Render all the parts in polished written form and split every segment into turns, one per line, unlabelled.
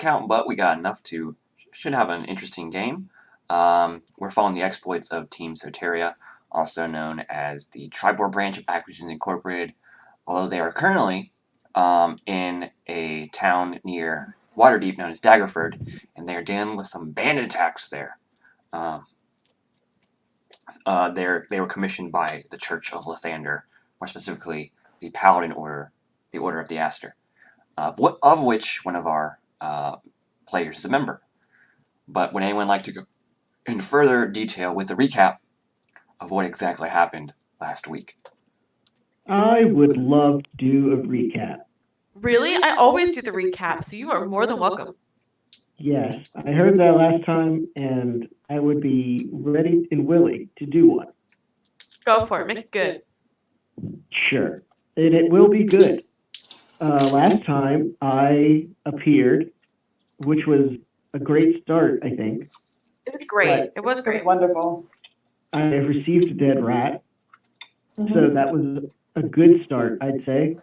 account, but we got enough to should have an interesting game. We're following the exploits of Team Soteria, also known as the Tribor branch of Acquisitions Incorporated, although they are currently in a town near Waterdeep known as Daggerford, and they are dealing with some bandit attacks there. They were commissioned by the Church of Lathander, more specifically the Paladin Order, the Order of the Aster, of which one of our players is a member. But would anyone like to go in further detail with the recap of what exactly happened last week?
I would love to do a recap.
Really? I always do the recap, so you are more than welcome.
Yes, I heard that last time, and I would be ready and willing to do one.
Go for it. Make it good.
Sure. And it will be good. Last time I appeared, which was a great start, I think.
It was great. It was great.
It was wonderful.
I received a dead rat, so that was a good start, I'd say.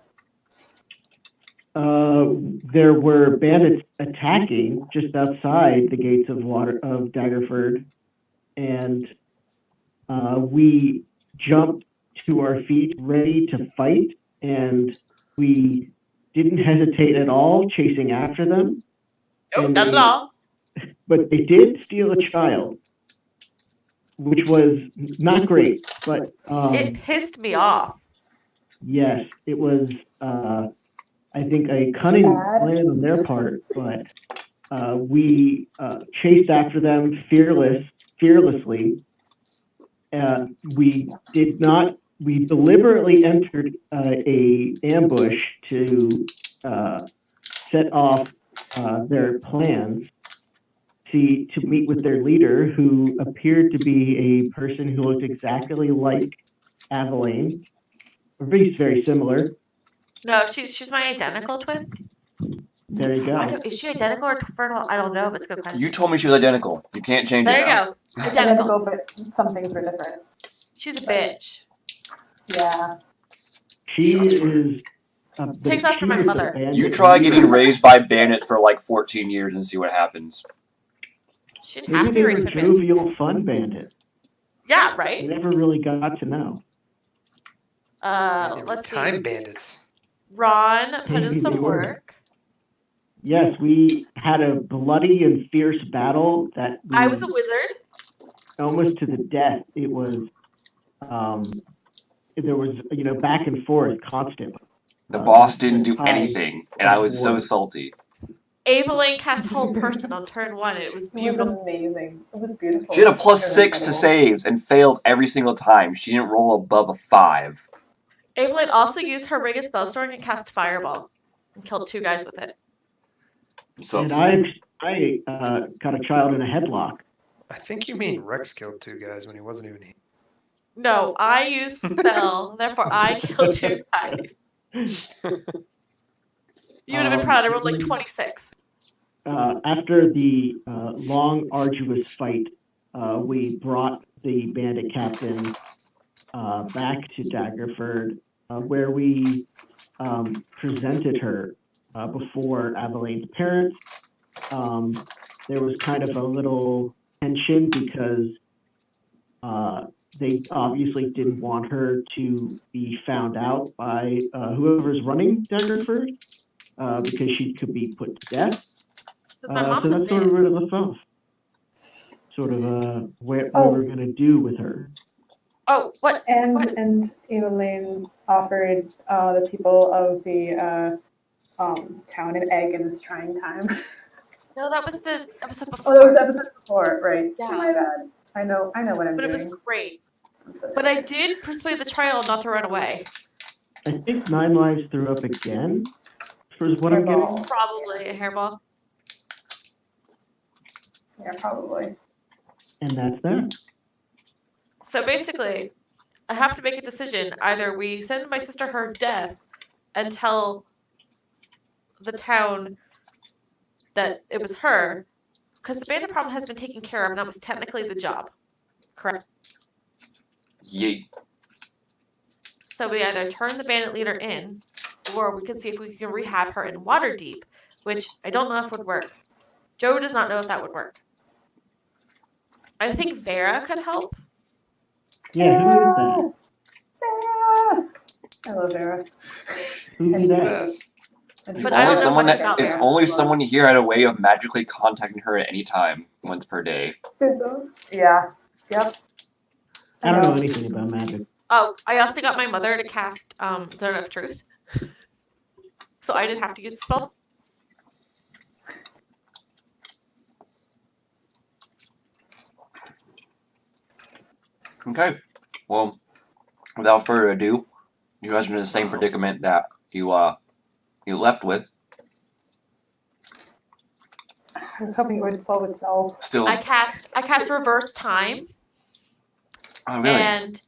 There were bandits attacking just outside the gates of Daggerford, and we jumped to our feet ready to fight, and we didn't hesitate at all chasing after them.
Nope, not at all.
But they did steal a child, which was not great, but
it pissed me off.
Yes, it was I think a cunning plan on their part, but we chased after them fearlessly. We deliberately entered a ambush to set off their plans to meet with their leader, who appeared to be a person who looked exactly like Aveline, or very, very similar.
No, she's my identical twin.
There you go.
Is she identical or fraternal? I don't know, but it's a good question.
You told me she was identical. You can't change it now.
There you go. Identical.
But some things were different.
She's a bitch.
Yeah.
She is...
Takes after my mother.
You try getting raised by bandits for like 14 years and see what happens.
Maybe they were jovial, fun bandits.
Yeah, right?
I never really got to know.
Let's see.
Time bandits.
Ron put in some work.
Yes, we had a bloody and fierce battle that
I was a wizard.
Almost to the death. It was, there was, back and forth constant.
The boss didn't do anything, and I was so salty.
Aveline cast Hold Person on turn 1, and it was beautiful.
It was amazing. It was beautiful.
She had a +6 to saves and failed every single time. She didn't roll above a 5.
Aveline also used her Ring of Spellstoring and cast Fireball and killed 2 guys with it.
So,
and I got a child in a headlock.
I think you mean Rex killed 2 guys when he wasn't even here.
No, I used the spell, therefore I killed 2 guys. You would have been proud. I rolled like 26.
After the long, arduous fight, we brought the bandit captain back to Daggerford, where we presented her before Aveline's parents. There was kind of a little tension because they obviously didn't want her to be found out by whoever's running Daggerford, because she could be put to death. So that's sort of where it left off. Sort of what we're going to do with her.
Oh, what?
And Evelyn offered the people of the town an egg in this trying time.
No, that was the episode before.
Oh, that was the episode before, right?
Yeah.
Oh my bad. I know what I'm doing.
But it was great. But I did persuade the child not to run away.
I think 9 Lives threw up again. For what I'm getting.
Probably a hairball.
Yeah, probably.
And that's that.
So basically, I have to make a decision. Either we send my sister her death and tell the town that it was her, because the bandit problem has been taken care of, and that was technically the job. Correct?
Yeet.
So we either turn the bandit leader in, or we can see if we can rehab her in Waterdeep, which I don't know if would work. Joe does not know if that would work. I think Vera could help.
Yeah, who is that?
Vera! I love Vera.
Who's that?
If
But I
only
don't know
someone
much about
if
Vera.
only someone here had a way of magically contacting her at any time, once per day.
Yeah. Yep.
I don't know anything about magic.
Oh, I also got my mother to cast Zone of Truth. So I didn't have to use the spell.
Okay. Well, without further ado, you guys are in the same predicament that you left with.
I was hoping it would solve itself.
Still.
I cast Reverse Time.
Oh really?
And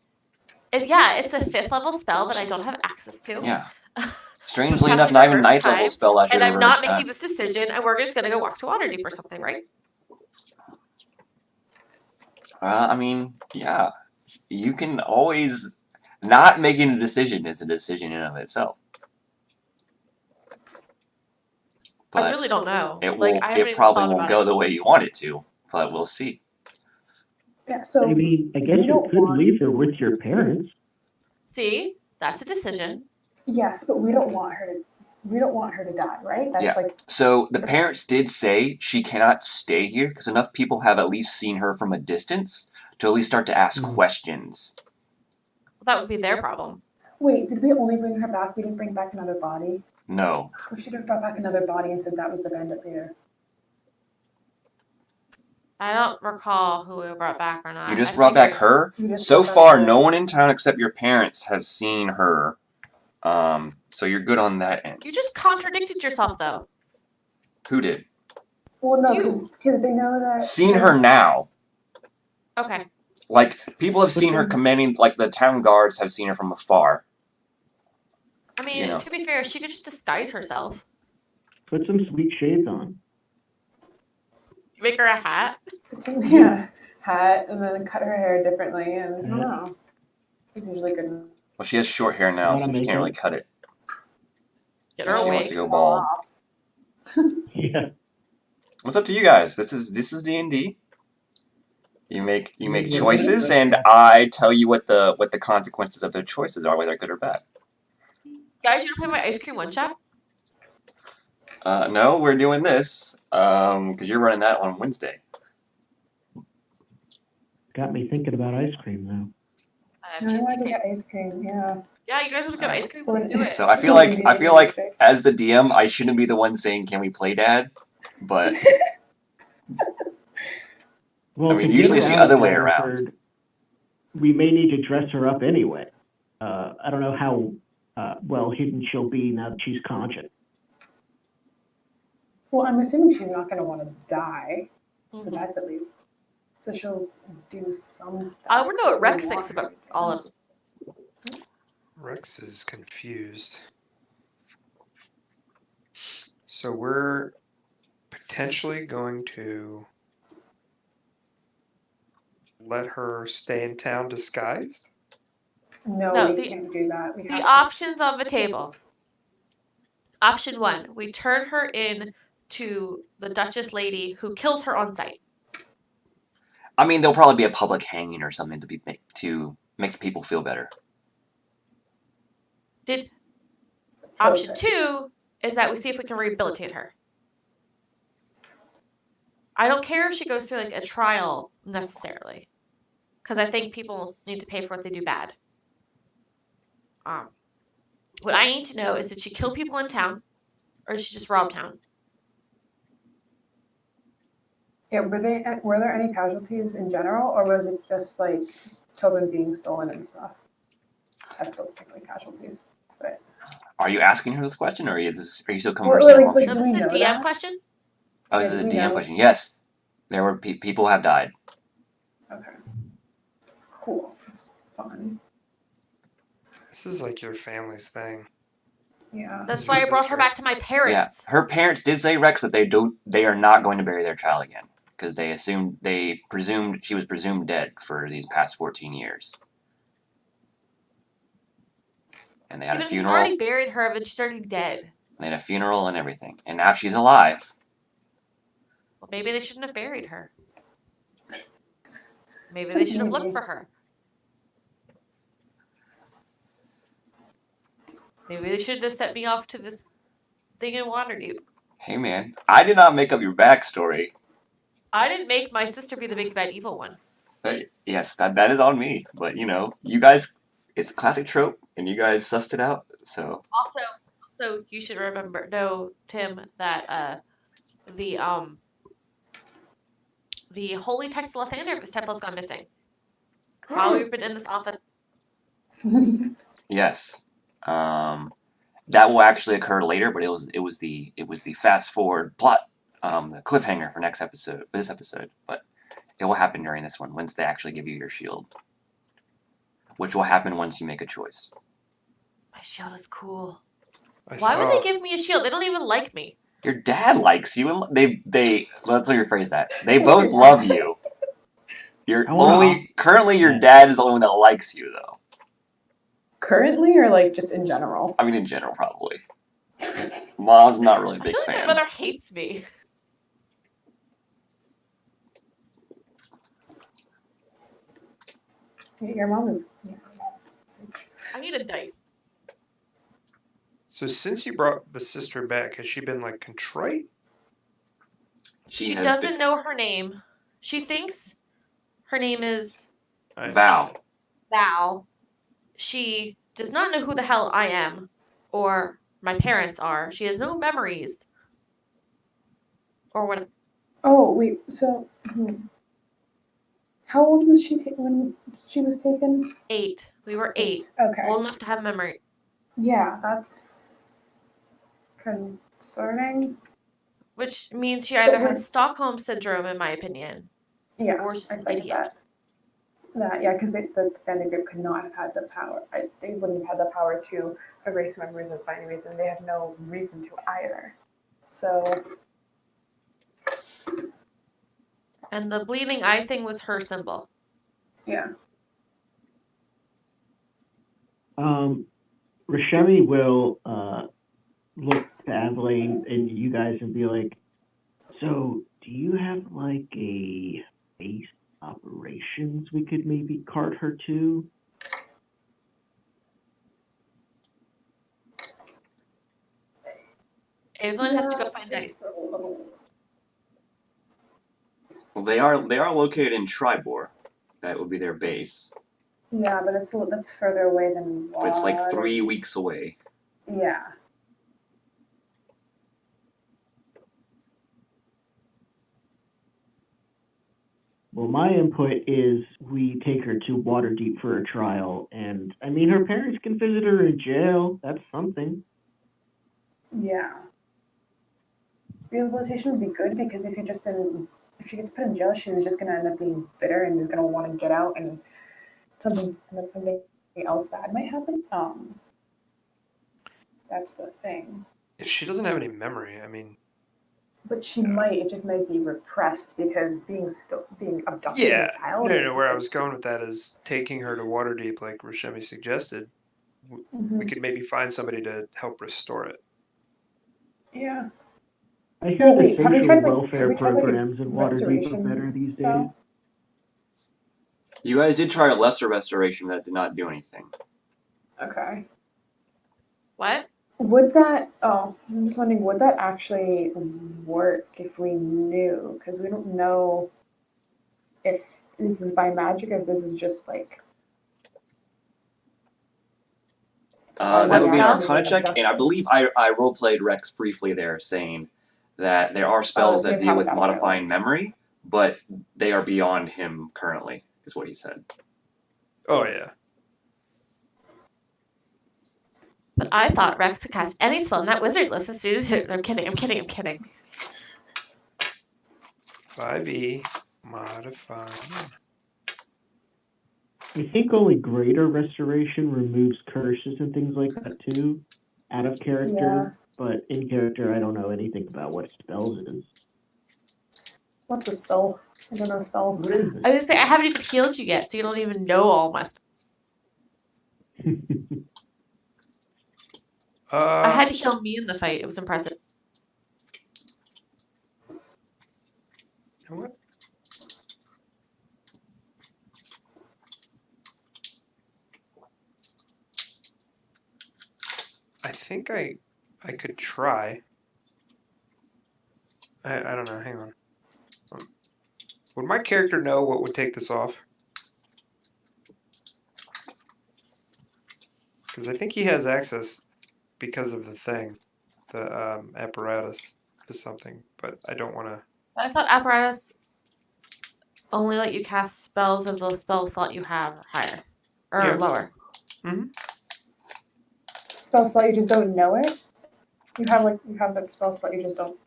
it's a 5th level spell that I don't have access to.
Yeah. Strangely
Casting
enough, not even
Reverse
9th level
Time,
spell actually
and I'm
reverse
not
time.
making this decision, and we're just gonna go walk to Waterdeep or something, right?
I mean, yeah. You can always not making a decision is a decision in and of itself. But
I really don't know.
it
Like,
will.
I haven't
It
even
probably
thought
won't
about
go
it.
the way you want it to. But we'll see.
Yeah, so
I mean, I guess
we
you
don't
could
want-
leave her with your parents.
See, that's a decision.
Yes, but we don't want her to die, right? That's
Yeah.
like
So the parents did say she cannot stay here because enough people have at least seen her from a distance to at least start to ask questions.
That would be their problem.
wait, did we only bring her back? We didn't bring back another body?
No.
We should have brought back another body and said that was the bandit leader.
I don't recall who we brought back or not.
You just
I
brought back
figured-
her?
You just
So
brought back
far,
her.
no one in town except your parents has seen her. So you're good on that end.
You just contradicted yourself, though.
Who did?
Well, no,
You.
because they know that.
Seen her now.
Okay.
Like, people have seen her commanding, like, the town guards have seen her from afar.
I mean,
You know.
to be fair, she could just disguise herself.
Put some sweet shades on.
Make her a hat.
Yeah, hat, and then cut her hair differently, and I don't know. He's usually good.
Well, she has short hair now, so she can't really cut it.
Get
If
her
she
away.
wants to go bald.
Yeah.
What's up to you guys? This is D&D. You make
Yeah.
choices, and I tell you what the consequences of their choices are, whether good or bad.
Guys, you want to play my ice cream one shot?
No, we're doing this because you're running that on Wednesday.
Got me thinking about ice cream now.
I want to get ice cream, yeah.
Yeah, you guys want to get ice cream? Let's do it.
So I feel like as the DM, I shouldn't be the one saying, "Can we play, Dad?" But
Well,
I mean,
to get
usually
her
it's the
out of
other way
Daggerford, we may need to dress her up anyway. I don't know how well hidden she'll be now that she's conscious.
Well, I'm assuming she's not going to want to die, so
Mhm.
that's at least. So she'll do some stuff.
I want to know what
that we
Rex
want
thinks
her
about
to do.
all of
Rex is confused. So we're potentially going to let her stay in town disguised?
No,
No,
we can't do that. We
the
have to-
options on the table. Option 1, we turn her in to the Duchess lady who kills her on sight.
I mean, there'll probably be a public hanging or something to make the people feel better.
Option 2 is that we see if we can rehabilitate her. I don't care if she goes through like a trial necessarily, because I think people need to pay for what they do bad. What I need to know is, did she kill people in town, or did she just rob town?
Yeah, were there any casualties in general, or was it just like children being stolen and stuff? That's still technically casualties.
Are you asking her this question, or are you still
Or,
conversing
like,
amongst
do
No,
you?
we
this is a
know
DM
that?
question.
Oh, this is a
do we
DM
know?
question. Yes, there were people have died.
Okay. Cool. That's fun.
This is like your family's thing.
Yeah.
That's why I brought her back to my parents.
Yeah, her parents did say, Rex, that they are not going to bury their child again because they presumed she was presumed dead for these past 14 years. And they had a
Even if
funeral.
you already buried her, but she's already dead.
They had a funeral and everything, and now she's alive.
Well, maybe they shouldn't have buried her. Maybe they should have looked
Maybe.
for her. Maybe they should have sent me off to this thing in Waterdeep.
Hey man, I did not make up your backstory.
I didn't make my sister be the big bad evil one.
Yes, that is on me. But you guys, it's a classic trope, and you guys sussed it out. So
Also, you should know, Tim, that the holy text of Lathander temple's gone missing. While we've been in this office.
yes, that will actually occur later. But it was the fast forward plot, the cliffhanger for this episode. But it will happen during this one once they actually give you your shield, which will happen once you make a choice.
My shield is cool.
I
Why would
saw.
they give me a shield? They don't even like me.
Your dad likes you, and they let's rephrase that. They both love you. You're
Oh, wow.
currently your dad is the only one that likes you though.
Currently, or like just in general?
I mean, in general, probably. Mom's not really a
I
big
feel like
fan.
my mother hates me.
Your mom is.
I need a dice.
So since you brought the sister back, has she been like contrite?
She
has
doesn't
been
know her name. She thinks her name is
Val.
Val. She does not know who the hell I am or my parents are. She has no memories. Or what?
Oh wait, so how old was she when she was taken?
8. We were 8.
Okay.
Old enough to have memory.
Yeah, that's concerning.
Which means she either has Stockholm Syndrome, in my opinion,
Yeah,
or she's
I
an
think
idiot.
yeah, because the bandit group could not have had the power. They wouldn't have had the power to erase memories of by any reason. They had no reason to either. So
And the bleeding eye thing was her symbol.
yeah.
Rashemi will look to Aveline and you guys and be like, so do you have like a base operations we could maybe cart her to?
Evelyn has to go find dice.
Well, they are located in Tribor. That would be their base.
Yeah, but that's further away than.
But it's like 3 weeks away.
Yeah.
Well, my input is we take her to Waterdeep for a trial, and I mean, her parents can visit her in jail. That's something.
Yeah. Rehabilitation would be good because if she gets put in jail, she's just gonna end up being bitter and is gonna want to get out, and something else bad might happen. That's the thing.
If she doesn't have any memory, I mean.
But she might. It just might be repressed because being abducted
Yeah.
as a child.
No. Where I was going with that is taking her to Waterdeep, like Rashemi suggested. We could maybe find somebody to help restore it.
Yeah.
I hear the
Wait, have we
social
tried,
welfare
tried,
programs in Waterdeep are
restoration
better these
stuff?
days.
You guys did try a lesser restoration that did not do anything.
Okay.
What?
Would that? Oh, I'm just wondering. Would that actually work if we knew? Because we don't know if this is by magic or if this is just like.
That would be an
spell?
Arcana check, and I believe I roleplayed Rex briefly there, saying that there are spells
so
that
you
deal
have
with
that
modifying memory, but they are beyond him currently, is what he said.
Oh, yeah.
But I thought Rex could cast any spell in that wizard list as soon as it. I'm kidding.
5e modify.
I think only greater restoration removes curses and things like that too, out of character.
Yeah.
But in character, I don't know anything about what spells it is.
What's a spell? I don't know spell.
What is
I was gonna say I haven't even healed you yet, so you don't even know all my stuff.
it?
I had to heal me in the fight. It was impressive.
know what? I think I could try. I don't know. Hang on. Would my character know what would take this off? Because I think he has access because of the thing, the apparatus to something, but I don't want to.
I thought apparatus only let you cast spells of the spell slot you have or higher or
Yeah.
lower.
Mm-hmm.
Spell slot, you just don't know it. You have that spell slot, you just don't.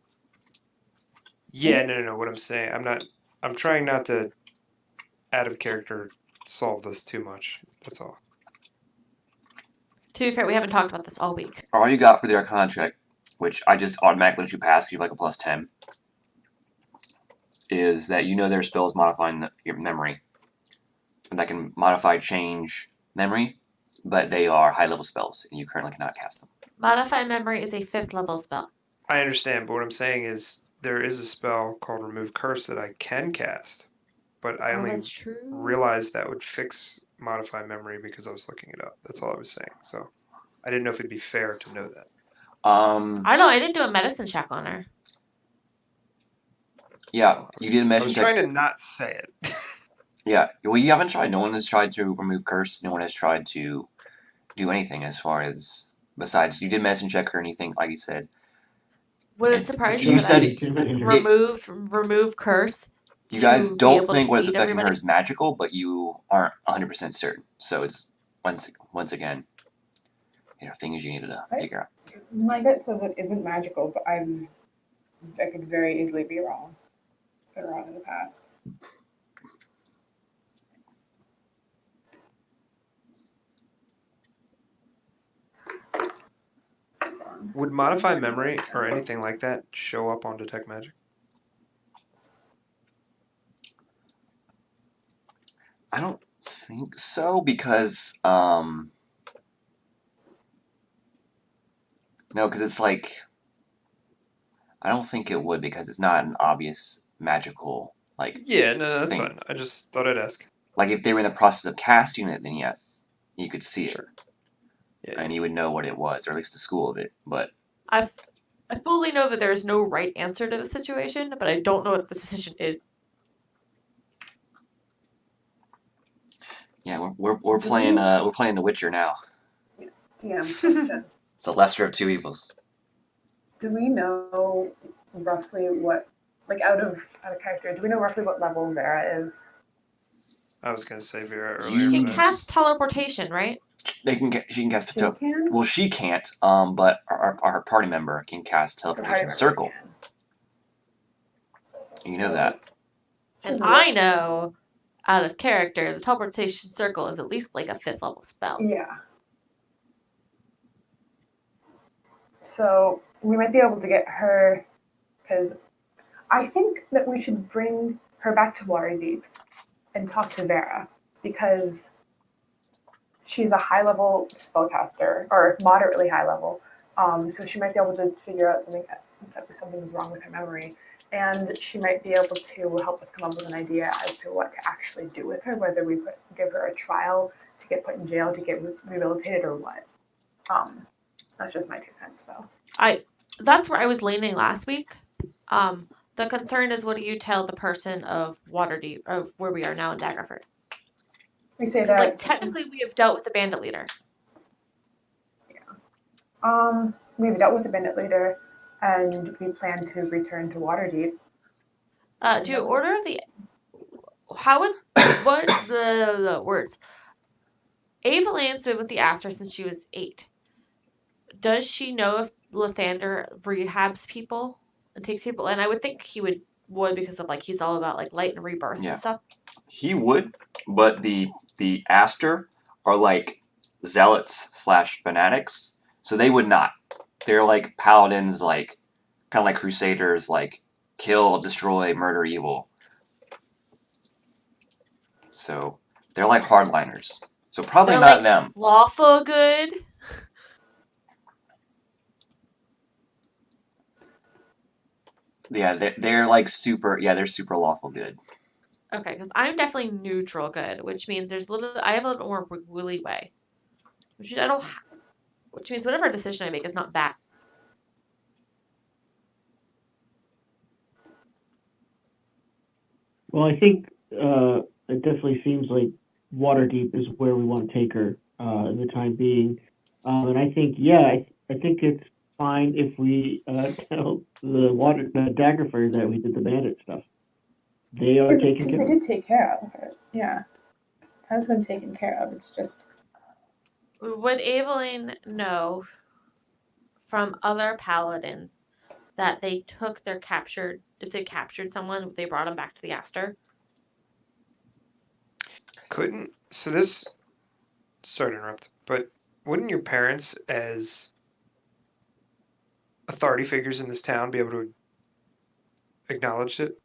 Yeah, no. What I'm saying, I'm trying not to, out of character, solve this too much. That's all.
To be fair, we haven't talked about this all week.
All you got for the Arcana check, which I just automatically let you pass, you have like a plus 10, is that you know their spells modifying your memory. And that can modify change memory, but they are high level spells, and you currently cannot cast them.
Modify memory is a 5th level spell.
I understand, but what I'm saying is there is a spell called Remove Curse that I can cast, but I only
that's true.
realized that would fix Modify Memory because I was looking it up. That's all I was saying. So I didn't know if it'd be fair to know that.
I know, I didn't do a medicine check on her.
Yeah,
So
you did
I
mention
was trying to not say it.
Yeah, well, you haven't tried. No one has tried to remove curse. No one has tried to do anything as far as besides. You did medicine check or anything, like you said.
Would
And
it surprise
you
you
said
that
it-
remove curse?
you guys
to be
don't
able
think
to
what is
feed
affecting her
everybody?
is magical, but you aren't 100% certain. So it's once again, things you needed to figure out.
My gut says it isn't magical, but I could very easily be wrong. Been wrong in the past.
Would Modify Memory or anything like that show up on Detect Magic?
I don't think so because no, because it's like I don't think it would because it's not an obvious magical
Yeah, no, that's
thing.
fine. I just thought I'd ask.
Like if they were in the process of casting it, then yes, you could see it.
Sure. Yeah.
And you would know what it was, or at least the school of it. But
I fully know that there is no right answer to the situation, but I don't know what the decision is.
yeah, we're playing The Witcher now.
DM question.
It's the lesser of two evils.
Do we know roughly what, like out of character, do we know roughly what level Vera is?
I was gonna say Vera
You
earlier.
You can
but
cast teleportation, right?
She can cast
She can?
Well, she can't. But our party member can cast
Her party
teleportation
members
circle.
can.
You know that.
And I know, out of character, the teleportation circle is at least like a 5th level spell.
Yeah. So we might be able to get her, because I think that we should bring her back to Waterdeep and talk to Vera, because she's a high level spellcaster, or moderately high level. So she might be able to figure out something is wrong with her memory, and she might be able to help us come up with an idea as to what to actually do with her, whether we give her a trial to get put in jail to get rehabilitated or what. That's just my 2 cents, though.
That's where I was leaning last week. The concern is, what do you tell the person of Waterdeep, of where we are now in Daggerford?
We say
Because,
that
technically, we have dealt with the bandit leader.
we've dealt with the bandit leader, and we plan to return to Waterdeep.
Do order of the... what the words? Ava Land's been with the Aster since she was 8. Does she know if Lathander rehabs people and takes people? And I would think he would because of he's all about light and rebirth and stuff.
He would, but the Aster are zealots / fanatics, so they would not. They're like paladins, kind of like crusaders, kill, destroy, murder, evil. So they're like hardliners. So probably
They're
not them.
Lawful good.
Yeah, they're like super. Yeah, they're super lawful good.
Okay, because I'm definitely neutral good, which means I have a little more leeway. Which means which means whatever decision I make is not bad.
Well, I think it definitely seems like Waterdeep is where we want to take her in the time being. And I think, I think it's fine if we tell the Daggerford that we did the bandit stuff. They are taken
Because
care
we
of.
did take care of her. Yeah, has been taken care of. It's just
Would Evelyn know from other paladins that they took their captured, if they captured someone, they brought them back to the Aster?
Couldn't. So this. Sorry to interrupt, but wouldn't your parents, as authority figures in this town, be able to acknowledge it?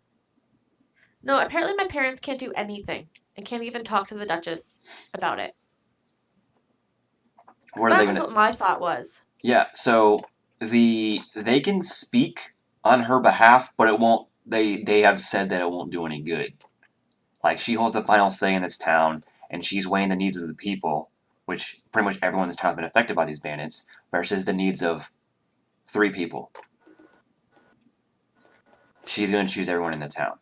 No, apparently my parents can't do anything and can't even talk to the Duchess about it.
What are they
That's
gonna?
what my thought was.
Yeah, so they can speak on her behalf, but it won't. They have said that it won't do any good. Like she holds the final say in this town, and she's weighing the needs of the people, which pretty much everyone in this town has been affected by these bandits, versus the needs of 3 people. She's going to choose everyone in the town.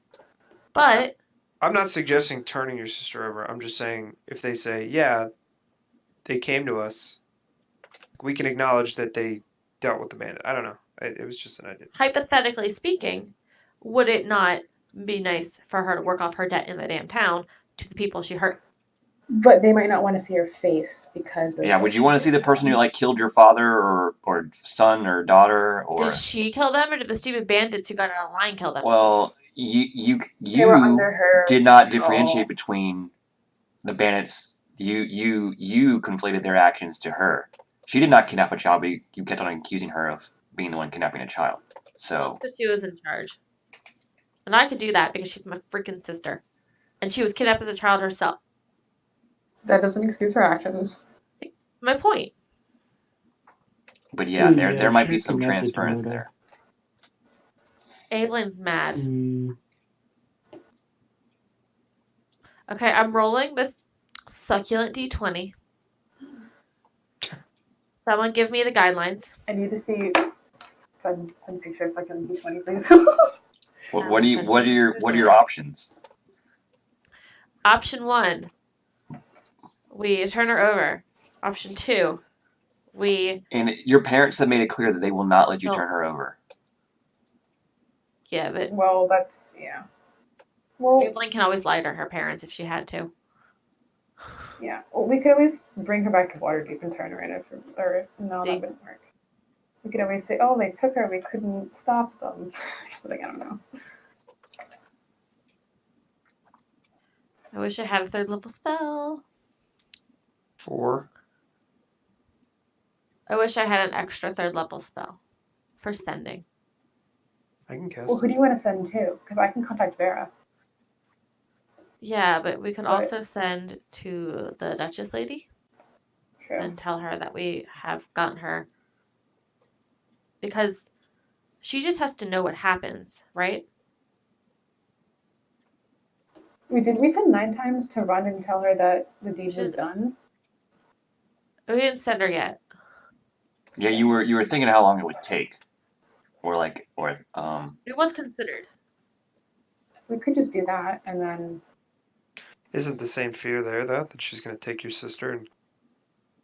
But
I'm not suggesting turning your sister over. I'm just saying if they say, yeah, they came to us, we can acknowledge that they dealt with the bandit. I don't know. It was just an idea.
hypothetically speaking, would it not be nice for her to work off her debt in the damn town to the people she hurt?
but they might not want to see her face because of
Yeah,
what
would you
she
want to see
did
the person who
them.
like killed your father or son or daughter or
Did she kill them, or did the stupid bandits who got out of line kill them?
well,
They were under
you
her
did not
control.
differentiate between the bandits. You conflated their actions to her. She did not kidnap a child, but you kept on accusing her of being the one kidnapping a child. So
Because she was in charge. And I could do that because she's my freaking sister. And she was kidnapped as a child herself.
That doesn't excuse her actions.
My point.
but yeah, there might be
she
some
connected to
transference
murder.
there.
Evelyn's mad.
Mm,
Okay, I'm rolling this succulent d20. Someone give me the guidelines.
I need to see. Send pictures like on D20, please.
What are your options?
Option 1, we turn her over. Option 2, we...
And your parents have made it clear that they will not let you
No.
turn her over.
Yeah, but
Well, that's yeah. Well,
Evelyn can always lie to her parents if she had to.
yeah. Well, we could always bring her back to Waterdeep and turn her in or no, that wouldn't work. We could always say, "Oh, they took her. We couldn't stop them." Something I don't know.
I wish I had a 3rd level spell.
4.
I wish I had an extra 3rd level spell for sending.
I can guess.
Well, who do you want to send to? Because I can contact Vera.
Yeah, but we could
But-
also send to the Duchess lady
True.
and tell her that we have gotten her. Because she just has to know what happens, right?
Did we send 9 times to run and tell her that the deed was
She's-
done?
We didn't send her yet.
Yeah, you were thinking how long it would take, or
It was considered.
We could just do that and then.
Isn't the same fear there, though, that she's going to take your sister and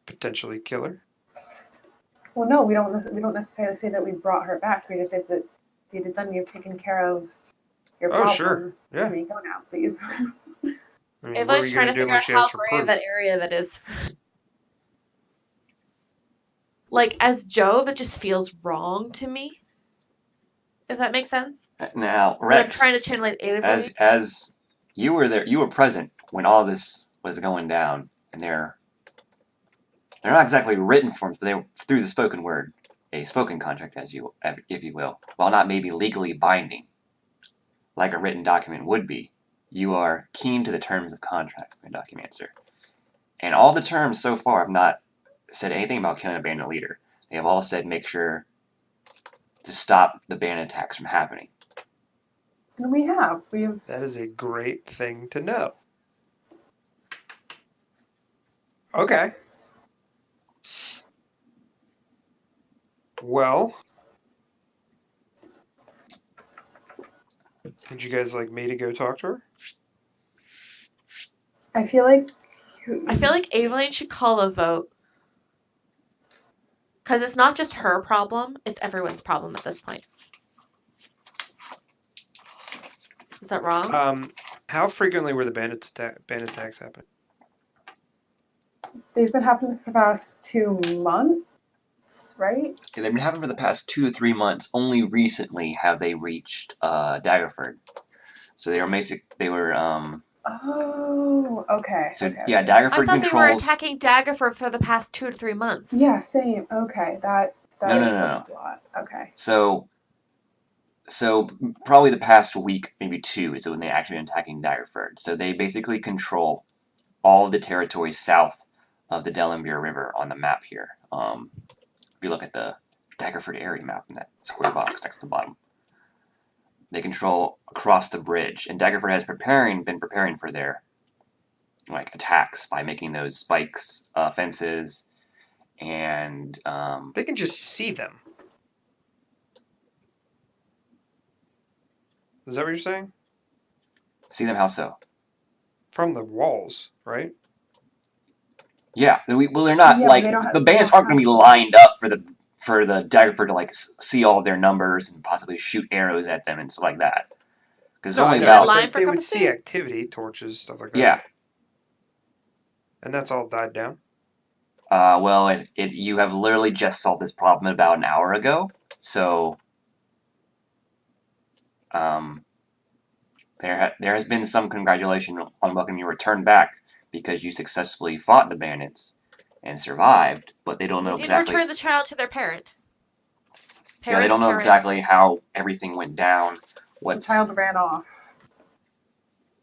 potentially kill her?
Well, no, we don't necessarily say that we brought her back. We just say that the deed is done. You've taken care of your
Oh,
problem.
sure. Yeah.
You may go now, please.
I mean, what are
Evelyn's
you
trying
going
to
to do
figure
when
out
she
how
asks for
brave
proof?
that area that is. Like, as Joe, that just feels wrong to me. If that makes sense.
now
But I'm
Rex,
trying to channel it Evelyn.
as you were there, you were present when all this was going down, and they're not exactly written forms, but they were through the spoken word, a spoken contract, if you will, while not maybe legally binding, like a written document would be. You are keen to the terms of contract, my Documancer. And all the terms so far have not said anything about killing a bandit leader. They have all said make sure to stop the bandit attacks from happening.
And we have.
That is a great thing to know. Okay. Well, would you guys like me to go talk to her?
I feel like
Evelyn should call a vote. Because it's not just her problem, it's everyone's problem at this point. Is that wrong?
How frequently were the bandit attacks happening?
they've been happening for the past 2 months, right?
Yeah, they've been happening for the past 2 to 3 months. Only recently have they reached Daggerford. So they were
Oh, okay.
So
okay,
yeah,
okay.
I
Daggerford
thought they were
controls.
attacking Daggerford for the past 2 to 3 months.
Yeah, same. Okay, that
No.
explains a lot. Okay.
So probably the past week, maybe 2, is when they actually been attacking Daggerford. So they basically control all of the territory south of the Dellenbeer River on the map here. If you look at the Daggerford area map in that square box next to the bottom, they control across the bridge, and Daggerford has been preparing for their attacks by making those spikes, fences, and
They can just see them. Is that what you're saying?
see them how so?
From the walls, right?
Yeah, well, they're not
Yeah, but they don't
the
have-
bandits
they
aren't
don't
going to be
have-
lined up for the Daggerford to see all of their numbers and possibly shoot arrows at them and stuff like that. Because it's
No,
only
they're
about
line for
they would
compass
see
two.
activity, torches, stuff like that.
yeah.
And that's all died down.
Well, you have literally just solved this problem about an hour ago, so there has been some congratulation on welcoming your return back because you successfully fought the bandits and survived, but they don't know
We did
exactly.
return the child to their parent.
Yeah, they don't know
Parents.
exactly how everything went down.
The child ran off.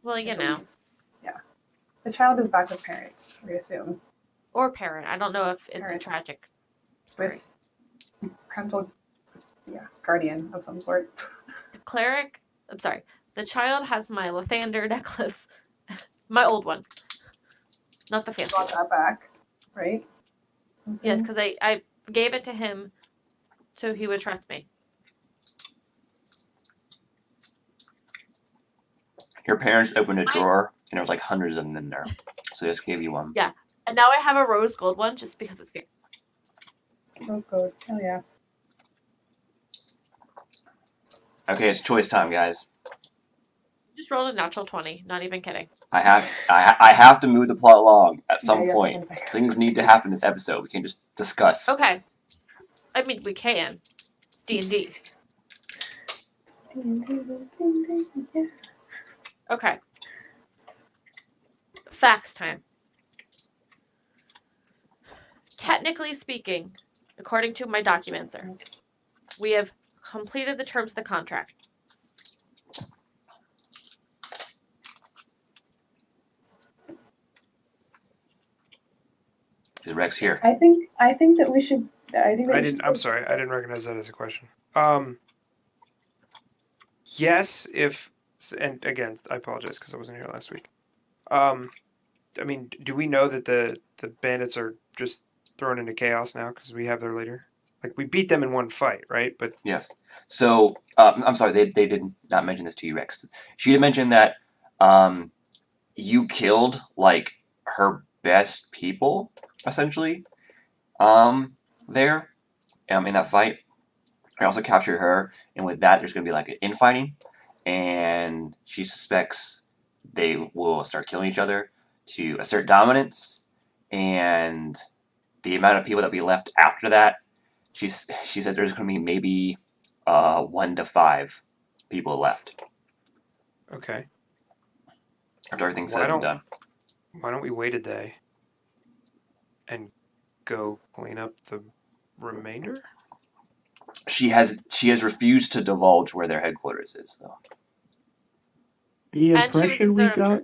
Well, you know.
Yeah. The child is back with parents, we assume.
Or parent. I don't know if it's
Parent.
a tragic story.
With parental guardian of some sort.
The cleric, I'm sorry, the child has my Lathander necklace. My old one. Not the fancy
Brought
one.
that back, right?
Yes, because I gave it to him so he would trust me.
Your parents opened a drawer, and there was hundreds of them in there. So they just gave you one.
Yeah. And now I have a rose gold one just because it's good.
Rose gold. Hell yeah.
Okay, it's choice time, guys.
Just rolled a natural 20. Not even kidding.
I have to move the plot along at some
Yeah, you have to
point.
move it.
Things need to happen this episode. We can't just discuss.
Okay. I mean, we can. D&D. Okay. Facts time. Technically speaking, according to my documents, we have completed the terms of the contract.
Is Rex here?
I think that we should.
I'm sorry, I didn't recognize that as a question. Yes, and again, I apologize because I wasn't here last week. I mean, do we know that the bandits are just thrown into chaos now because we have their leader? We beat them in one fight, right? But
Yes. So, I'm sorry, they did not mention this to you, Rex. She did mention that you killed, her best people, essentially, there, in that fight. I also captured her, and with that, there's going to be, an infighting, and she suspects they will start killing each other to assert dominance, and the amount of people that will be left after that, she said there's going to be maybe 1 to 5 people left
okay.
after everything's said and done.
Why don't we wait a day and go clean up the remainder?
She has refused to divulge where their headquarters is, though.
The
And she was
impression we
observed.
got.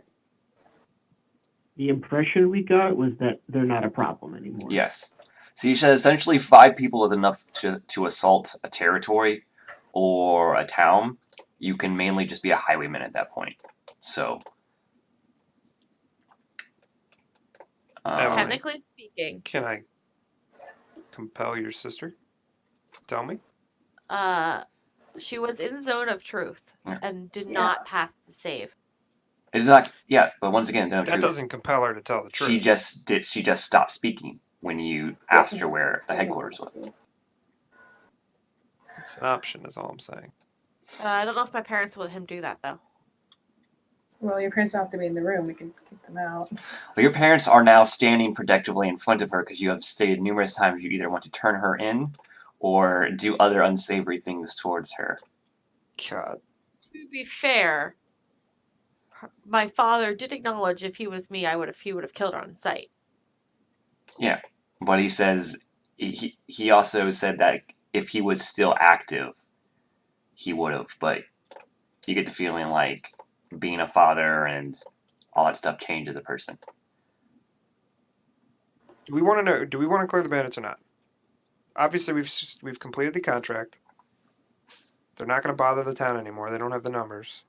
The impression we got was that they're not a problem anymore.
Yes. See, she said essentially 5 people is enough to assault a territory or a town, you can mainly just be a highwayman at that point. So,
Emily.
Technically speaking,
Can I compel your sister? Tell me.
she was in zone of truth
Yeah.
and did
Yeah.
not pass the save.
it is not. Yeah, but once again, no
That
truth.
doesn't compel her to tell the truth.
She just stopped speaking when you asked her where the headquarters was.
It's an option, is all I'm saying.
I don't know if my parents would let him do that though.
Well, your parents don't have to be in the room. We can keep them out.
Well, your parents are now standing protectively in front of her because you have stated numerous times you either want to turn her in or do other unsavory things towards her.
God.
To be fair, my father did acknowledge if he was me, he would have killed her on sight.
Yeah, but he says he also said that if he was still active, he would have. But you get the feeling like being a father and all that stuff changes a person.
Do we want to know? Do we want to clear the bandits or not? Obviously, we've completed the contract. They're not going to bother the town anymore. They don't have the numbers.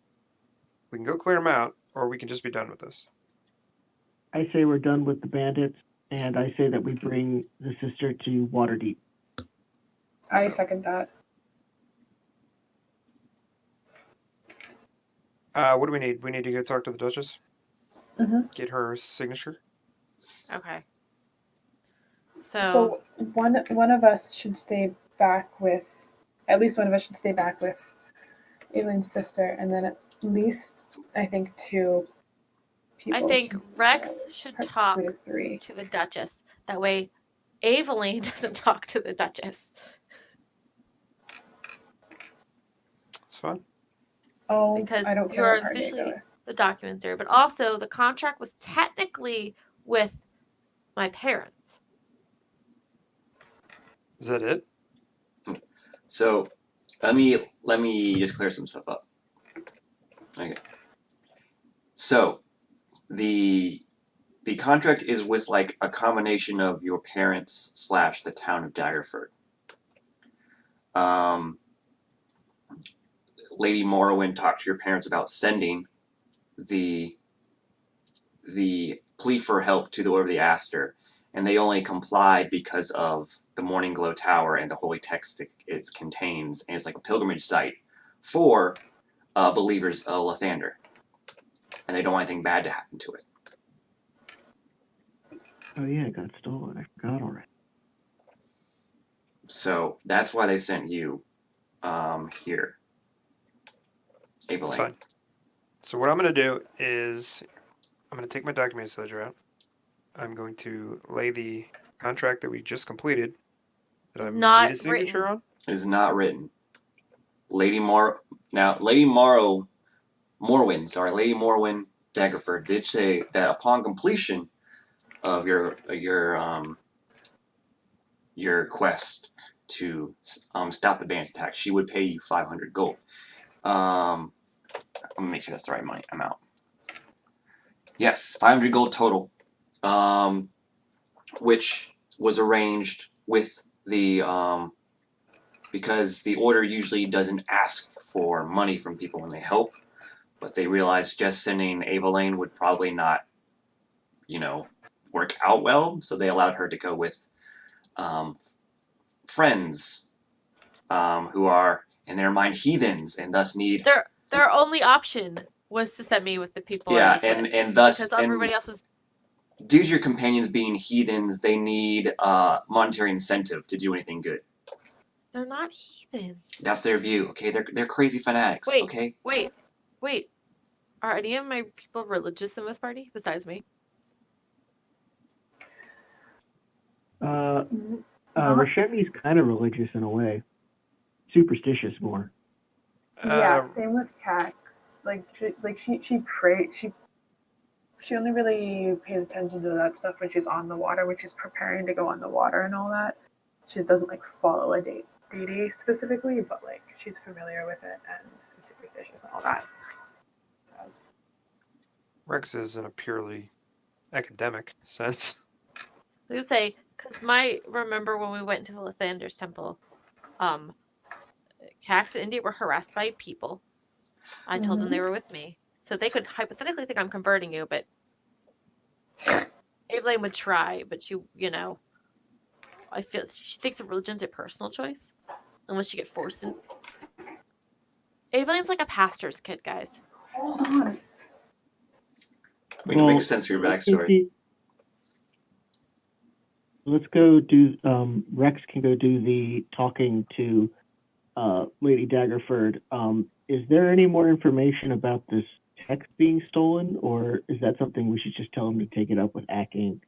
We can go clear them out, or we can just be done with this.
I say we're done with the bandits, and I say that we bring the sister to Waterdeep.
I second that.
What do we need? We need to go talk to the Duchess.
Mhm.
Get her signature.
Okay.
So one of us should stay back with, at least one of us should stay back with Eileen's sister, and then at least I think two people.
I think Rex should talk
to three.
to the Duchess. That way, Aveline doesn't talk to the Duchess.
It's fun.
Oh,
Because
I don't
you
care
are
what party I go
officially
with.
the documents there, but also the contract was technically with my parents.
Is that it?
So let me just clear some stuff up. Okay. So the contract is with like a combination of your parents / the town of Daggerford. Lady Morrowind talked to your parents about sending the plea for help to the Order of the Aster, and they only complied because of the Morning Glow Tower and the holy text it contains, and it's like a pilgrimage site for believers of Lathander, and they don't want anything bad to happen to it.
Oh yeah, it got stolen. I forgot already.
So that's why they sent you here.
That's
Aveline.
fine. So what I'm going to do is I'm going to take my documents ledger out. I'm going to lay the contract that we just completed that I
It's
need
not
a signature
written.
on.
It is not written. Lady Morrowind, Daggerford did say that upon completion of your quest to stop the bandit's attack, she would pay you 500 gold. Let me make sure that's the right money amount. Yes, 500 gold total, which was arranged with the because the order usually doesn't ask for money from people when they help, but they realized just sending Aveline would probably not, work out well, so they allowed her to go with friends who are, in their mind, heathens and thus need.
Their only option was to send me with the people I was with.
And thus,
because everybody else was.
Due to your companions being heathens, they need monetary incentive to do anything good.
They're not heathens.
That's their view, okay? They're crazy fanatics,
Wait,
okay?
Wait. Are any of my people religious in this party besides me?
Rashemi's kind of religious in a way. Superstitious more.
Yeah, same with Cax. She prays. She only really pays attention to that stuff when she's on the water, when she's preparing to go on the water and all that. She doesn't follow a deity specifically, but she's familiar with it and is superstitious and all that.
Rex is in a purely academic sense.
I was gonna say, because remember when we went to Lathander's temple, Cax and India were harassed by people, I told them they were with me. So they could hypothetically think I'm converting you, but Evelyn would try, but I feel she thinks religion's a personal choice, unless you get forced in. Evelyn's like a pastor's kid, guys.
Hold on.
I mean, it makes sense for your backstory.
Let's go do. Rex can go do the talking to Lady Daggerford. Is there any more information about this text being stolen, or is that something we should just tell him to take it up with Acking?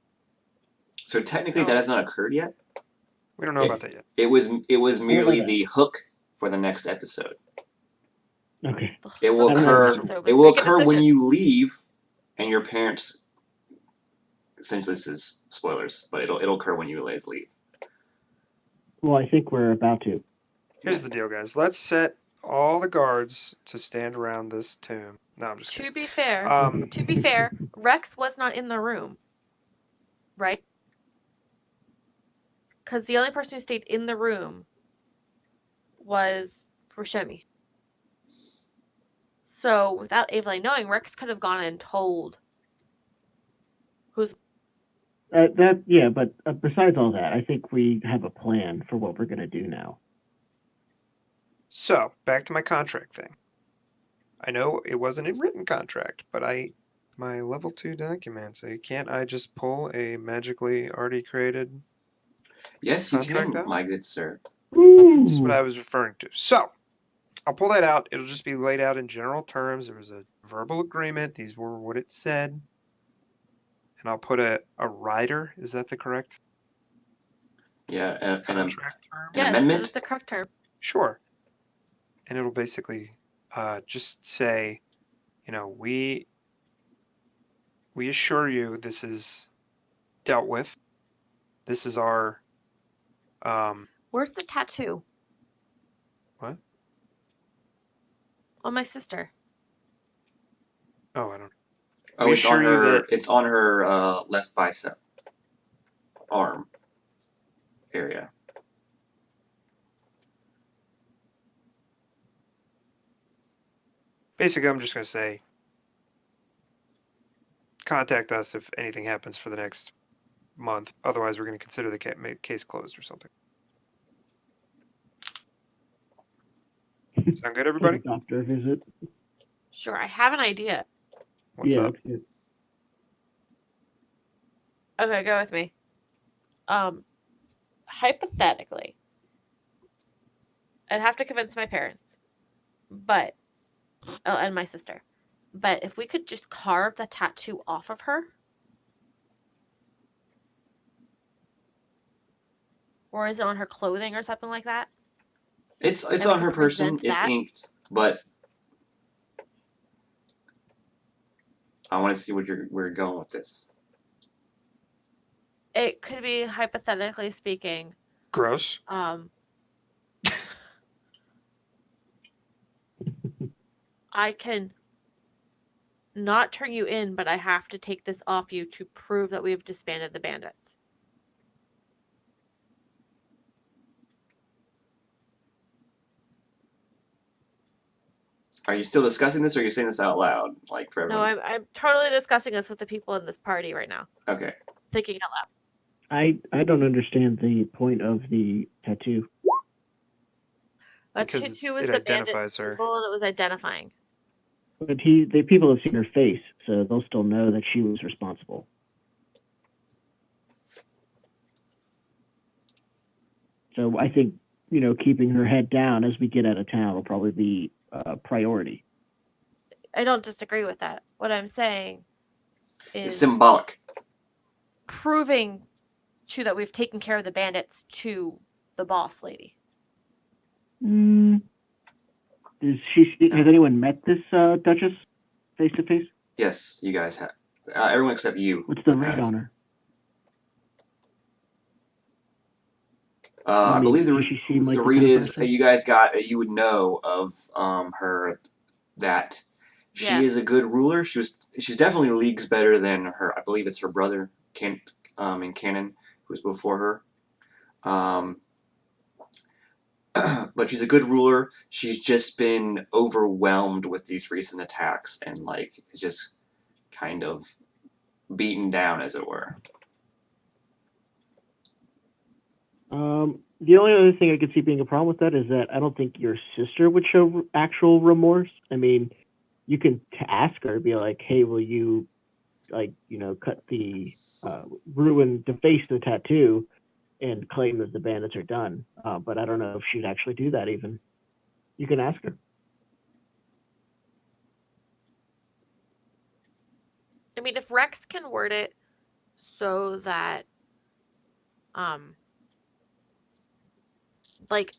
So technically, that has not occurred yet.
We don't know about that yet.
It was merely
that?
the hook for the next episode.
Okay.
It will
I don't know.
occur.
So
It will
make a
occur when
decision.
you leave, and your parents. Essentially, this is spoilers, but it'll occur when you guys leave.
Well, I think we're about to.
Here's the deal, guys. Let's set all the guards to stand around this tomb. No, I'm just
To
kidding.
be fair, Rex was not in the room, right? Because the only person who stayed in the room was Roshemi. So without Evelyn knowing, Rex could have gone and told who's.
But besides all that, I think we have a plan for what we're going to do now.
So, back to my contract thing. I know it wasn't a written contract, but my level 2 document, so can't I just pull a magically already created
Yes, you
contract
can,
out?
my good sir.
That's what I was referring to. So, I'll pull that out. It'll just be laid out in general terms. There was a verbal agreement. These were what it said. And I'll put a rider. Is that the correct
Yeah, and
contract term?
an
Yes,
amendment?
that is the correct term.
Sure. And it'll basically just say, we assure you this is dealt with. This is our
Where's the tattoo?
What?
On my sister.
Oh, I don't know.
Oh,
We
it's on
assure you
her.
that
It's on her left bicep, arm area.
basically I'm just going to say contact us if anything happens for the next month. Otherwise, we're going to consider the case closed or something. Sound good, everybody?
Like a doctor visit.
Sure, I have an idea.
What's up?
That's good.
Okay, go with me. Hypothetically, I'd have to convince my parents, and my sister. But if we could just carve the tattoo off of her, or is it on her clothing or something like that?
It's
And
on
we
her
could
person.
present
It's
that.
inked, but I want to see where you're going with this.
It could be, hypothetically speaking,
Gross.
I can not turn you in, but I have to take this off you to prove that we've disbanded the bandits.
Are you still discussing this, or are you saying this out loud, like for
No,
everyone?
I'm totally discussing this with the people in this party right now.
Okay.
Thinking out loud.
I don't understand the point of the tattoo.
A
Because
tattoo was
it
the bandit
identifies her.
symbol and it was identifying.
But the people have seen her face, so they'll still know that she was responsible. So I think, keeping her head down as we get out of town will probably be a priority.
I don't disagree with that. What I'm saying
It's
is
symbolic.
proving that we've taken care of the bandits to the boss lady.
Has anyone met this Duchess face to face?
Yes, you guys have. Everyone except you.
What's the rate
has.
on her?
I believe
does she seem like
the
the
read
kind of
is
person?
you guys got. You would know of her that she
Yes.
is a good ruler. She's definitely leagues better than her. I believe it's her brother in canon, who's before her. but she's a good ruler. She's just been overwhelmed with these recent attacks and like is just kind of beaten down, as it were.
The only other thing I could see being a problem with that is that I don't think your sister would show actual remorse. I mean, you can ask her, be like, "Hey, will you, like, cut the deface the tattoo, and claim that the bandits are done?" But I don't know if she'd actually do that. Even you can ask her.
I mean, if Rex can word it so that, like,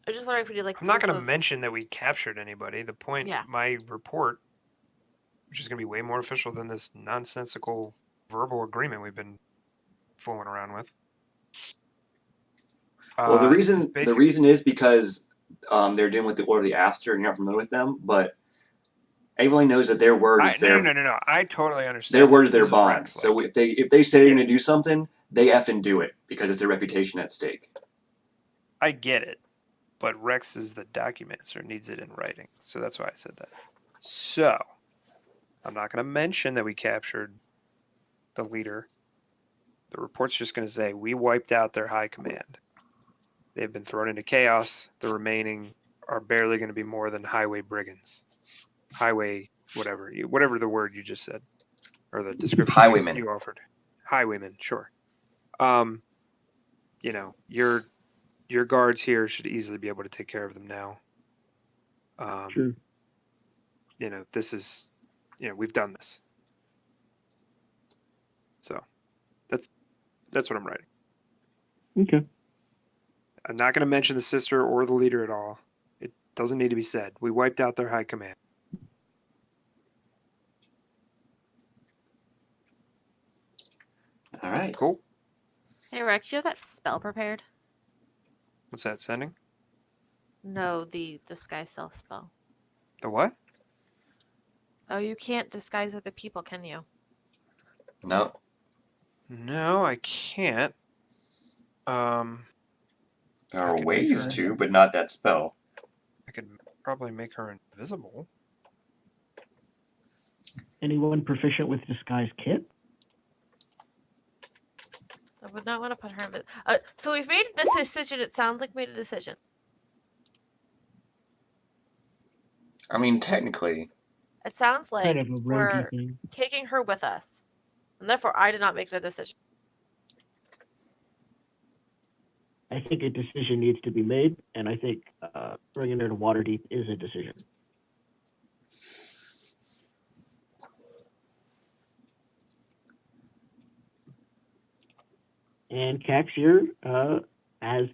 I just wonder if we did like.
I'm not
proof
going to
of-
mention that we captured anybody. The point,
Yeah.
my report, which is going to be way more official than this nonsensical verbal agreement we've been fooling around with.
Well, the
is
reason is because they're dealing with the Order of the Aster, and you're not familiar with them. But Evelyn knows that their word is their
no. I totally understand.
their word is their
This
bond.
Rex,
So
like,
if they say they're going to do something, they effing do it because it's their reputation at stake.
I get it, but Rex is the documenter, needs it in writing, so that's why I said that. So I'm not going to mention that we captured the leader. The report's just going to say we wiped out their high command. They've been thrown into chaos. The remaining are barely going to be more than highway brigands. Highway, whatever the word you just said, or the description
Highwaymen.
you offered. Highwaymen, sure. Your guards here should easily be able to take care of them now.
True.
This is, we've done this. So that's what I'm writing.
Okay.
I'm not going to mention the sister or the leader at all. It doesn't need to be said. We wiped out their high command.
All right.
Cool.
Hey Rex, you have that spell prepared?
What's that sending?
No, the disguise self spell.
The what?
Oh, you can't disguise other people, can you?
No.
No, I can't.
There
I
are
could make
ways
her-
to, but not that spell.
I could probably make her invisible.
Anyone proficient with disguise kit?
I would not want to put her in. So we've made this decision. It sounds like we made a decision.
I mean, technically.
It sounds like
Kind of a roguey
we're
thing.
taking her with us, and therefore I did not make the decision.
I think a decision needs to be made, and I think bringing her to Waterdeep is a decision. And Cax here has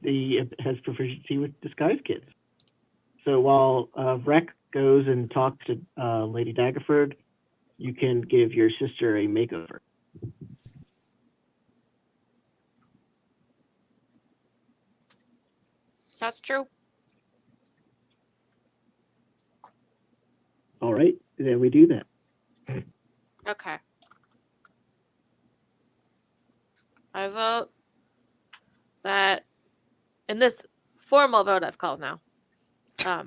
proficiency with disguise kits. So while Vrek goes and talks to Lady Daggerford, you can give your sister a makeover.
That's true.
All right, then we do that.
Okay. I vote that in this formal vote I've called now. I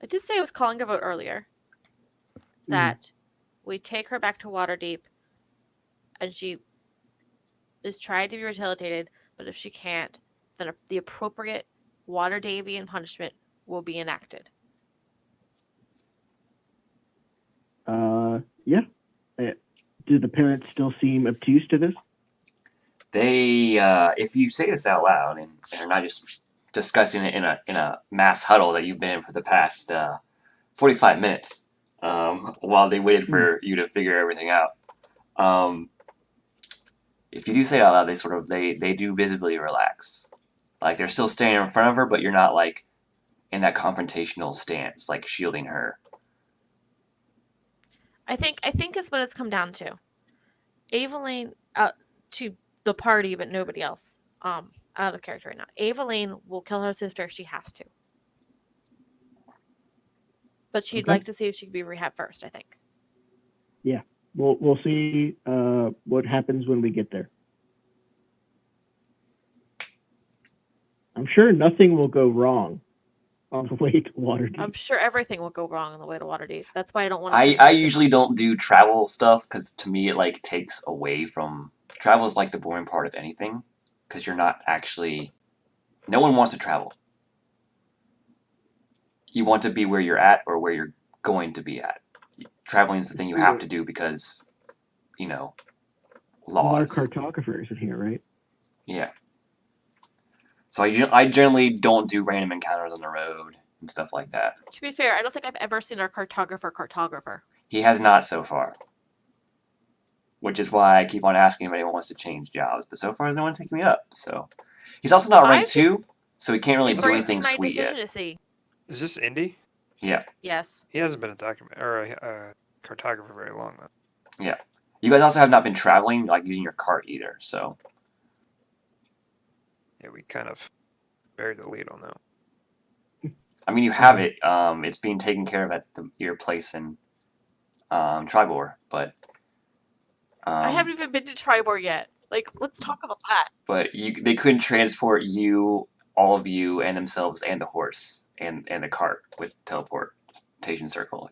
did say I was calling a vote earlier. That we take her back to Waterdeep, and she is trying to be rehabilitated, but if she can't, then the appropriate Waterdeepian punishment will be enacted.
Yeah. Do the parents still seem obtuse to this?
They, if you say this out loud and are not just discussing it in a mass huddle that you've been in for the past 45 minutes, while they waited for you to figure everything out. If you do say it out loud, they do visibly relax. Like they're still standing in front of her, but you're not like in that confrontational stance, like shielding her.
I think is what it's come down to. Aveline to the party, but nobody else. Out of character right now. Aveline will kill her sister if she has to. But she'd like to see if she could be rehab first, I think.
Yeah. We'll see what happens when we get there. I'm sure nothing will go wrong on the way to Waterdeep.
I'm sure everything will go wrong on the way to Waterdeep. That's why I don't want to.
I usually don't do travel stuff because to me it like takes away from travel is like the boring part of anything because you're not actually. No one wants to travel. You want to be where you're at or where you're going to be at. Traveling is the thing you have to do because, you know,
A lot of
laws.
cartographers in here, right?
Yeah. So I generally don't do random encounters on the road and stuff like that.
To be fair, I don't think I've ever seen our cartographer.
He has not so far. Which is why I keep on asking if anyone wants to change jobs. But so far, no one's taking me up. So he's also not rank
I've
2, so he can't really do
Embracing
anything
my
sweet yet.
decision to see.
Is this Indy?
Yeah.
Yes.
He hasn't been a document or a cartographer very long though.
Yeah. You guys also have not been traveling, like using your cart either. So
Yeah, we kind of buried the lead on that.
I mean, you have it. It's being taken care of at your place in Tribor, but
I haven't even been to Tribor yet. Like, let's talk about that.
but they couldn't transport you, all of you, and themselves, and the horse, and the cart with teleportation circle.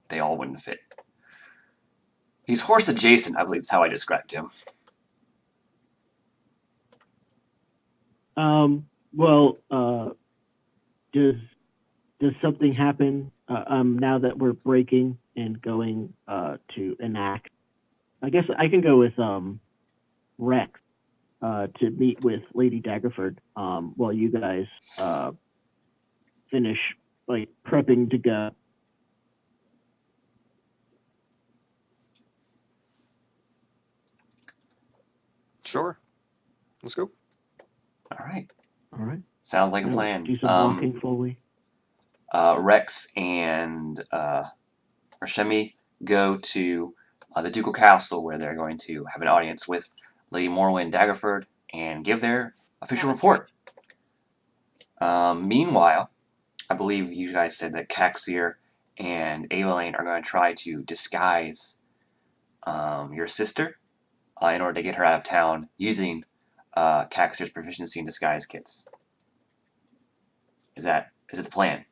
They all wouldn't fit. He's horse adjacent, I believe is how I described him.
Well, does something happen now that we're breaking and going to enact? I guess I can go with Rex to meet with Lady Daggerford while you guys finish like prepping to go.
Sure. Let's go.
All right.
All right.
Sounds like a plan.
Do some walking fully.
Rex and Rashemi go to the Ducal Castle where they're going to have an audience with Lady Morwyn Daggerford and give their official report. Meanwhile, I believe you guys said that Caxir and Evelyn are going to try to disguise your sister in order to get her out of town using Caxir's proficiency in disguise kits. Is it the plan?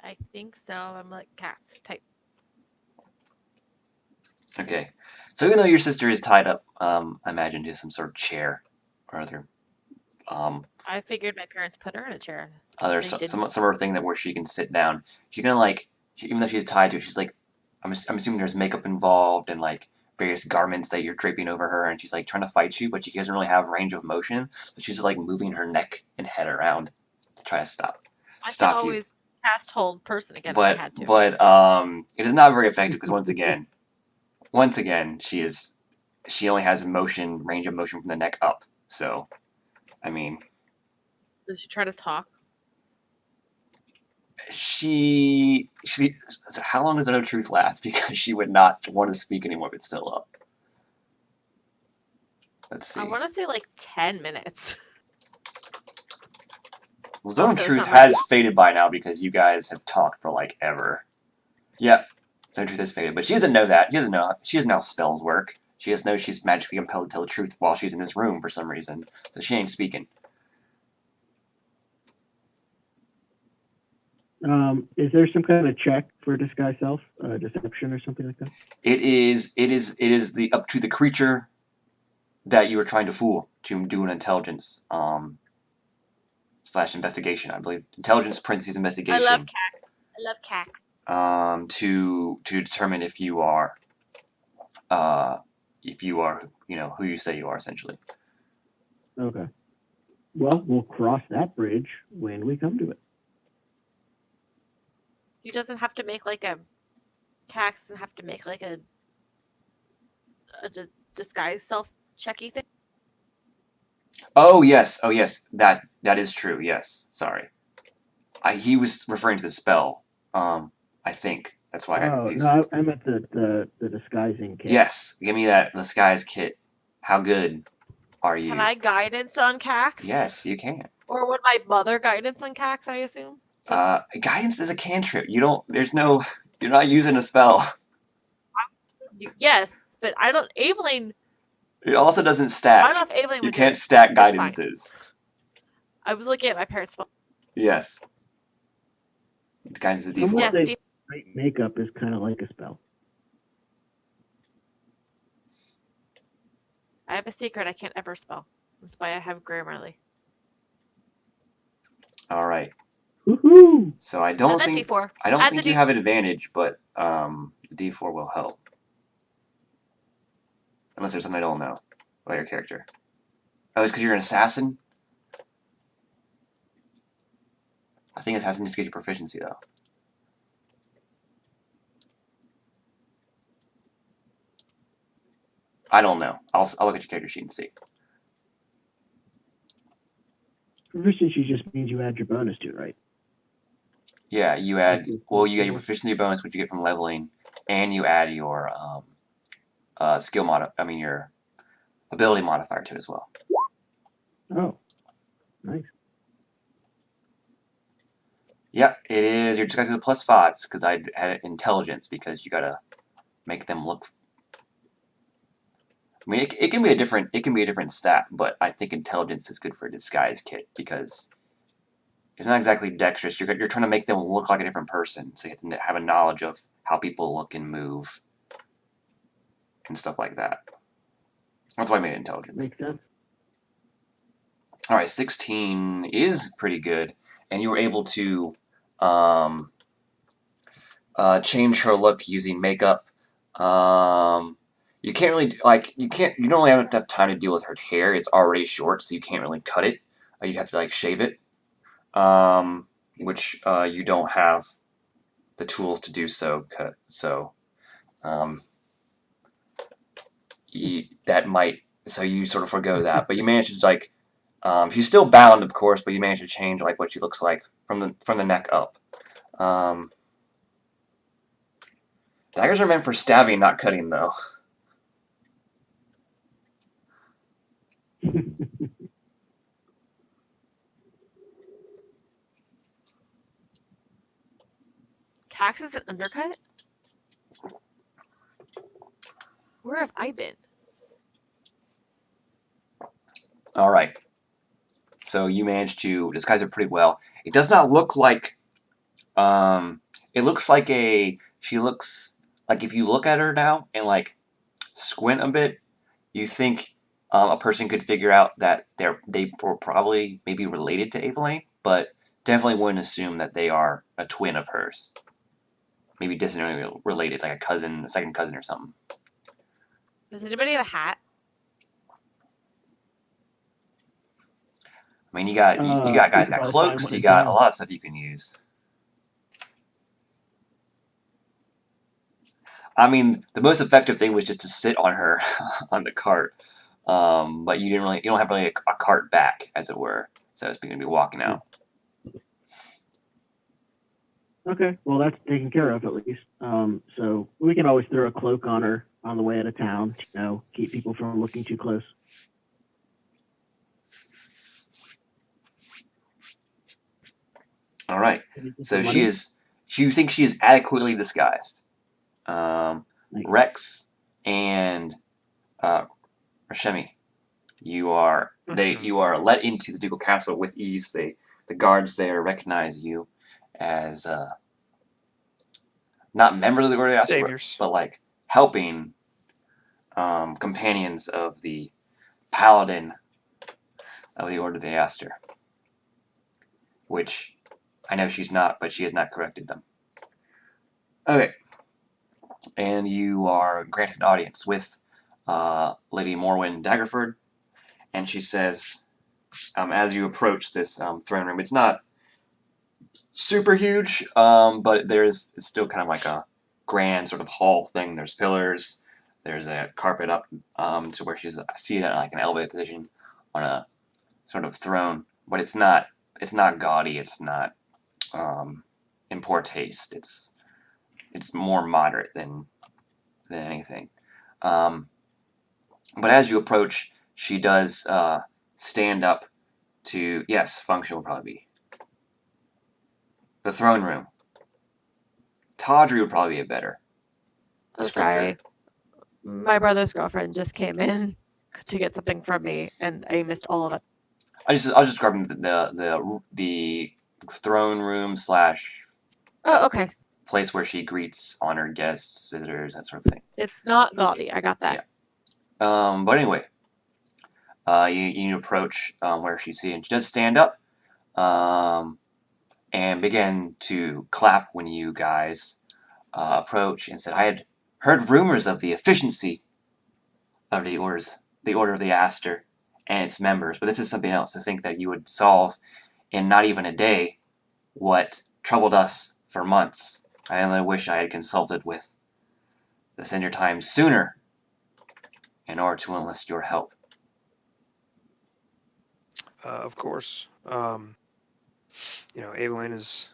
I think so. I'm like cats type.
Okay. So even though your sister is tied up, I imagine to some sort of chair or other
I figured my parents put her in a chair.
some sort of thing that where she can sit down. She's gonna like, even though she's tied to it, she's like, I'm assuming there's makeup involved and like various garments that you're draping over her, and she's like trying to fight you, but she doesn't really have range of motion, so she's just like moving her neck and head around to try to stop
I
you.
could always cast hold person again if I had to.
But it is not very effective because once again, she only has range of motion from the neck up. So, I mean,
Does she try to talk?
she how long does No Truth last? Because she would not want to speak anymore if it's still up. Let's see.
I want to say like 10 minutes.
Well, Zone
Also,
Truth
it's not
has faded by now because you guys have talked for like ever. Yep, Zone Truth has faded, but she doesn't know that. She doesn't know. She doesn't know how spells work. She just knows she's magically compelled to tell the truth while she's in this room for some reason. So she ain't speaking.
Is there some kind of check for disguise self, deception or something like that?
It is the up to the creature that you are trying to fool to do an intelligence / investigation. I believe intelligence parentheses investigation.
I love cats.
To determine if you are who you say you are essentially.
Okay. Well, we'll cross that bridge when we come to it.
He doesn't have to make like a Cax doesn't have to make like a disguise self checky thing.
Oh yes, that is true. Yes, sorry. He was referring to the spell. I think that's why I got confused.
No, I meant the disguising kit.
Yes, give me that disguise kit. How good are you?
Can I guidance on Cax?
Yes, you can.
Or would my mother guidance on Cax, I assume?
Guidance is a cantrip. You're not using a spell.
Yes, but I don't. Evelyn
It also doesn't
I
stack.
don't know if Evelyn
You
would do
can't
it.
stack
It's fine.
guidances.
I was looking at my parents' phone.
Yes. The guidance is
Some
D4.
would
Yes,
say great makeup is kind of like a spell.
I have a secret I can't ever spell. That's why I have Grammarly.
All right.
Woohoo!
So I
And
don't
then
think
D4.
I don't
Add
think
the
you have an advantage, but D4 will help. Unless there's something I don't know about your character. Oh, it's because you're an assassin? I think assassin just gives you proficiency, though. I don't know. I'll look at your character sheet and see.
Proficiency just means you add your bonus to it, right?
Yeah, you add. Well, you get your proficiency bonus, which you get from leveling, and you add your skill mod. I mean your ability modifier to it as well.
Oh, nice.
Yeah, it is. Your disguise is a +5 because I had intelligence because you gotta make them look. I mean, it can be a different stat, but I think intelligence is good for a disguise kit because it's not exactly dexterous. You're trying to make them look like a different person, so you have to have a knowledge of how people look and move and stuff like that. That's why I made intelligence.
Makes sense.
All right, 16 is pretty good, and you were able to change her look using makeup. You can't really you don't really have enough time to deal with her hair. It's already short, so you can't really cut it. You'd have to shave it, which you don't have the tools to do so. So so you sort of forgo that, but you manage to she's still bound, of course, but you manage to change what she looks like from the neck up. Daggers are meant for stabbing, not cutting, though.
Taxes and undercut? Where have I been?
All right. So you managed to disguise her pretty well. It does not look like. It looks like she looks like if you look at her now and squint a bit, you think a person could figure out that they were probably maybe related to Evelyn, but definitely wouldn't assume that they are a twin of hers. Maybe distantly related, like a second cousin or something.
Does anybody have a hat?
I mean, you got guys got cloaks, you got a lot of stuff you can use. I mean, the most effective thing was just to sit on her on the cart, but you don't have really a cart back, as it were. So it's going to be walking out.
Okay, well that's taken care of at least. So we can always throw a cloak on her on the way out of town. Keep people from looking too close.
All right. So you think she is adequately disguised. Rex and Rashemi, you are let into the ducal castle with ease. The guards there recognize you as not members of the Order of the Aster,
Saviors.
but helping companions of the paladin of the Order of the Aster, which I know she's not, but she has not corrected them. Okay. And you are granted an audience with Lady Morwen Daggerford, and she says, as you approach this throne room, it's not super huge, but it's still kind of like a grand sort of hall thing. There's pillars, there's a carpet up to where she's seated at an elevated position on a sort of throne, but it's not gaudy, it's not in poor taste. It's more moderate than anything. But as you approach, she does stand up to, yes, function will probably be the throne room. Tawdry would probably be a better descriptor.
Sorry. My brother's girlfriend just came in. to get something from me, and I missed all of it.
I was just describing the throne room slash
Oh, okay.
place where she greets honored guests, visitors, that sort of thing.
It's not gaudy. I got that.
But anyway, you approach where she's seated. She does stand up and begin to clap when you guys approach and said, "I had heard rumors of the efficiency of the Order of the Aster and its members, but this is something else. To think that you would solve in not even a day what troubled us for months. I only wish I had consulted with the Senior Time sooner in order to enlist your help."
Of course. Evelyn is,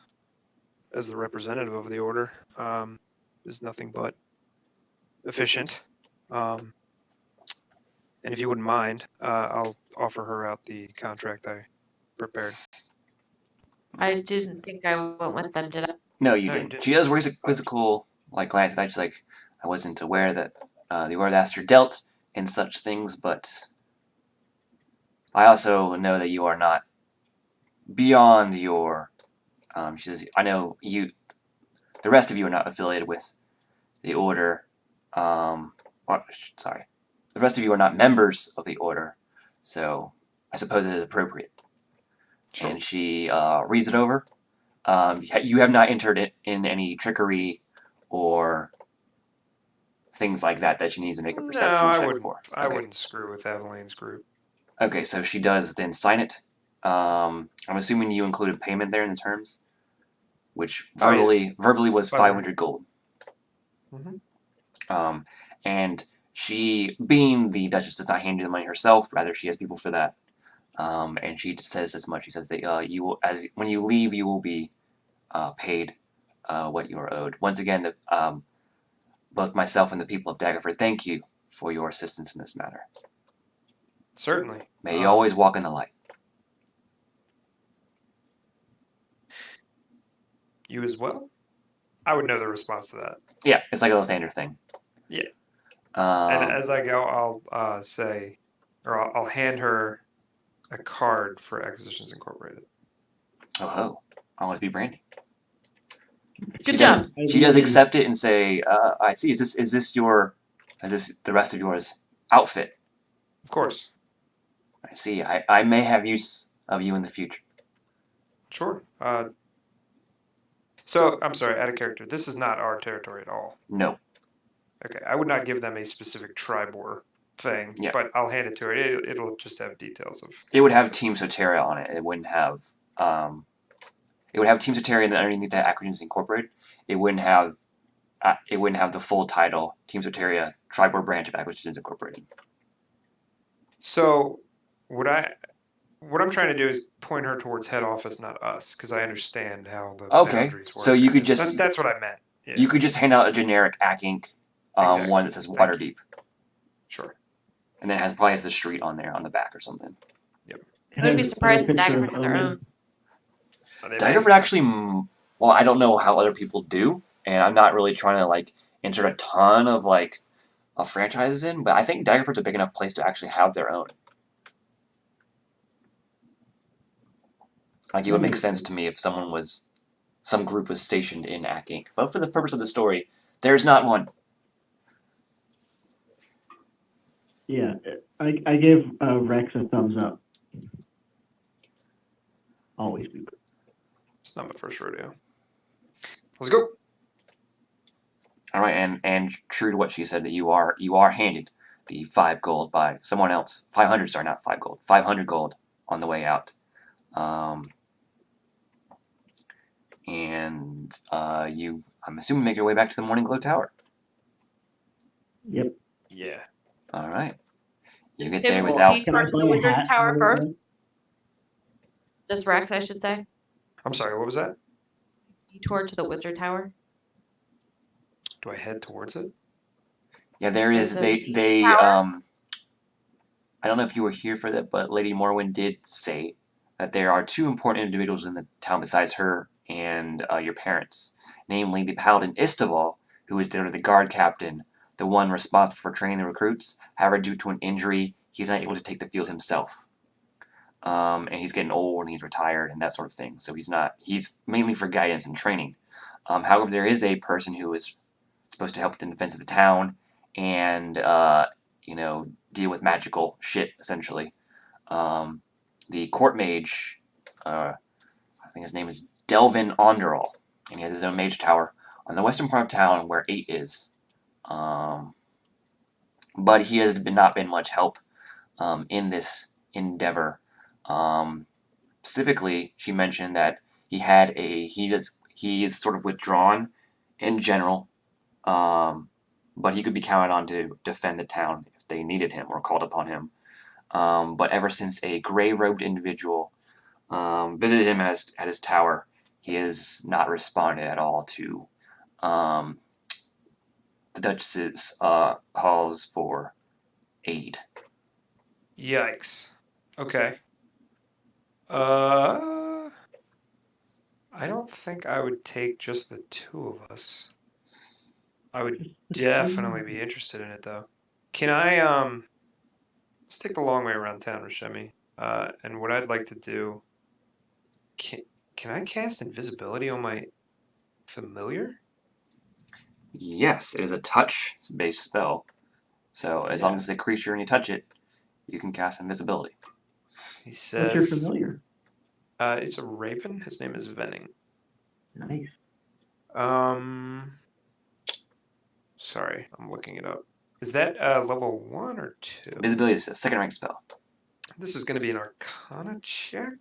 as the representative of the order, is nothing but efficient. And if you wouldn't mind, I'll offer her out the contract I prepared.
I didn't think I went with them, did I?
No, you
No, you
didn't.
didn't.
She does raise a quizzical glance at that. She's like, "I wasn't aware that the Order of the Aster dealt in such things, but I also know that you are not beyond your." She says, "I know you. The rest of you are not affiliated with the Order. Sorry, the rest of you are not members of the Order, so I suppose it is appropriate."
Sure.
And she reads it over. You have not entered it in any trickery or things like that she needs to make a perception check for.
I wouldn't screw with Evelyn's group.
Okay, so she does then sign it. I'm assuming you included payment there in the terms, which verbally was 500 gold.
Mm-hmm.
And she, being the Duchess, does not hand you the money herself. Rather, she has people for that. And she says as much. She says that you will, when you leave, you will be paid what you are owed. Once again, both myself and the people of Daggerford thank you for your assistance in this matter.
Certainly.
May you always walk in the light.
You as well? I would know the response to that.
Yeah, it's like a Lathander thing.
Yeah. And as I go, I'll I'll hand her a card for Acquisitions Incorporated.
Oh ho! Always be Brandy.
Good job.
She does accept it and say, "I see. Is this the rest of yours outfit?"
Of course.
I see. I may have use of you in the future.
Sure. So I'm sorry, out of character. This is not our territory at all.
No.
Okay, I would not give them a specific tribor thing,
Yeah.
but I'll hand it to her. It'll just have details of.
It would have Team Soteria on it. It wouldn't have. It would have Team Soteria, and then underneath that, Acquisitions Incorporated. It wouldn't have. It wouldn't have the full title, Team Soteria, Tribor Branch of Acquisitions Incorporated.
So, what I'm trying to do is point her towards head office, not us, because I understand how the boundaries work.
So you could just.
That's what I meant. Yeah.
You could just hand out a generic Ack Inc.
Exactly.
One that says Waterdeep.
Sure.
And then it probably has the street on there on the back or something.
Yep.
I would be surprised if Daggerford had their own.
Daggerford actually, well, I don't know how other people do, and I'm not really trying to insert a ton of franchises in, but I think Daggerford's a big enough place to actually have their own. It would make sense to me if some group was stationed in Ack Inc. But for the purpose of the story, there's not one.
Yeah, I give Rex a thumbs up. Always be.
It's not my first rodeo. Let's go.
All right, and true to what she said, that you are handed the 5 gold by someone else. 500, sorry, not 5 gold. 500 gold on the way out. And you, I'm assuming, make your way back to the Morning Glow Tower.
Yep.
Yeah.
All right. You get
Tim,
there
will
without.
he towards the Wizard's Tower first? Just Rex, I should say.
I'm sorry, what was that?
Toward to the Wizard Tower.
Do I head towards it?
Yeah, there is. They I don't know if you were here for that, but Lady Morwen did say that there are 2 important individuals in the town besides her and your parents, namely the Paladin Istaval, who is the guard captain, the one responsible for training the recruits. However, due to an injury, he's not able to take the field himself. And he's getting old and he's retired and that sort of thing. So he's mainly for guidance and training. However, there is a person who is supposed to help in the defense of the town and, deal with magical shit, essentially. The court mage, I think his name is Delvin Onderall, and he has his own mage tower on the western part of town where 8 is. But he has not been much help in this endeavor. Specifically, she mentioned that he is sort of withdrawn in general, but he could be counted on to defend the town if they needed him or called upon him. But ever since a gray-robed individual visited him at his tower, he has not responded at all to the Duchess's calls for aid.
Yikes. Okay. I don't think I would take just the 2 of us. I would definitely be interested in it though. Can I let's take the long way around town, Rashemi. And what I'd like to do, can I cast invisibility on my familiar?
Yes, it is a touch-based spell. So as long as it's a creature and you touch it, you can cast invisibility.
He
What's
says
your familiar?
It's a raven. His name is Venning.
Nice.
Sorry, I'm looking it up. Is that level 1 or 2?
Invisibility is a second rank spell.
This is going to be an Arcana check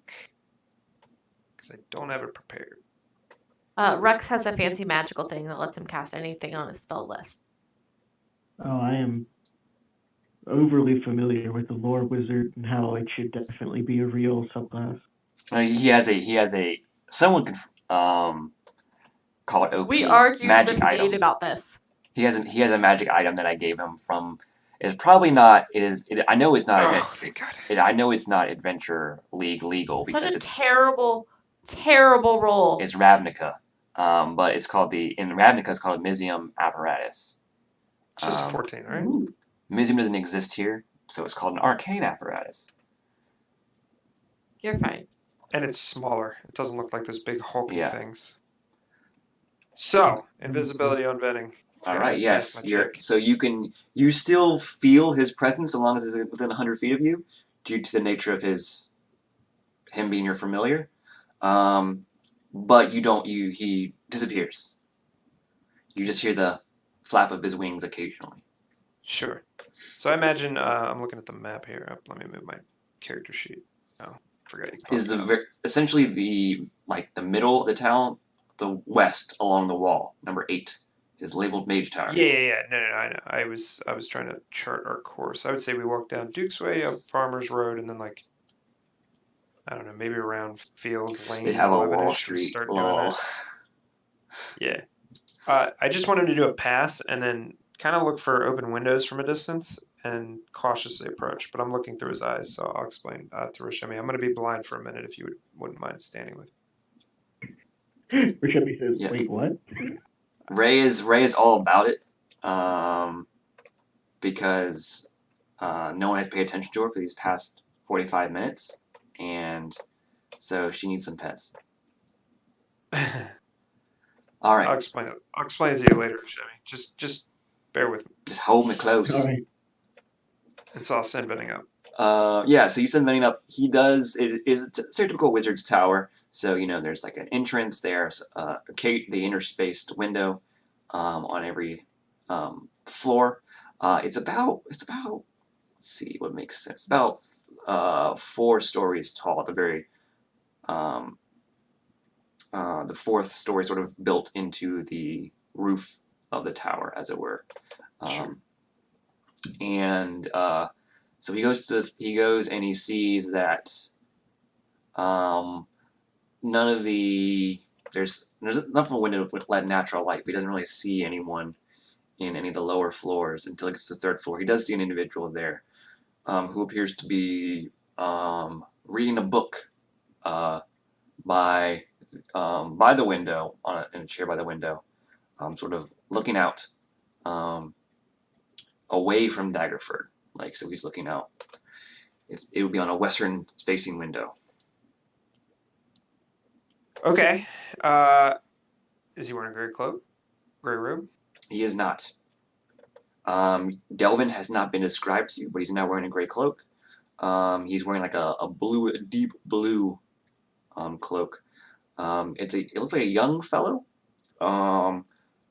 because I don't have it prepared.
Rex has a fancy magical thing that lets him cast anything on his spell list.
Oh, I am overly familiar with the lore wizard and how it should definitely be a real subclass.
He has a someone could call it OP
We argued
magic
with
item.
Nate about this.
He has a magic item that I gave him from. It's probably not. I know it's not.
Oh, thank God.
I know it's not Adventure League legal
Such
because
a
it's
terrible, terrible roll.
it's Ravnica. But it's called in Ravnica it's called Mizium apparatus.
It's just 14, right?
Ooh.
Mizium doesn't exist here, so it's called an arcane apparatus.
You're fine.
And it's smaller. It doesn't look like those big hulking
Yeah.
things. So, invisibility on Venning.
All
Can
right.
I
Yes.
pass my check?
So you still feel his presence as long as it's within 100 feet of you, due to the nature of him being your familiar. But you don't. He disappears. You just hear the flap of his wings occasionally.
Sure. So I imagine I'm looking at the map here. Let me move my character sheet. Oh, forgot you
Is
popped out.
essentially the middle of the town, the west along the wall, number 8, is labeled Mage Tower.
Yeah. No, I know. I was trying to chart our course. I would say we walk down Duke's Way, up Farmers Road, and then I don't know, maybe around Field Lane.
They have a
11-ish,
Wall
we
Street.
start doing
Lol.
that. Yeah. I just wanted to do a pass and then kind of look for open windows from a distance and cautiously approach. But I'm looking through his eyes, so I'll explain to Rashemi. I'm going to be blind for a minute if you wouldn't mind standing with me.
Rashemi says,
Yeah.
wait, what?
Ray is all about it, because no one has paid attention to her for these past 45 minutes, and so she needs some pets. All right.
I'll explain it. I'll explain it to you later, Rashemi. Just bear with me.
Just hold me close.
All right.
And so I'll send Venning up.
Yeah, so you send Venning up. He does. It is a stereotypical wizard's tower. So there's like an entrance. There's the interspaced window on every floor. It's about. Let's see what makes sense. About 4 stories tall. At the very the 4th story sort of built into the roof of the tower, as it were.
Sure.
And so he goes and he sees that none of there's enough of a window to let natural light, but he doesn't really see anyone in any of the lower floors until he gets to the 3rd floor. He does see an individual there who appears to be reading a book by the window in a chair by the window, sort of looking out away from Daggerford. So he's looking out It would be on a western-facing window.
Okay. Is he wearing a gray cloak? Gray robe?
He is not. Delvin has not been described to you, but he's now wearing a gray cloak. He's wearing like a deep blue cloak. It looks like a young fellow.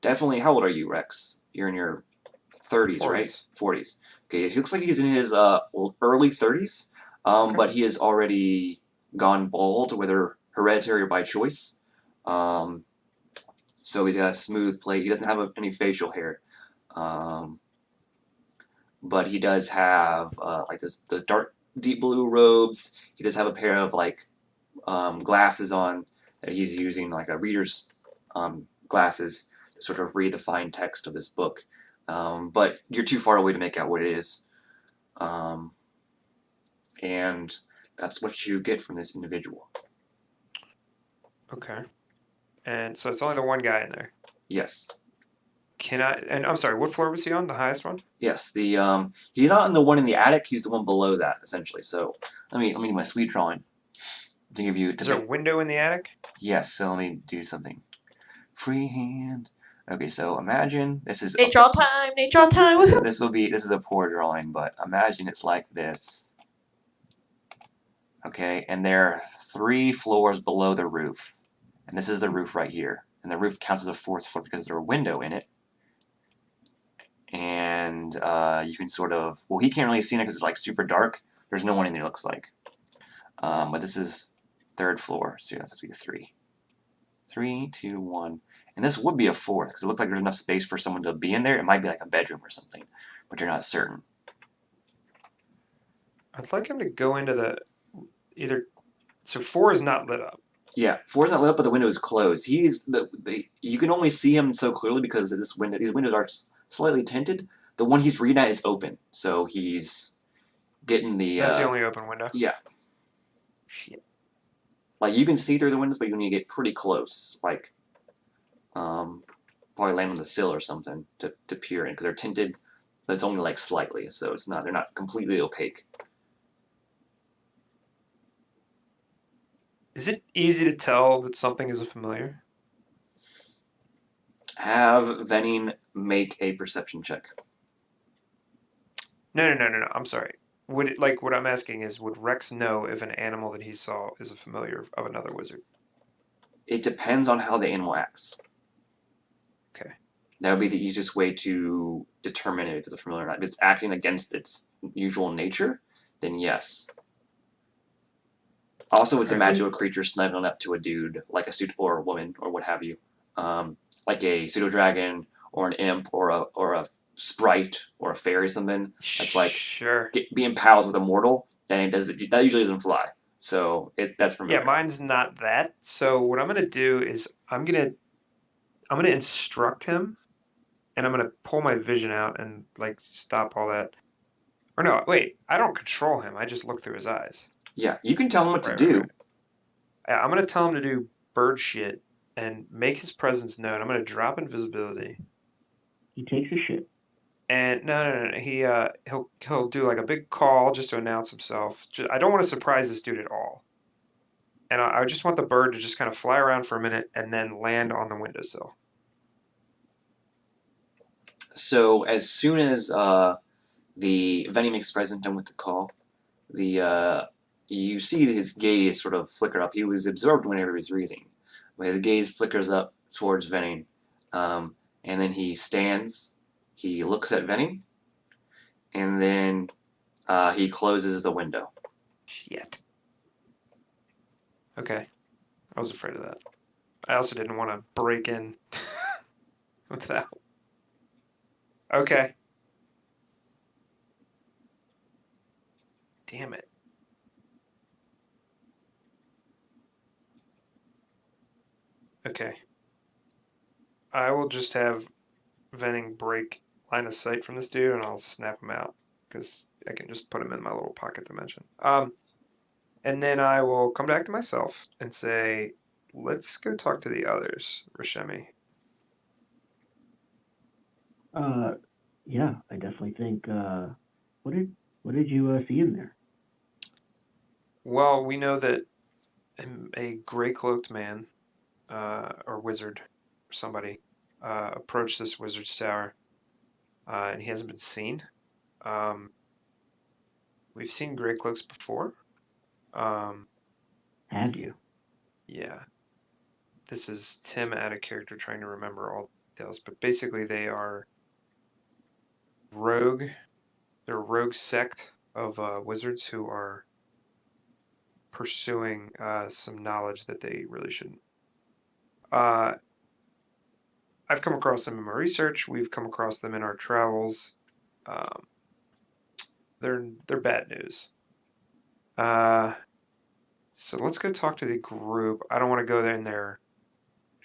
Definitely. How old are you, Rex? You're in your 30s, right? 40s. Okay, he looks like he's in his early 30s.
Okay.
But he has already gone bald, whether hereditary or by choice. So he's got a smooth plate. He doesn't have any facial hair. But he does have like the dark deep blue robes. He does have a pair of like glasses on that he's using, like a reader's glasses, to sort of read the fine text of this book. But you're too far away to make out what it is. And that's what you get from this individual.
Okay. And so it's only the one guy in there.
Yes.
And I'm sorry, what floor was he on? The highest one?
Yes. He's not in the one in the attic. He's the one below that, essentially. So let me do my sweet drawing to give you.
Is there a window in the attic?
Yes. So let me do something. Freehand. Okay. So imagine this is
Nature time. Nature time. Woohoo!
this is a poor drawing, but imagine it's like this. Okay, and there are 3 floors below the roof, and this is the roof right here, and the roof counts as a 4th floor because there's a window in it. And you can sort of, well, he can't really see it because it's like super dark. There's no one in there, it looks like. But this is 3rd floor, so that has to be 3. 3, 2, 1. And this would be a 4th because it looks like there's enough space for someone to be in there. It might be like a bedroom or something, but you're not certain.
I'd like him to go into the so 4 is not lit up.
Yeah, 4 is not lit up, but the window is closed. You can only see him so clearly because of this window. These windows are slightly tinted. The one he's reading at is open, so he's getting the.
That's the only open window.
Yeah.
Shit.
Like you can see through the windows, but you need to get pretty close, like, probably land on the sill or something to peer in because they're tinted, but it's only like slightly, so they're not completely opaque.
Is it easy to tell that something is a familiar?
Have Venning make a perception check.
No. I'm sorry. What I'm asking is, would Rex know if an animal that he saw is a familiar of another wizard?
It depends on how the animal acts.
Okay.
That would be the easiest way to determine if it's a familiar or not. If it's acting against its usual nature, then yes. Also, it's a magical creature snuggling up to a dude, like a suit or a woman or what have you, like a pseudo dragon or an imp or a sprite or a fairy or something. That's like
sure.
Being pals with a mortal. That usually doesn't fly. So that's familiar.
Yeah, mine's not that. So what I'm gonna do is I'm gonna instruct him, and I'm gonna pull my vision out and like stop all that. Or no, wait, I don't control him. I just look through his eyes.
Yeah, you can tell him what to do.
Right. Yeah, I'm gonna tell him to do bird shit and make his presence known. I'm gonna drop invisibility.
He takes a shit.
And no. He'll do like a big call just to announce himself. I don't want to surprise this dude at all. And I just want the bird to just kind of fly around for a minute and then land on the windowsill.
So as soon as the Venny makes presence done with the call, you see his gaze sort of flicker up. He was absorbed whenever he was reading, but his gaze flickers up towards Venny, and then he stands. He looks at Venny, and then he closes the window.
Shit. Okay. I was afraid of that. I also didn't want to break in without. Okay. Damn it. Okay. I will just have Venning break line of sight from this dude, and I'll snap him out because I can just put him in my little pocket dimension. And then I will come back to myself and say, "Let's go talk to the others, Rashemi."
Yeah, I definitely think. What did you see in there?
Well, we know that a gray-cloaked man, or wizard, or somebody, approached this wizard's tower, and he hasn't been seen. We've seen gray cloaks before.
Have you?
Yeah. This is Tim out of character trying to remember all the details, but basically they are rogue. They're a rogue sect of wizards who are pursuing some knowledge that they really shouldn't. I've come across them in my research. We've come across them in our travels. They're bad news. So let's go talk to the group. I don't want to go there in there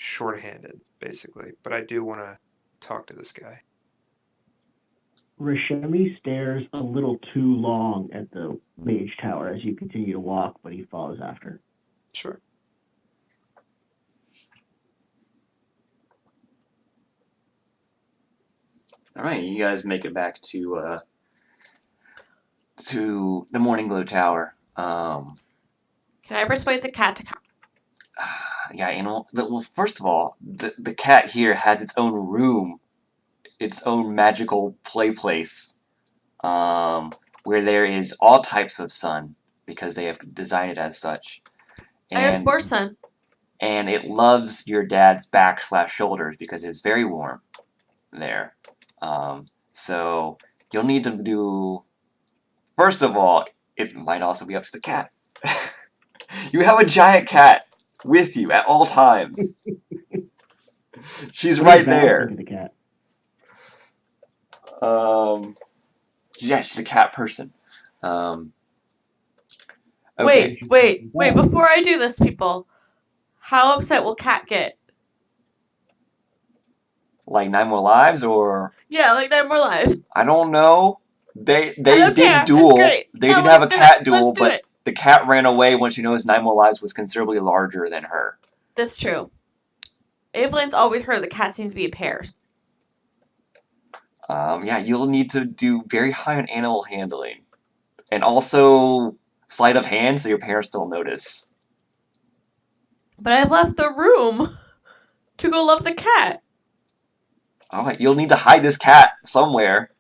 shorthanded, basically, but I do want to talk to this guy.
Rashemi stares a little too long at the mage tower as you continue to walk, but he follows after.
Sure.
All right, you guys make it back to the Morning Glow Tower.
Can I persuade the cat to come?
Yeah, well, first of all, the cat here has its own room, its own magical play place, where there is all types of sun because they have designed it as such.
I have
And
more sun.
and it loves your dad's back/shoulders because it's very warm there. So you'll need to do. First of all, it might also be up to the cat. You have a giant cat with you at all times. She's right there.
The cat.
Yeah, she's a cat person. Okay.
Wait. Before I do this, people, how upset will Cat get?
Like 9 more lives, or
Yeah, like 9 more lives.
I don't know. They
don't
did
care.
duel.
That's great.
They
No,
did have a
let's do
cat
it.
duel,
Let's do
but
it.
the cat ran away when she knows 9 more lives was considerably larger than her.
That's true. Evelyn's always heard the cats seem to be in pairs.
Yeah, you'll need to do very high on animal handling, and also sleight of hand so your parents don't notice.
But I left the room to go love the cat.
All right, you'll need to hide this cat somewhere.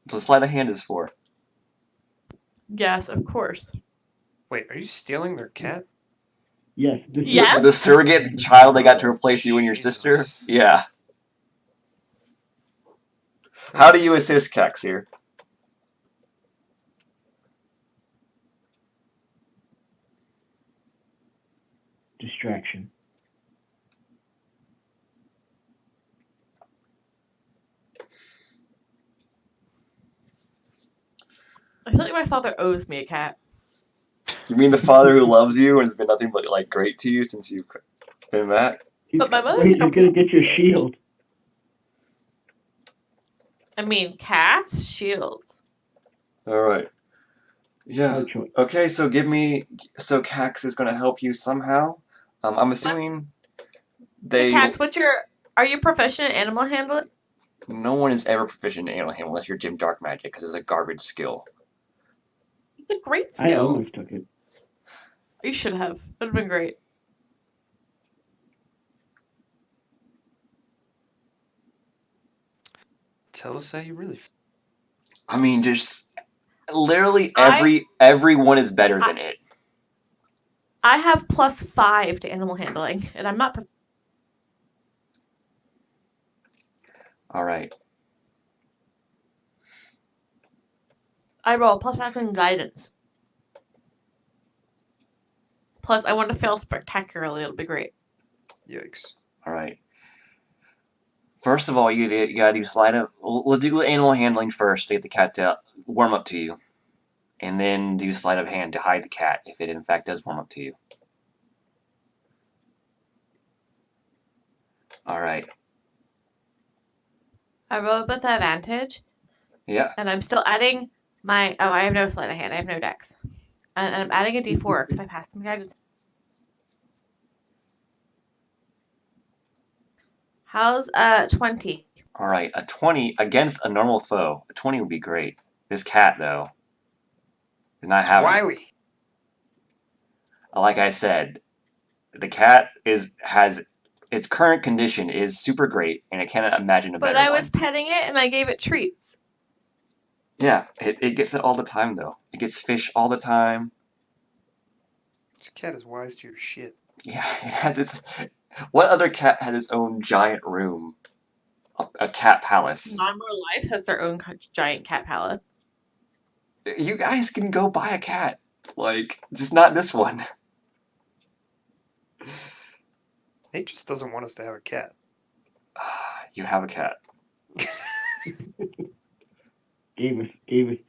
That's what sleight of hand is for.
Yes, of course.
Wait, are you stealing their cat?
Yes.
Yes?
The surrogate child they got to replace you and your sister?
Jesus.
Yeah. How do you assist Kex here?
Distraction.
I feel like my father owes me a cat.
You mean the father who loves you and has been nothing but like great to you since you've been back?
But my mother's
He's gonna get your shield.
I mean, cats, shields.
All right. Yeah.
Hard choice.
Okay, so so Cax is gonna help you somehow. I'm assuming
Hey, Cax, are you proficient in animal handling?
no one is ever proficient in animal handling unless you're Jim Dark Magic because it's a garbage skill.
It's a great skill.
I almost took it.
You should have. It would have been great.
Tell us how you really feel.
I mean, just literally everyone is better than it.
I have +5 to animal handling, and I'm not.
All right.
I roll +5 in guidance. Plus, I want to fail spectacularly. It'll be great.
Yikes.
All right. First of all, you gotta do slide up. We'll do animal handling first to get the cat to warm up to you, and then do sleight of hand to hide the cat if it in fact does warm up to you. All right.
I roll with advantage.
Yeah.
And I'm still adding my. Oh, I have no sleight of hand. I have no dex. And I'm adding a d4 because I passed my guidance. How's 20?
All right. A 20 against a normal foe. A 20 would be great. This cat, though. It's not
It's
having it.
wily.
Like I said, the cat has its current condition is super great, and I cannot imagine a
But
better
I
one.
was petting it and I gave it treats.
Yeah, it gets it all the time though. It gets fish all the time.
This cat is wise to your shit.
Yeah, it has its. What other cat has its own giant room? A cat palace.
Non More Life has their own giant cat palace.
You guys can go buy a cat. Like, just not this one.
Nate just doesn't want us to have a cat.
You have a cat.
Gave us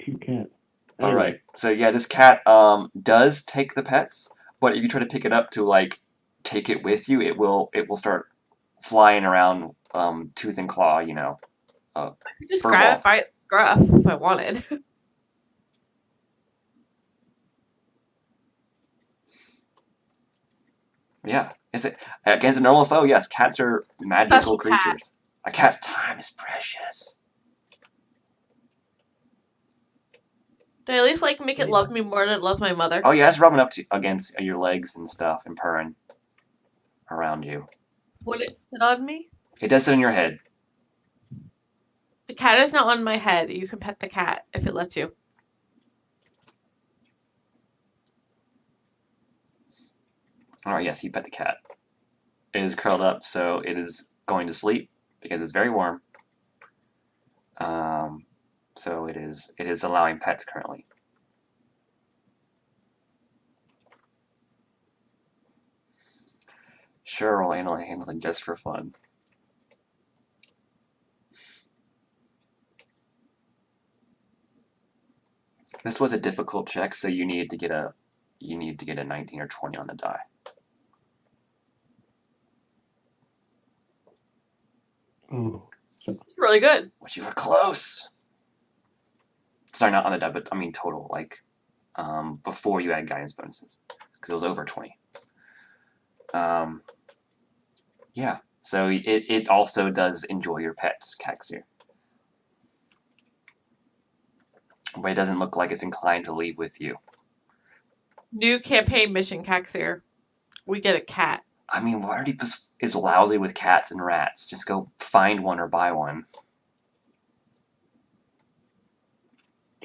2 cats.
All right. So yeah, this cat does take the pets, but if you try to pick it up to like take it with you, it will start flying around tooth and claw. You know.
You just
Furball.
grab it by its scruff if I wanted.
Yeah. Is it against a normal foe? Yes. Cats are magical
Special cat.
creatures. A cat's time is precious.
Do I at least like make it love me more than it loves my mother?
Oh yeah, it's rubbing up against your legs and stuff and purring around you.
Would it sit on me?
It does sit on your head.
The cat is not on my head. You can pet the cat if it lets you.
All right, yes, you pet the cat. It is curled up, so it is going to sleep because it's very warm. So it is allowing pets currently. Sure, we'll handle it just for fun. This was a difficult check, so you need to get a 19 or 20 on the die.
Oh.
It's really good.
Which you were close. Sorry, not on the die, but I mean total, like before you add guidance bonuses, because it was over 20. Yeah, so it also does enjoy your pets, Kaxir. But it doesn't look like it's inclined to leave with you.
New campaign mission, Kaxir. We get a cat.
I mean, Waterdeep is lousy with cats and rats. Just go find one or buy one.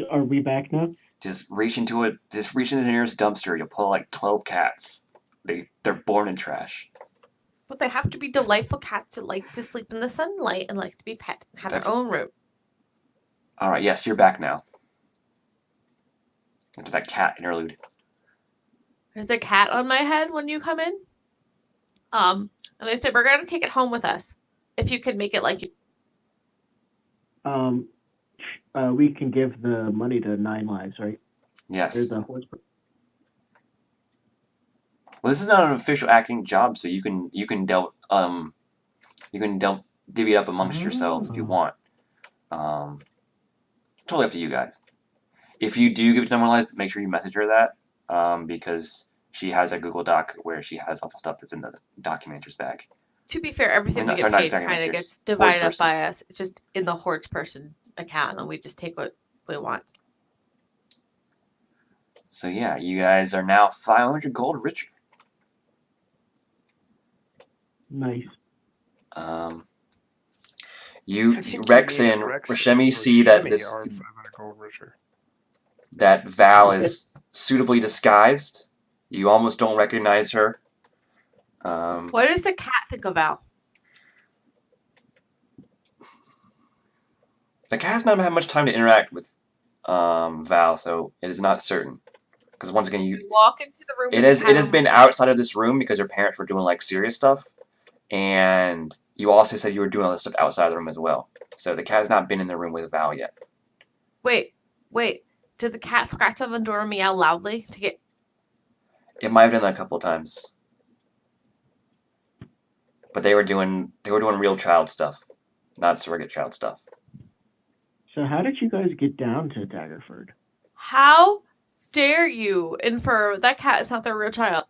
Are we back now?
Just reach into the nearest dumpster. You'll pull like 12 cats. They're born in trash.
But they have to be delightful cats who like to sleep in the sunlight and like to be pet and have
That's-
their own room.
All right, yes, you're back now. After that cat interlude.
There's a cat on my head when you come in. And I said, we're going to take it home with us. If you can make it like you.
We can give the money to 9 Lives, right?
Yes.
There's a horse.
Well, this is not an official acting job, so you can divvy it up amongst yourselves if you want. Totally up to you guys. If you do give it to Normalized, make sure you message her that, because she has a Google Doc where she has lots of stuff that's in the Documenters bag.
To be fair, everything
No,
we
sorry,
get
not
paid kind
Documenters,
of gets divided up
Person.
by us. It's just in the Hordes person account, and we just take what we want.
So yeah, you guys are now 500 gold richer.
Nice.
You
I think
Rex
me
and
Rex
Rashemi see that
Rashemi
this
are 500 gold richer.
that Val is suitably disguised. You almost don't recognize her.
What does the cat think of Val?
The cat has not had much time to interact with Val, so it is not certain. Because once again,
You walk into the room.
it has been outside of this room because your parents were doing like serious stuff, and you also said you were doing all this stuff outside of the room as well. So the cat has not been in the room with Val yet.
Wait. Did the cat scratch on the door and meow loudly to get?
It might have done that a couple of times, but they were doing real child stuff, not surrogate child stuff.
So how did you guys get down to Daggerford?
How dare you infer that cat is not their real child?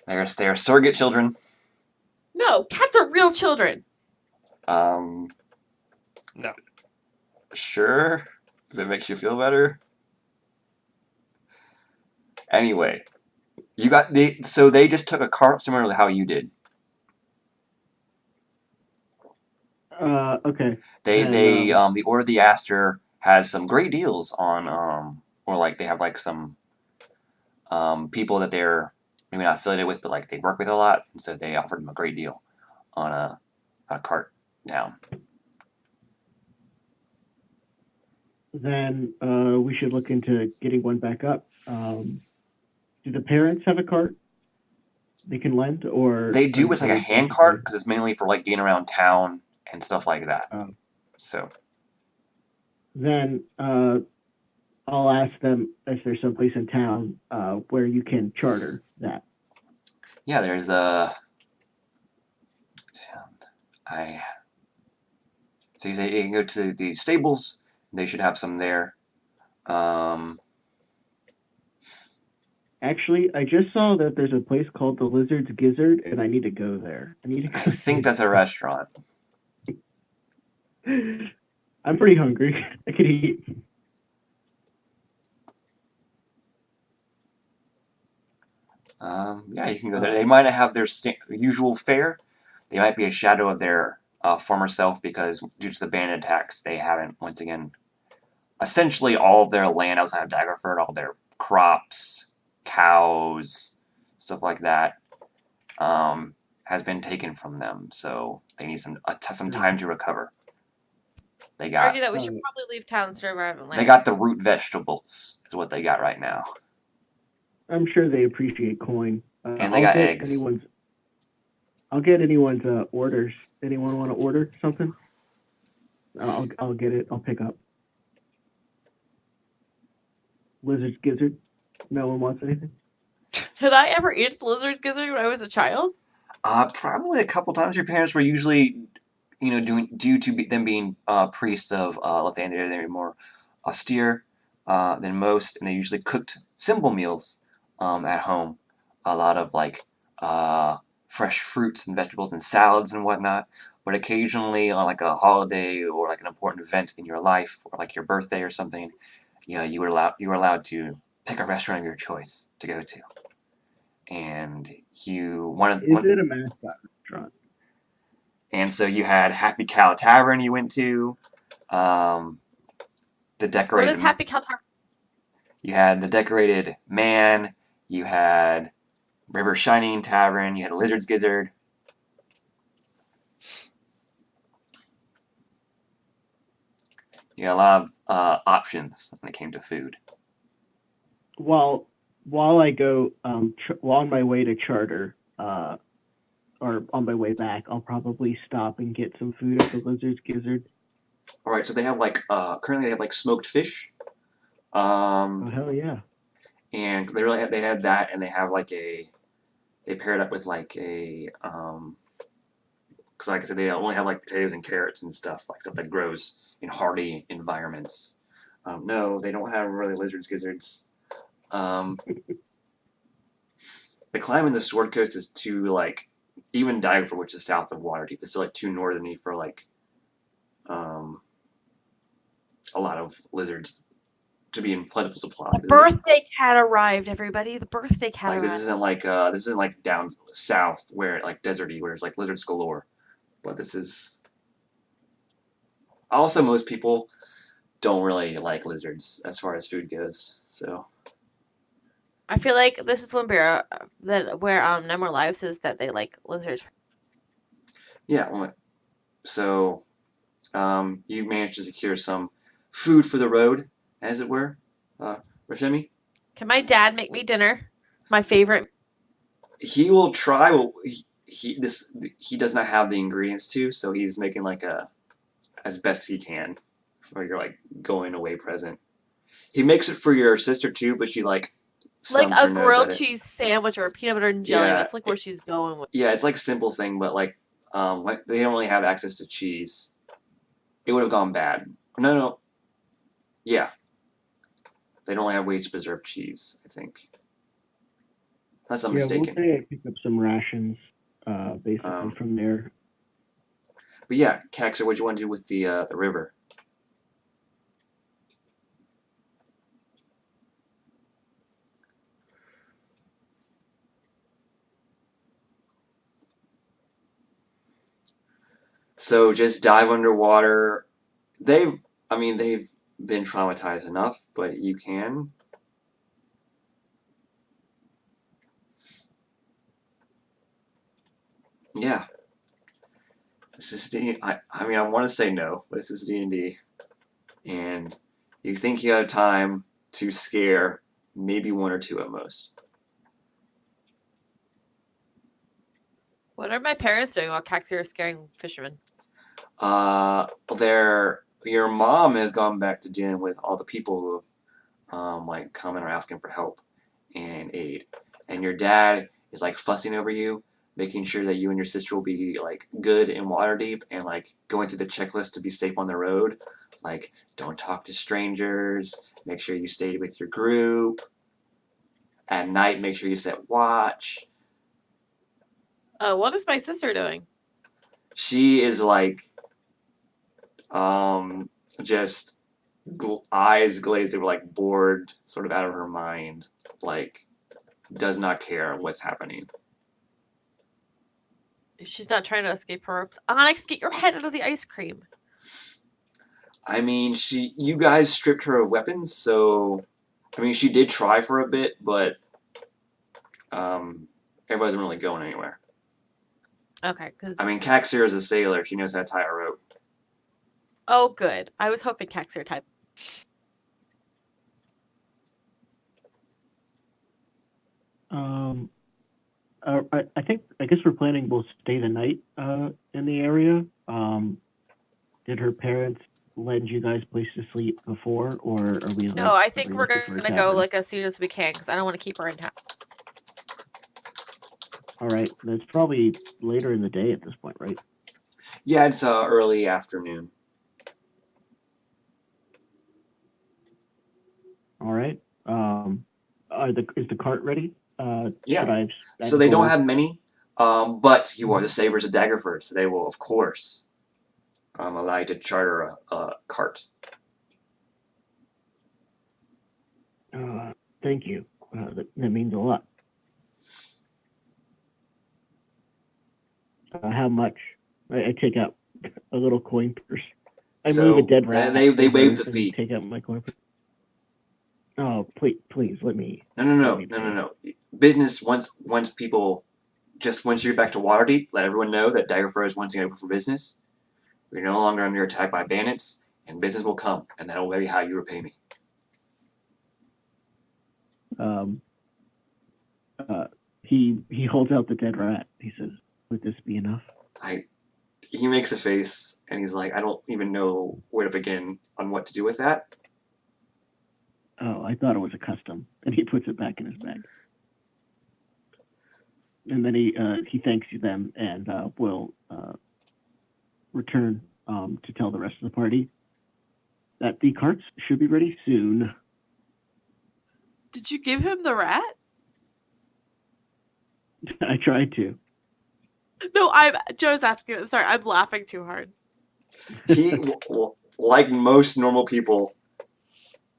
They are surrogate children.
No, cats are real children.
No. Sure. If it makes you feel better. Anyway, so they just took a cart similar to how you did.
Okay.
The Order of the Aster has some great deals on or like they have like some people that they're maybe not affiliated with, but like they work with a lot, and so they offered them a great deal on a cart down.
Then we should look into getting one back up. Do the parents have a cart they can lend, or
They do. It's like a
they
hand cart because it's mainly for like getting around town and stuff like that. So
then I'll ask them if there's someplace in town where you can charter that.
yeah, there's so you say you can go to the stables. They should have some there.
Actually, I just saw that there's a place called the Lizard's Gizzard, and I need to go there.
I think that's a restaurant.
I'm pretty hungry. I could eat.
Yeah, you can go there. They might not have their usual fare. They might be a shadow of their former self because due to the bandit attacks, they haven't, once again, essentially all of their land outside of Daggerford, all their crops, cows, stuff like that, has been taken from them. So they need some time to recover. They got
Argue that we should probably leave town to arrive at land.
they got the root vegetables. Is what they got right now.
I'm sure they appreciate coin.
And they got eggs.
I'll get anyone's orders. Anyone want to order something? I'll get it. I'll pick up. Lizard's Gizzard. No one wants anything.
Did I ever eat lizard gizzard when I was a child?
Probably a couple times. Your parents were usually, due to them being priests of Lathander, they were more austere than most, and they usually cooked simple meals at home. A lot of like fresh fruits and vegetables and salads and whatnot. But occasionally on like a holiday or like an important event in your life, or like your birthday or something, you were allowed to pick a restaurant of your choice to go to. And
Is it a mascot restaurant?
And so you had Happy Cow Tavern you went to, the decorated.
What is Happy Cow Tavern?
You had the Decorated Man. You had River Shining Tavern. You had Lizard's Gizzard. You had a lot of options when it came to food.
While I go, while on my way to charter, or on my way back, I'll probably stop and get some food at the Lizard's Gizzard.
All right, so they have like currently they have like smoked fish.
Oh hell yeah!
And they had that, and they have like they pair it up with like a because like I said, they only have like potatoes and carrots and stuff that grows in hardy environments. No, they don't have really lizards, gizzards. The climb in the Sword Coast is too like even Daggerford, which is south of Waterdeep, is still like too northerny for like a lot of lizards to be in plentiful supply.
The birthday cat arrived, everybody. The birthday cat arrived.
This isn't like down south where like deserty where it's like lizards galore. But this is also most people don't really like lizards as far as food goes. So
I feel like this is one beer where No More Lives says that they like lizards.
Yeah, so you managed to secure some food for the road, as it were, Rashemi.
Can my dad make me dinner? My favorite.
He will try. But he does not have the ingredients to, so he's making like as best he can for your like going away present. He makes it for your sister too, but she like
a grilled cheese sandwich or a peanut butter and jelly. That's like where she's going with.
Yeah, it's like a simple thing, but like they don't really have access to cheese. It would have gone bad. No. Yeah. They don't have ways to preserve cheese, I think. Unless I'm mistaken.
We'll say I pick up some rations, basically from there.
But yeah, Caxer, what do you want to do with the river? So just dive underwater. They've been traumatized enough, but you can. Yeah. This is I want to say no, but this is D&D. And you think you have time to scare maybe one or two at most.
What are my parents doing while Caxi are scaring fishermen?
Your mom has gone back to dealing with all the people who have like come and are asking for help and aid, and your dad is like fussing over you, making sure that you and your sister will be like good in Waterdeep and like going through the checklist to be safe on the road, like don't talk to strangers, make sure you stay with your group. At night, make sure you set watch.
What is my sister doing?
She is like, just eyes glazed over, like bored, sort of out of her mind, like does not care what's happening.
She's not trying to escape her ropes. Onyx, get your head out of the ice cream.
I mean, you guys stripped her of weapons, so I mean, she did try for a bit, but it wasn't really going anywhere.
Okay, because
I mean, Caxir is a sailor; she knows how to tie a rope.
oh, good. I was hoping Caxir type.
I guess we're planning we'll stay the night in the area. Did her parents lend you guys place to sleep before, or are we?
No, I think we're
looking for a
gonna go
tavern?
like as soon as we can because I don't want to keep her in town.
All right, that's probably later in the day at this point, right?
Yeah, it's early afternoon.
All right. Is the cart ready?
Yeah. So they don't have many, but you are the Sabers of Daggerford, so they will, of course, allow you to charter a cart.
Thank you. That means a lot. How much? I take out a little coin purse. I move a dead rat.
They waive the fee.
Take out my coin purse. Oh, please let me.
No. Business once people, just once you're back to Waterdeep, let everyone know that Daggerford is once again open for business. We're no longer under attack by bandits, and business will come, and that will be how you repay me.
He holds out the dead rat. He says, "Would this be enough?"
He makes a face, and he's like, I don't even know where to begin on what to do with that.
Oh, I thought it was a custom, and he puts it back in his bag. And then he thanks them and will return to tell the rest of the party that the carts should be ready soon.
Did you give him the rat?
I tried to.
No, Joe's asking. I'm sorry, I'm laughing too hard.
He, like most normal people,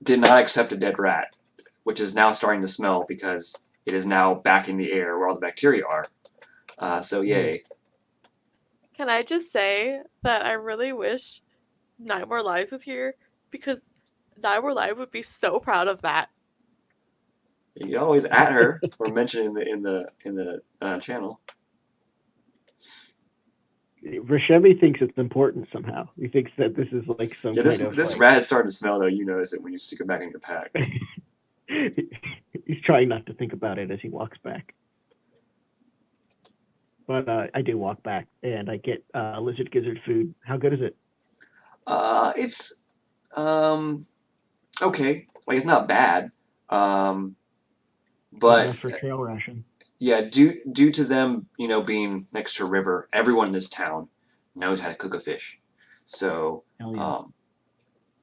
did not accept a dead rat, which is now starting to smell because it is now back in the air where all the bacteria are. So yay.
Can I just say that I really wish Nine More Lives was here because Nine More Lives would be so proud of that.
You can always at her or mention it in the channel.
Rashemi thinks it's important somehow. He thinks that this is like some
this rat is starting to smell though. You notice it when you stick it back in your pack.
He's trying not to think about it as he walks back. But I do walk back, and I get lizard gizzard food. How good is it?
It's okay. Like it's not bad. But
for trail ration.
Yeah, due to them, being next to a river, everyone in this town knows how to cook a fish. So,
Yeah.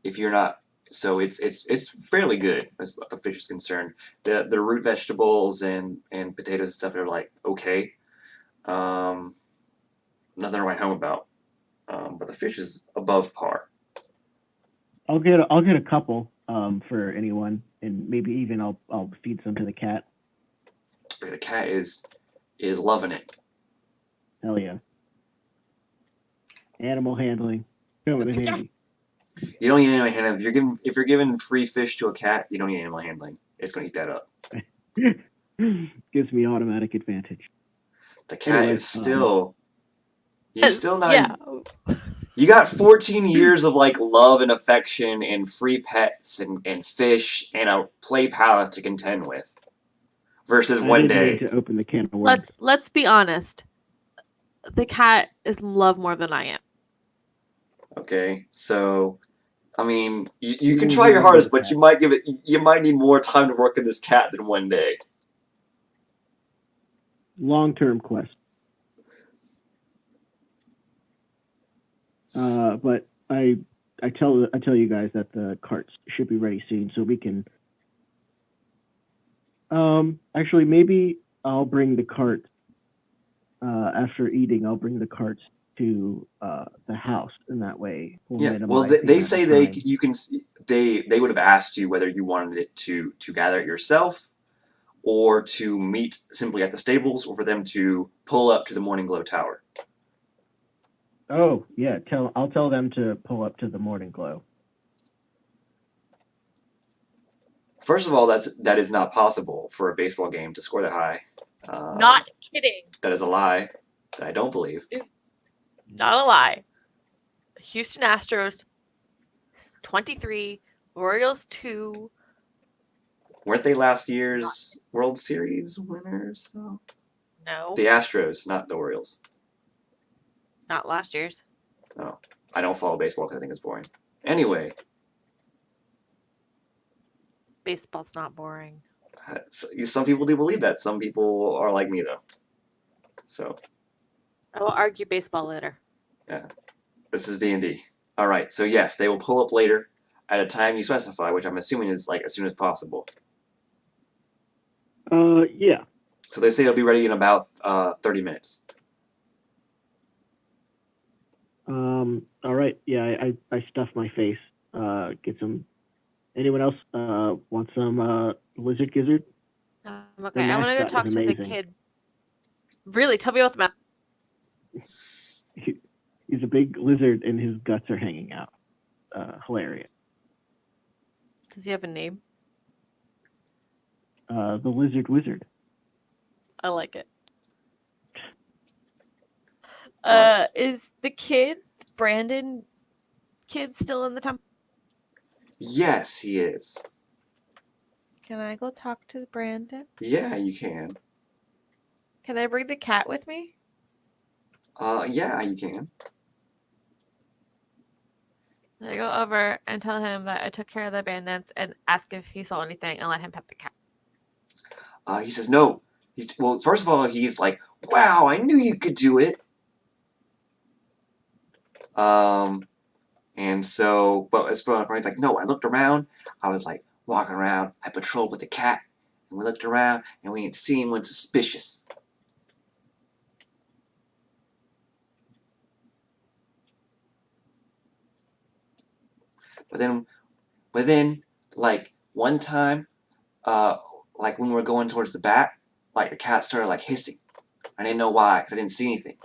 If you're not, so it's fairly good as the fish is concerned. The root vegetables and potatoes and stuff are like okay. Nothing to write home about. But the fish is above par.
I'll get a couple for anyone, and maybe even I'll feed some to the cat.
The cat is loving it.
Hell yeah. Animal handling. Coming in
Yes.
handy.
You don't need animal handling. If you're giving free fish to a cat, you don't need animal handling. It's going to eat that up.
Gives me automatic advantage.
The cat
Anyway,
is still. You're still not.
Yeah.
You got 14 years of like love and affection and free pets and fish and a play palace to contend with. Versus
I
one
didn't
day.
mean to open the can of worms.
Let's be honest. The cat is in love more than I am.
Okay, so I mean, you
Ooh,
can try your
ooh,
hardest, but
cat.
you might need more time to work in this cat than one day.
Long-term quest. But I tell you guys that the carts should be ready soon, so we can. Actually, maybe I'll bring the carts. After eating, I'll bring the carts to the house, and that way we'll
Yeah, well,
minimize the
they
amount
say
of
they
time.
you can they would have asked you whether you wanted it to gather it yourself, or to meet simply at the stables, or for them to pull up to the Morning Glow Tower.
Oh yeah, I'll tell them to pull up to the Morning Glow.
First of all, that is not possible for a baseball game to score that high.
Not kidding.
That is a lie that I don't believe.
Not a lie. Houston Astros 23, Orioles 2.
Weren't they last year's World Series winners though?
No,
The Astros, not the Orioles.
not last year's.
No, I don't follow baseball because I think it's boring. Anyway,
Baseball's not boring.
some people do believe that. Some people are like me though. So
I will argue baseball later.
this is D&D. All right. So yes, they will pull up later at a time you specify, which I'm assuming is like as soon as possible.
Yeah.
So they say it'll be ready in about 30 minutes.
All right. Yeah, I stuff my face. Get some. Anyone else want some lizard gizzard?
Okay, I want to go
mascot is
talk to the
amazing.
kid. Really, tell me about the mascot.
He's a big lizard, and his guts are hanging out. Hilarious.
Does he have a name?
The lizard wizard.
I like it.
Alright.
Is the kid, Brandon kid, still in the temple?
Yes, he is.
Can I go talk to Brandon?
Yeah, you can.
Can I bring the cat with me?
Yeah, you can.
I go over and tell him that I took care of the bandits and ask if he saw anything and let him pet the cat.
He says no. Well, first of all, he's like, "Wow, I knew you could do it." And so, but as far as he's like, "No, I looked around. I was like walking around. I patrolled with the cat, and we looked around, and we didn't see anyone suspicious." But then, like one time, like when we were going towards the back, like the cat started like hissing. I didn't know why, because I didn't see anything.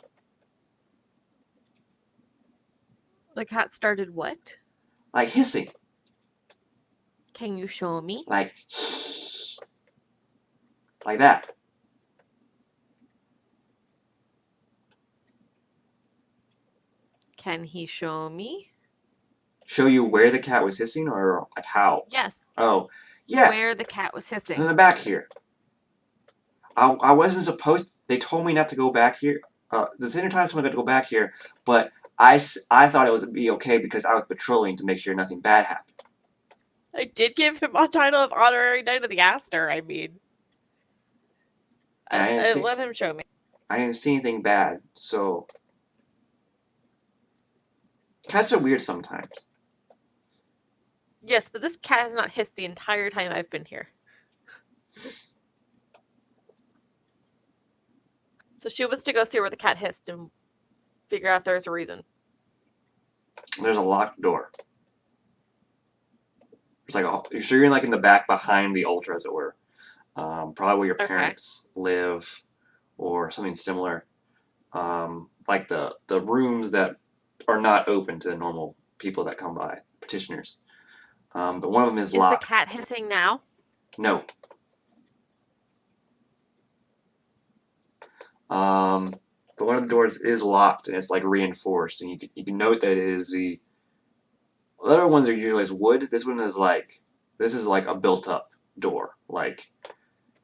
The cat started what?
Like hissing,
Can you show me?
like like that.
Can he show me?
Show you where the cat was hissing, or like how?
Yes.
Oh, yeah,
Where the cat was
in
hissing.
the back here. I wasn't supposed. They told me not to go back here. The Senior Times told me not to go back here, but I thought it would be okay because I was patrolling to make sure nothing bad happened.
I did give him a title of honorary knight of the Aster. I mean,
And
I let him show me.
I didn't see anything bad, so cats are weird sometimes.
Yes, but this cat has not hissed the entire time I've been here. So she wants to go see where the cat hissed and figure out if there's a reason.
There's a locked door. It's like so you're like in the back behind the altar, as it were. Probably where your
Okay.
parents live, or something similar. Like the rooms that are not open to normal people that come by, petitioners. But one of them is
Is the
locked.
cat hissing now?
No. But one of the doors is locked and it's like reinforced, and you can note that it is the other ones are usually as wood. This one is like a built up door. Like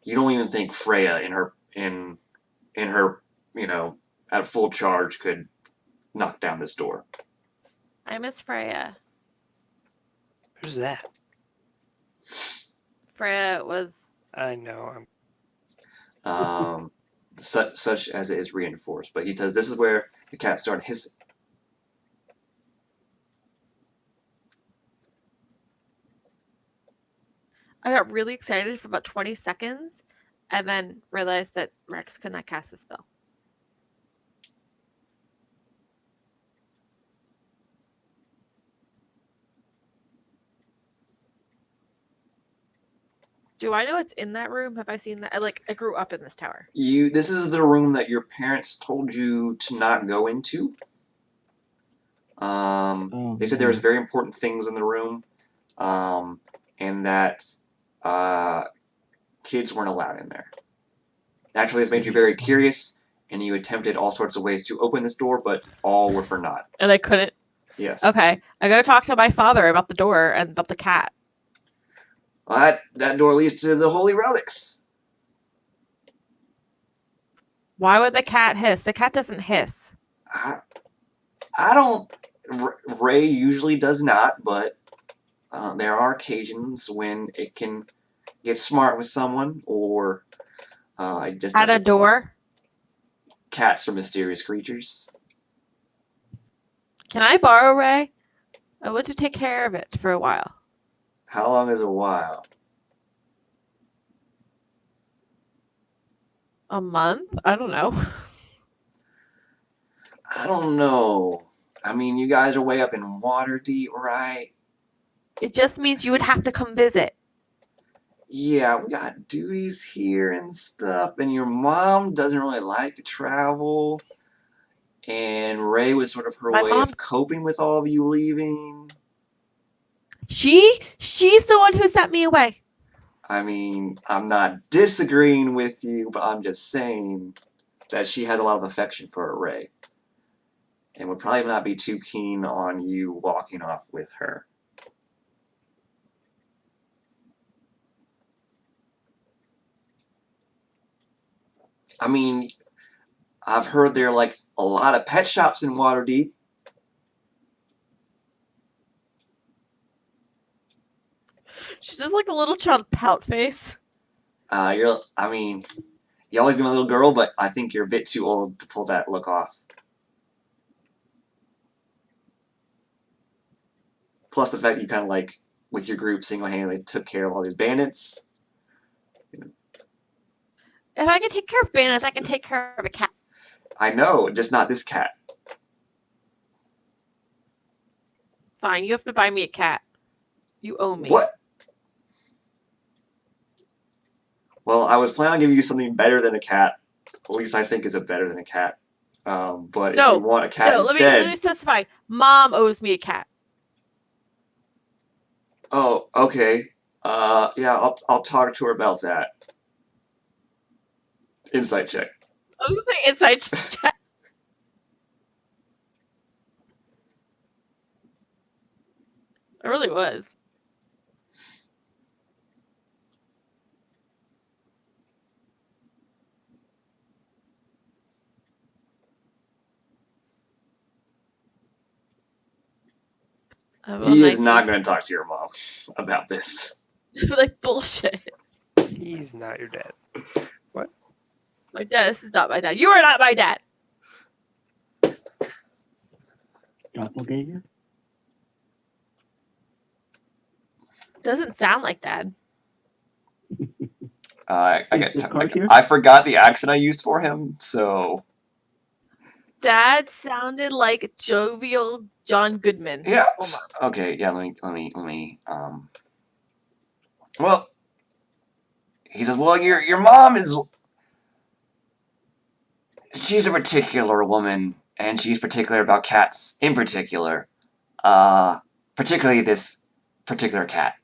you don't even think Freya in her at full charge could knock down this door.
I miss Freya.
Who's that?
Freya was.
I know.
Such as it is reinforced. But he says this is where the cat started hissing.
I got really excited for about 20 seconds and then realized that Rex could not cast a spell. Do I know what's in that room? Have I seen that? I grew up in this tower.
This is the room that your parents told you to not go into. They said there was very important things in the room, and that kids weren't allowed in there. Naturally, this made you very curious, and you attempted all sorts of ways to open this door, but all were for naught.
And I couldn't.
Yes.
Okay, I gotta talk to my father about the door and about the cat.
Well, that door leads to the holy relics.
Why would the cat hiss? The cat doesn't hiss.
I don't. Ray usually does not, but there are occasions when it can get smart with someone, or it just
At a door?
Cats are mysterious creatures.
Can I borrow Ray? I want to take care of it for a while.
How long is a while?
A month? I don't know.
I don't know. I mean, you guys are way up in Waterdeep, right?
It just means you would have to come visit.
Yeah, we got duties here and stuff, and your mom doesn't really like to travel, and Ray was sort of her way of coping with all of you leaving.
She's the one who sent me away.
I mean, I'm not disagreeing with you, but I'm just saying that she has a lot of affection for Ray, and would probably not be too keen on you walking off with her. I mean, I've heard there are like a lot of pet shops in Waterdeep.
She does like a little child pout face.
You always been a little girl, but I think you're a bit too old to pull that look off. Plus the fact you kind of like, with your group, single-handedly took care of all these bandits.
If I can take care of bandits, I can take care of a cat.
I know, just not this cat.
Fine, you have to buy me a cat. You owe me.
What? Well, I was planning on giving you something better than a cat. At least I think is a better than a cat. But if you want a cat instead...
let me specify. Mom owes me a cat.
Oh, okay. Yeah, I'll talk to her about that. Insight check.
I was gonna say insight check. I really was.
He is not going to talk to your mom about this.
Like bullshit.
He's not your dad. What?
My dad. This is not my dad. You are not my dad.
Doppelganger?
Doesn't sound like dad.
I forgot the accent I used for him, so.
Dad sounded like jovial John Goodman.
Yeah. Okay. Yeah. Let me. Well, he says, well, your mom is. She's a particular woman, and she's particular about cats in particular, particularly this particular cat.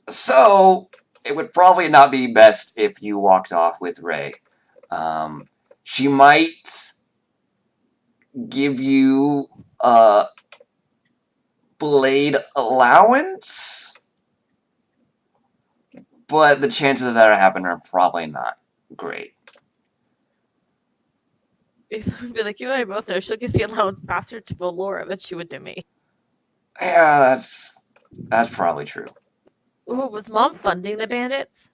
So it would probably not be best if you walked off with Ray. She might give you a blade allowance, but the chances of that happening are probably not great.
If would be like, you and I both know she'll give the allowance faster to Valora than she would to me.
Yeah, that's probably true.
Ooh, was Mom funding the bandits?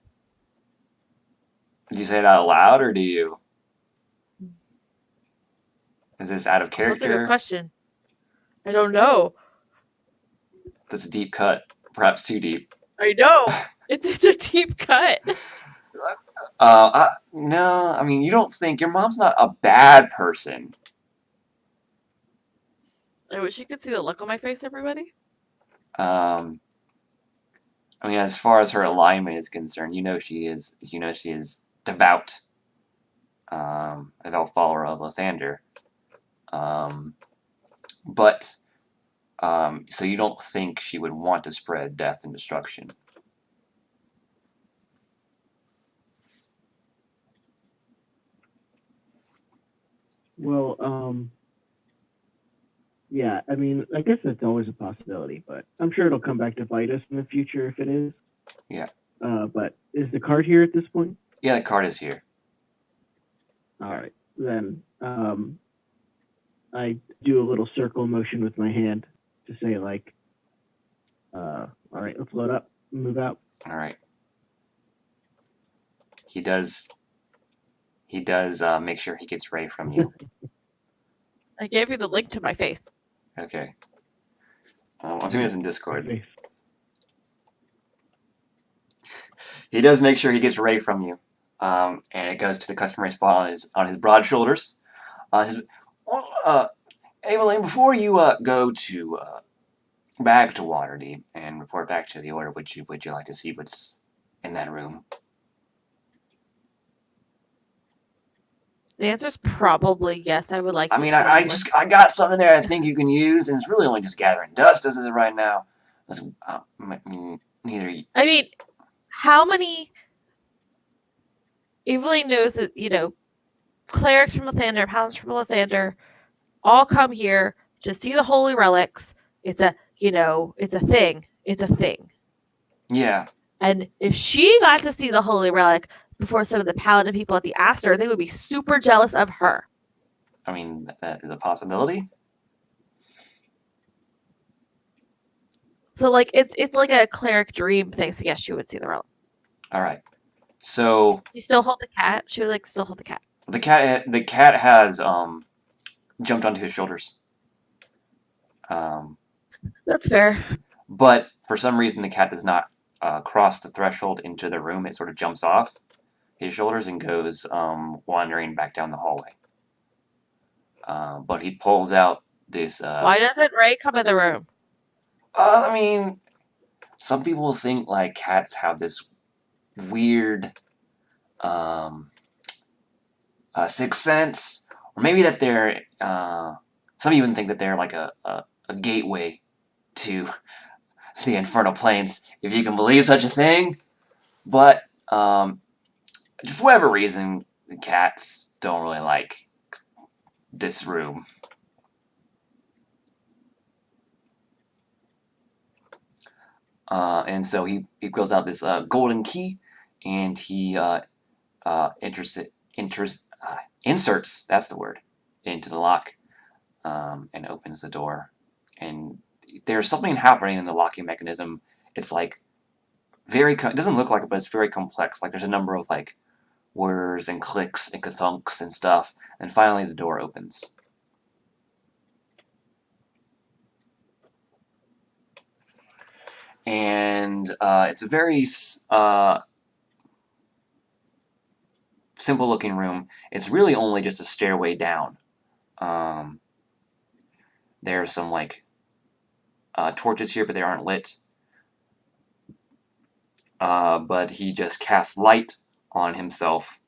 Did you say it out loud, or do you? Is this out of
That's a good
character?
question. I don't know.
That's a deep cut. Perhaps too deep.
I know. It's a deep cut.
No, I mean, you don't think... Your mom's not a bad person.
I wish you could see the look on my face, everybody.
I mean, as far as her alignment is concerned, you know she is devout. Devout follower of Lysander. But so you don't think she would want to spread death and destruction.
Well, yeah, I mean, I guess that's always a possibility, but I'm sure it'll come back to bite us in the future if it is.
Yeah.
But is the card here at this point?
Yeah, the card is here.
All right, then I do a little circle motion with my hand to say like, all right, let's load up, move out.
All right. He does make sure he gets Ray from you.
I gave you the link to my face.
Okay. I'm doing this in Discord.
Okay.
He does make sure he gets Ray from you, and it goes to the customary spot on his broad shoulders. Evelyn, before you go to back to Waterdeep and report back to the Order, would you like to see what's in that room?
The answer's probably yes. I would like.
I mean, I got something there I think you can use, and it's really only just gathering dust as is right now. Neither.
I mean, how many? Evelyn knows that clerics from Lathander, paladins from Lathander, all come here to see the holy relics. It's a thing. It's a thing.
Yeah.
And if she got to see the holy relic before some of the paladin people at the Aster, they would be super jealous of her.
I mean, that is a possibility.
So like it's like a cleric dream thing. So yes, she would see the relic.
All right. So
She still hold the cat. She would still hold the cat.
the cat has jumped onto his shoulders.
That's fair.
But for some reason, the cat does not cross the threshold into the room. It sort of jumps off his shoulders and goes wandering back down the hallway. But he pulls out this...
Why doesn't Ray come in the room?
I mean, some people think like cats have this weird sixth sense, or maybe that they're... some even think that they're like a gateway to the infernal planes, if you can believe such a thing. But for whatever reason, the cats don't really like this room. And so he pulls out this golden key, and he inserts, that's the word, into the lock, and opens the door. And there's something happening in the locking mechanism. It's like it doesn't look like it, but it's very complex. Like there's a number of like whirs and clicks and kathunks and stuff. And finally the door opens. And it's a very simple looking room. It's really only just a stairway down. There's some like torches here, but they aren't lit. But he just casts light on himself,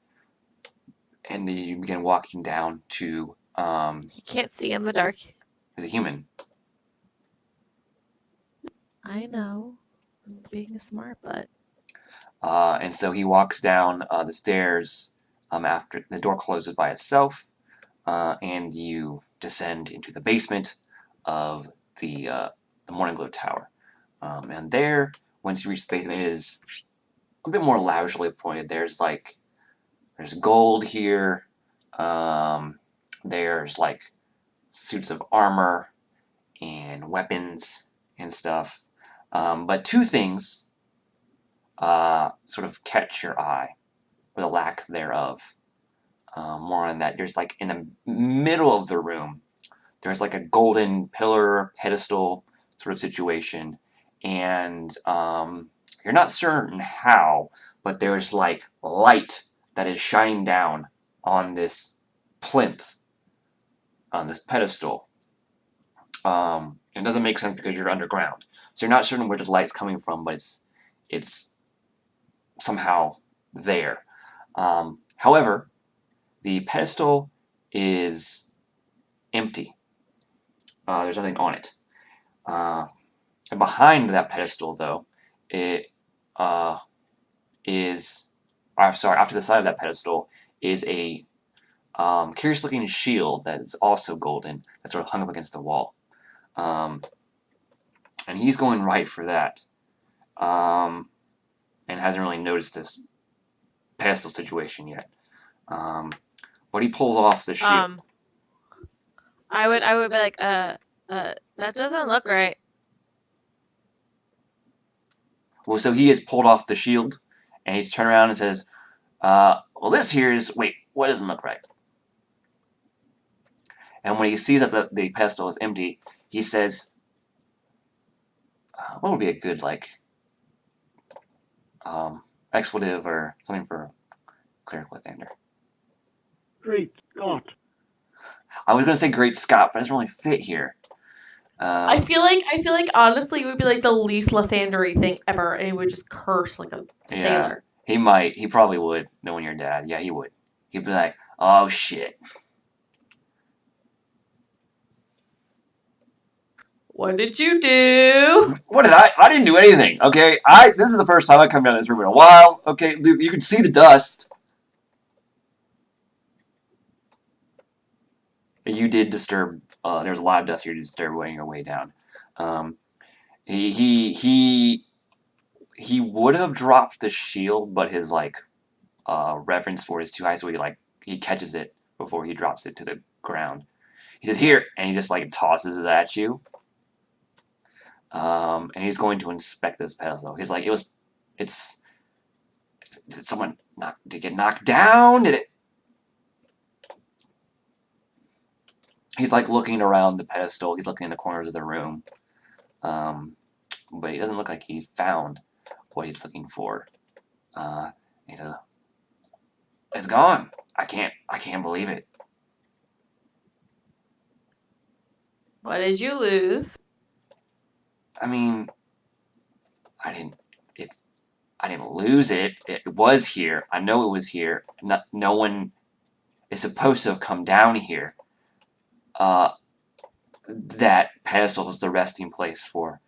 and then you begin walking down to
He can't see in the dark.
He's a human.
I know. I'm being a smart butt.
And so he walks down the stairs after the door closes by itself, and you descend into the basement of the Morning Glow Tower. And there, once you reach the basement, it is a bit more lavishly appointed. There's gold here. There's like suits of armor and weapons and stuff. But two things sort of catch your eye, or the lack thereof. More on that. There's like in the middle of the room, there's like a golden pillar pedestal sort of situation, and you're not certain how, but there's like light that is shining down on this plinth, on this pedestal. It doesn't make sense because you're underground, so you're not certain where this light's coming from, but it's somehow there. However, the pedestal is empty. There's nothing on it. And behind that pedestal, though, it is. Sorry, after the side of that pedestal is a curious-looking shield that is also golden, that's sort of hung up against the wall. And he's going right for that, and hasn't really noticed this pedestal situation yet. But he pulls off the shield.
I would be like, that doesn't look right.
Well, so he has pulled off the shield, and he's turned around and says, well, this here is... Wait, what doesn't look right? And when he sees that the pedestal is empty, he says, what would be a good, like, expletive or something for Cleric Lathander?
Great Scott.
I was going to say Great Scott, but it doesn't really fit here.
I feel like honestly it would be like the least Lathandery thing ever, and he would just curse like a sailor.
He probably would, knowing your dad. Yeah, he would. He'd be like, oh shit.
What did you do?
What did I didn't do anything, okay? This is the first time I come down this room in a while, okay? You can see the dust. You did disturb, there was a lot of dust here to disturb weighing your way down. He would have dropped the shield, but his, like, reference for it is too high, so he catches it before he drops it to the ground. He says, here, and he just, like, tosses it at you. And he's going to inspect this pedestal. He's like, did someone get knocked down? Did it? He's like looking around the pedestal. He's looking in the corners of the room. But he doesn't look like he found what he's looking for. He says, it's gone. I can't believe it.
What did you lose?
I mean, I didn't lose it. It was here. I know it was here. No one is supposed to have come down here. That pedestal is the resting place for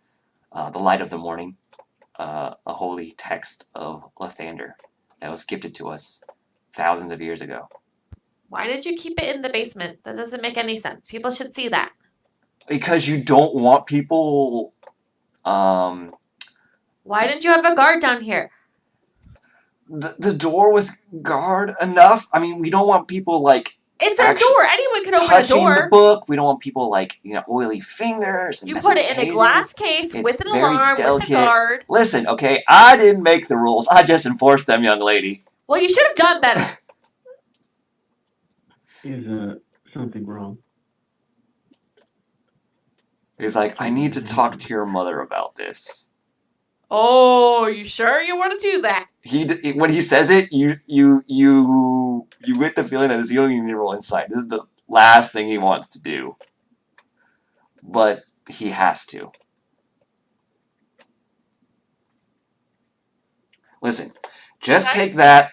the light of the morning, a holy text of Lathander that was gifted to us thousands of years ago.
Why did you keep it in the basement? That doesn't make any sense. People should see that.
Because you don't want people...
Why didn't you have a guard down here?
The door was guard enough. I mean, we don't want people, like...
It's a door. Anyone can open a
touching
door.
the book. We don't want people, like, oily fingers. And
you put it in a glass case with an alarm, with a guard.
Listen, okay, I didn't make the rules. I just enforced them, young lady.
Well, you should have done better.
Is something wrong?
He's like, I need to talk to your mother about this.
Oh, you sure you want to do that?
When he says it, you get the feeling that you don't even need to roll insight. This is the last thing he wants to do, but he has to. Listen, just take that.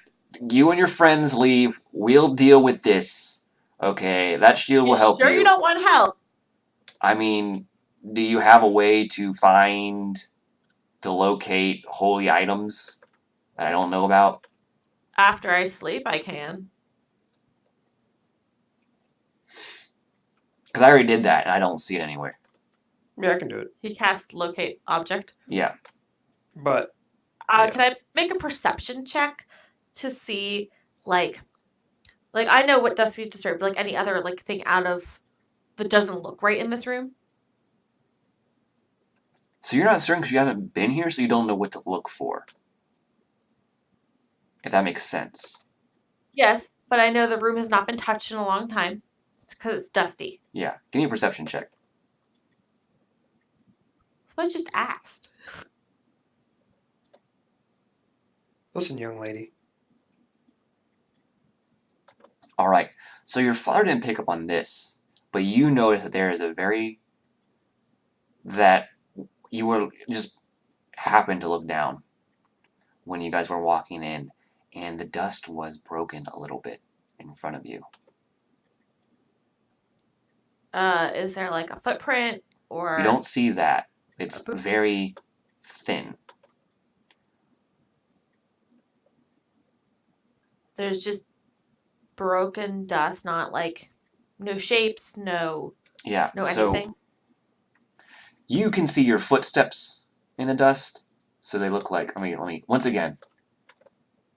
You and your friends leave. We'll deal with this Okay, that shield will
You
help
sure
you.
you don't want help?
I mean, do you have a way to locate holy items that I don't know about?
After I sleep, I can.
Because I already did that and I don't see it anywhere.
Yeah, I can do it.
He cast locate object.
Yeah.
But Yeah.
Can I make a perception check to see, like I know what dust we've disturbed, like any other like thing out of that doesn't look right in this room?
So you're not certain because you haven't been here, so you don't know what to look for. If that makes sense.
Yes, but I know the room has not been touched in a long time because it's dusty.
Yeah. Give me a perception check.
So I just asked.
listen, young lady.
Alright. So your father didn't pick up on this, but you notice that there is that you were just happened to look down when you guys were walking in, and the dust was broken a little bit in front of you.
Is there like a footprint or
You don't see that. It's
A boot?
very thin.
there's just broken dust, not like no shapes, no
Yeah,
no
so
anything?
you can see your footsteps in the dust. So they look like, let me once again,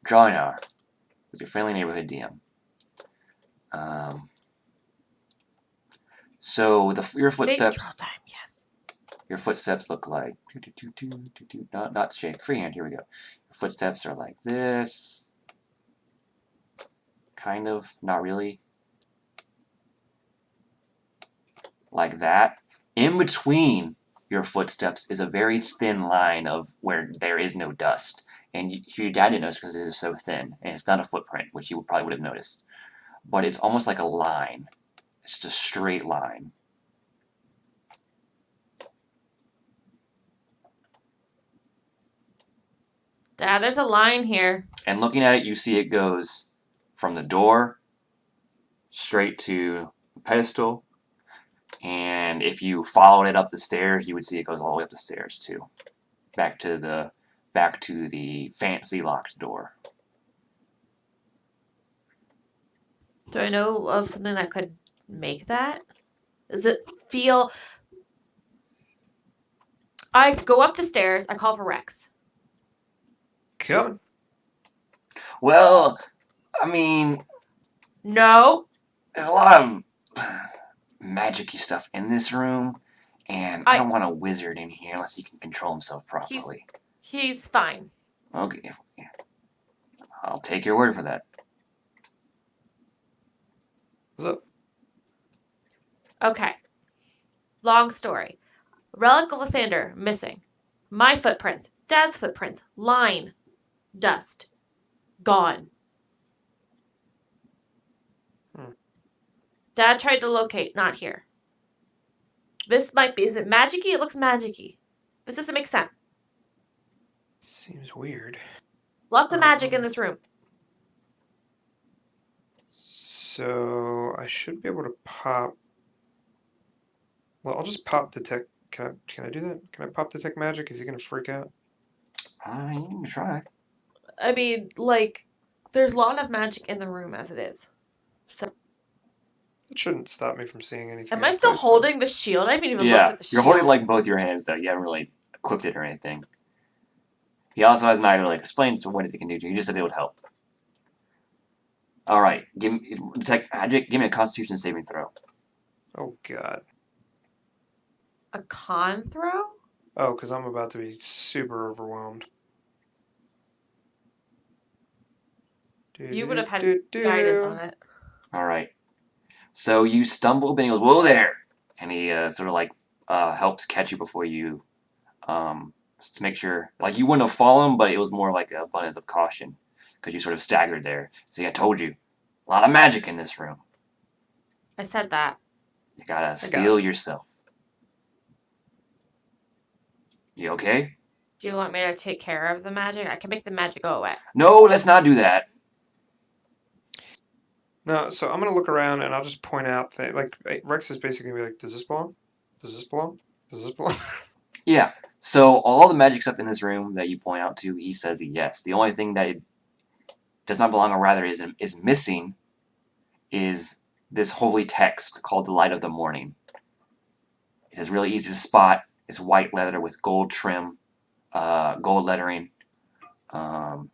draw an hour with your friendly neighborhood DM. So your
Big
footsteps,
draw time, yes.
your footsteps look like not straight freehand. Here we go. Your footsteps are like this, kind of, not really, like that. In between your footsteps is a very thin line of where there is no dust, and your dad didn't notice because it is so thin, and it's not a footprint, which you probably would have noticed. But it's almost like a line. It's just a straight line.
Dad, there's a line here.
And looking at it, you see it goes from the door straight to the pedestal. And if you followed it up the stairs, you would see it goes all the way up the stairs too, back to the fancy locked door.
Do I know of something that could make that? Does it feel? I go up the stairs. I call for Rex.
Coming.
Well, I mean,
No.
there's a lot of magic-y stuff in this room, and I
I-
don't want a wizard in here unless he can control himself properly.
He's fine.
Okay, I'll take your word for that.
What's up?
Okay. Long story. Relic of Lysander missing. My footprints. Dad's footprints. Line. Dust. Gone. Dad tried to locate. Not here. This might be. Is it magic-y? It looks magic-y. This doesn't make sense.
Seems weird.
Lots of magic in this room.
So I should be able to pop. Well, I'll just pop detect. Can I do that? Can I pop detect magic? Is he gonna freak out?
You can try.
I mean, like, there's a lot of magic in the room as it is.
It shouldn't stop me from seeing anything.
Am I still holding the shield? I haven't even looked
Yeah,
at the shield.
you're holding like both your hands though. You haven't really equipped it or anything. He also has not really explained what it can do to you. He just said it would help. All right, give me a Constitution saving throw.
Oh god.
A con throw?
Oh, because I'm about to be super overwhelmed.
You would have had guidance on it.
All right. So you stumble, and he goes, "Whoa there!" And he sort of like helps catch you before you, just to make sure, like you wouldn't have fallen, but it was more like a abundance of caution because you sort of staggered there. See, I told you, a lot of magic in this room.
I said that.
You gotta steel yourself. You okay?
Do you want me to take care of the magic? I can make the magic go away.
No, let's not do that.
No, so I'm gonna look around and I'll just point out that like Rex is basically gonna be like, does this belong? Does this belong? Does this belong?
Yeah. So all the magic stuff in this room that you point out to, he says yes. The only thing that it does not belong, or rather is missing, is this holy text called the Light of the Morning. It is really easy to spot. It's white leather with gold trim, gold lettering, and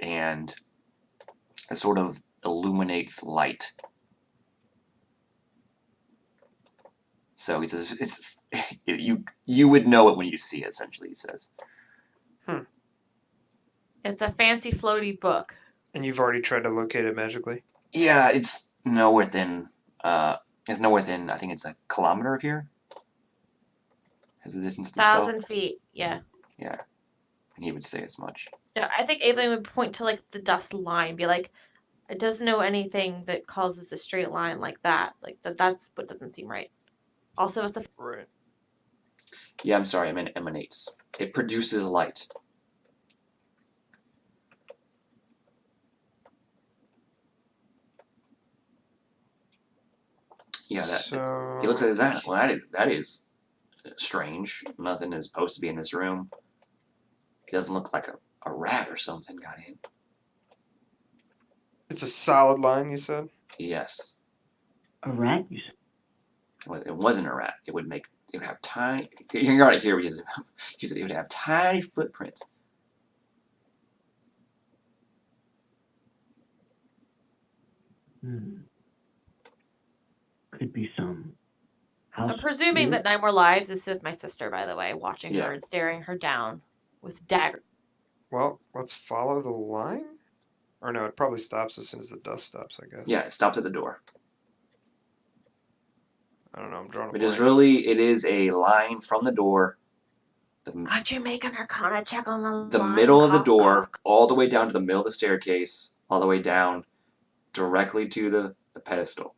it sort of illuminates light. So he says it's you would know it when you see it. Essentially, he says.
It's a fancy floaty book.
And you've already tried to locate it magically.
Yeah, it's nowhere within. It's nowhere within. I think it's a kilometer of here. Is the distance of the spell?
1,000 feet. Yeah.
Yeah, and he would say as much.
Yeah, I think Evelyn would point to like the dust line, be like, it doesn't know anything that causes a straight line like that. Like that's what doesn't seem right. Also, it's a
Right.
Yeah, I'm sorry. I meant emanates. It produces light. Yeah, that.
So
He looks at that. Well, that is strange. Nothing is supposed to be in this room. He doesn't look like a rat or something got in.
it's a solid line, you said?
Yes.
A rat? You said?
Well, it wasn't a rat. It would have tiny. You got it here. He said it would have tiny footprints.
Could be some house.
I'm presuming that 9 More Lives is with my sister, by the way, watching
Yeah.
her and staring her down with dagger.
Well, let's follow the line? Or no, it probably stops as soon as the dust stops, I guess.
Yeah, it stops at the door.
I don't know, I'm drawing a
It is
blank.
really, it is a line from the door.
Could you make an Arcana check on
The
line?
middle of the
Cough,
door,
cough.
all the way down to the middle of the staircase, all the way down directly to the pedestal.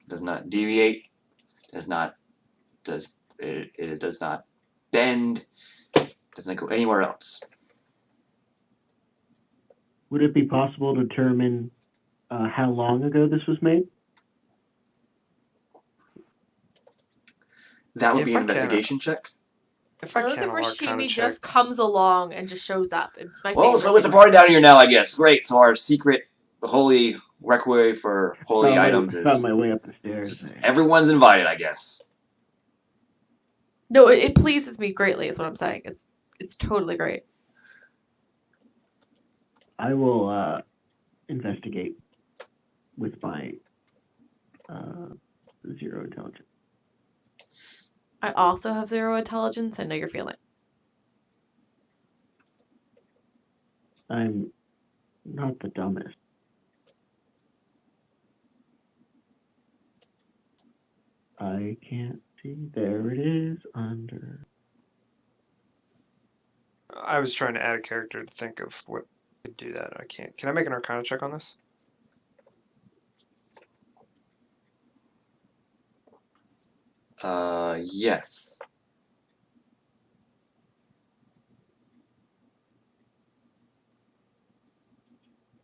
Does not deviate. Does not bend. Does not go anywhere else.
Would it be possible to determine how long ago this was made?
That would
If
be
I
an
can,
investigation check.
If
I
I
love
can,
that
I'll Arcana
Rashimi
check.
just comes along and just shows up. It's my
Well,
favorite.
so it's a party down here now, I guess. Great. So our secret, holy requiem for holy items
Found my
is
way up the stairs.
everyone's invited, I guess.
No, it pleases me greatly. Is what I'm saying. It's totally great.
I will investigate with my 0 intelligence.
I also have 0 intelligence. I know you're feeling.
I'm not the dumbest. I can't see. There it is under.
I was trying to add a character to think of what could do that. I can't. Can I make an Arcana check on this?
Yes.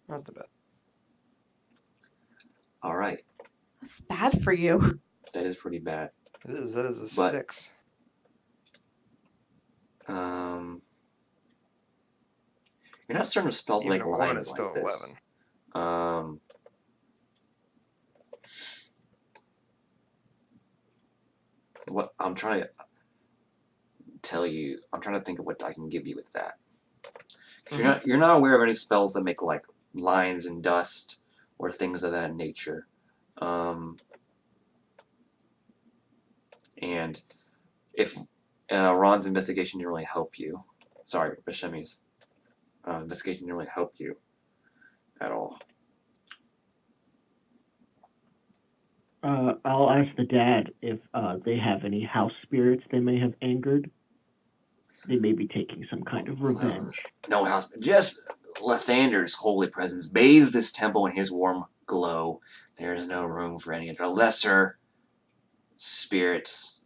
Not the best.
All right.
That's bad for you.
That is pretty bad.
It is. That is a
But-
6.
You're not certain of spells
Even
like
a 1,
lines
it's
like
still
this.
11.
What I'm trying to tell you, I'm trying to think of what I can give you with that. 'Cause you're not aware of any spells that make like lines and dust or things of that nature. And if Ron's investigation didn't really help you, sorry, Bashemi's investigation didn't really help you at all.
I'll ask the dad if they have any house spirits they may have angered. They may be taking some kind of revenge.
No house, just Lathander's holy presence bathes this temple in his warm glow. There is no room for any of the lesser spirits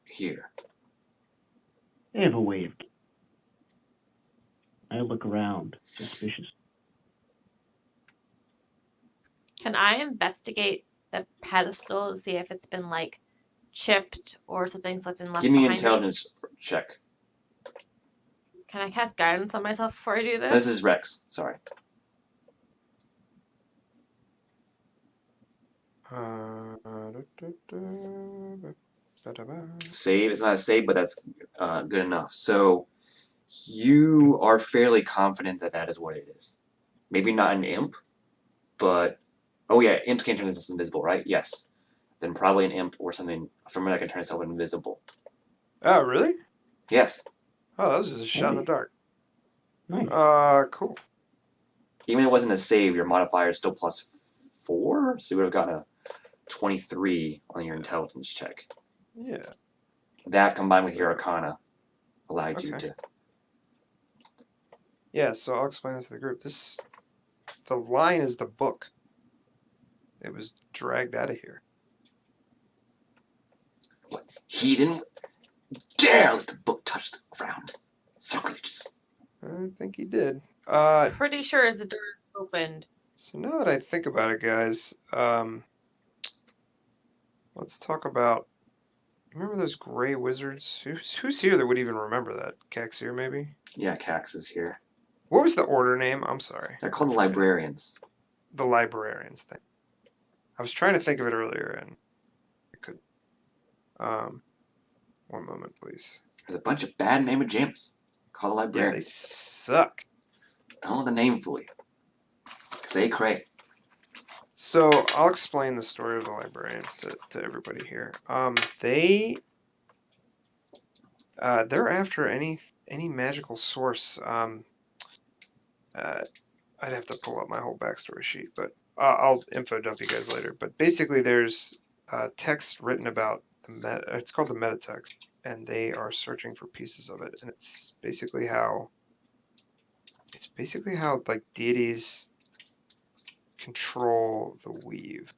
here.
They have a way of. I look around, suspicious.
Can I investigate the pedestal to see if it's been like chipped or something's been left
Give me an
behind it?
intelligence check.
Can I cast guidance on myself before I do this?
This is Rex. Sorry. Save. It's not a save, but that's good enough. So you are fairly confident that that is what it is. Maybe not an imp, but oh yeah, imps can't turn themselves invisible, right? Yes. Then probably an imp or something from that can turn itself invisible.
Oh, really?
Yes.
Oh, that was just a shot in the dark.
Nice.
Cool.
Even if it wasn't a save, your modifier is still +4, so you would have gotten a 23 on your intelligence check.
Yeah.
That combined with your arcana allowed you
Okay.
to.
Yeah, so I'll explain this to the group. The line is the book. It was dragged out of here.
He didn't dare let the book touch the ground. Sacrilegious.
I think he did.
Pretty sure as the door opened.
So now that I think about it, guys, let's talk about. Remember those gray wizards? Who's here that would even remember that? Caxir, maybe?
Yeah, Cax is here.
What was the order name? I'm sorry.
They're called the librarians.
The librarians thing. I was trying to think of it earlier and I couldn't. 1 moment, please.
There's a bunch of bad mamma jammas called the
Yeah, they
librarians.
suck.
Don't let the name fool you. Because they cray.
So I'll explain the story of the librarians to everybody here. They're after any magical source. I'd have to pull up my whole backstory sheet, but I'll info dump you guys later. But basically, there's text written about it's called the metatext, and they are searching for pieces of it, and it's basically how like deities control the weave.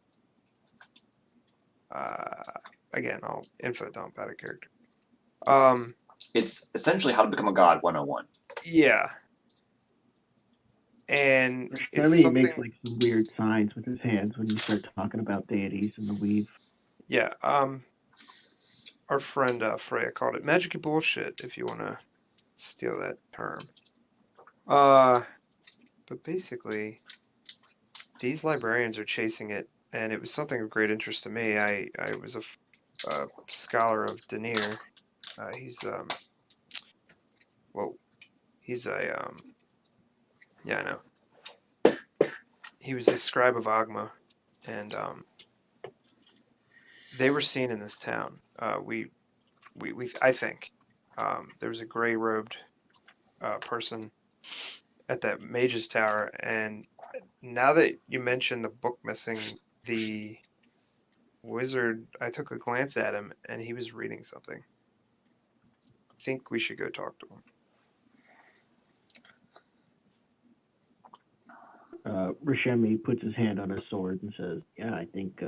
Again, I'll info dump out of character.
It's essentially how to become a god 101.
Yeah. And it's
Remy
something.
makes like some weird signs with his hands when you start talking about deities and the weave.
Yeah. Our friend Freya called it magic bullshit, if you want to steal that term. But basically, these librarians are chasing it, and it was something of great interest to me. I was a scholar of Denier. He's yeah, I know. He was a scribe of Agma, and they were seen in this town. I think there was a gray-robed person at that mage's tower, and now that you mentioned the book missing, the wizard, I took a glance at him, and he was reading something. I think we should go talk to him.
Rashemi puts his hand on his sword and says, "Yeah, I think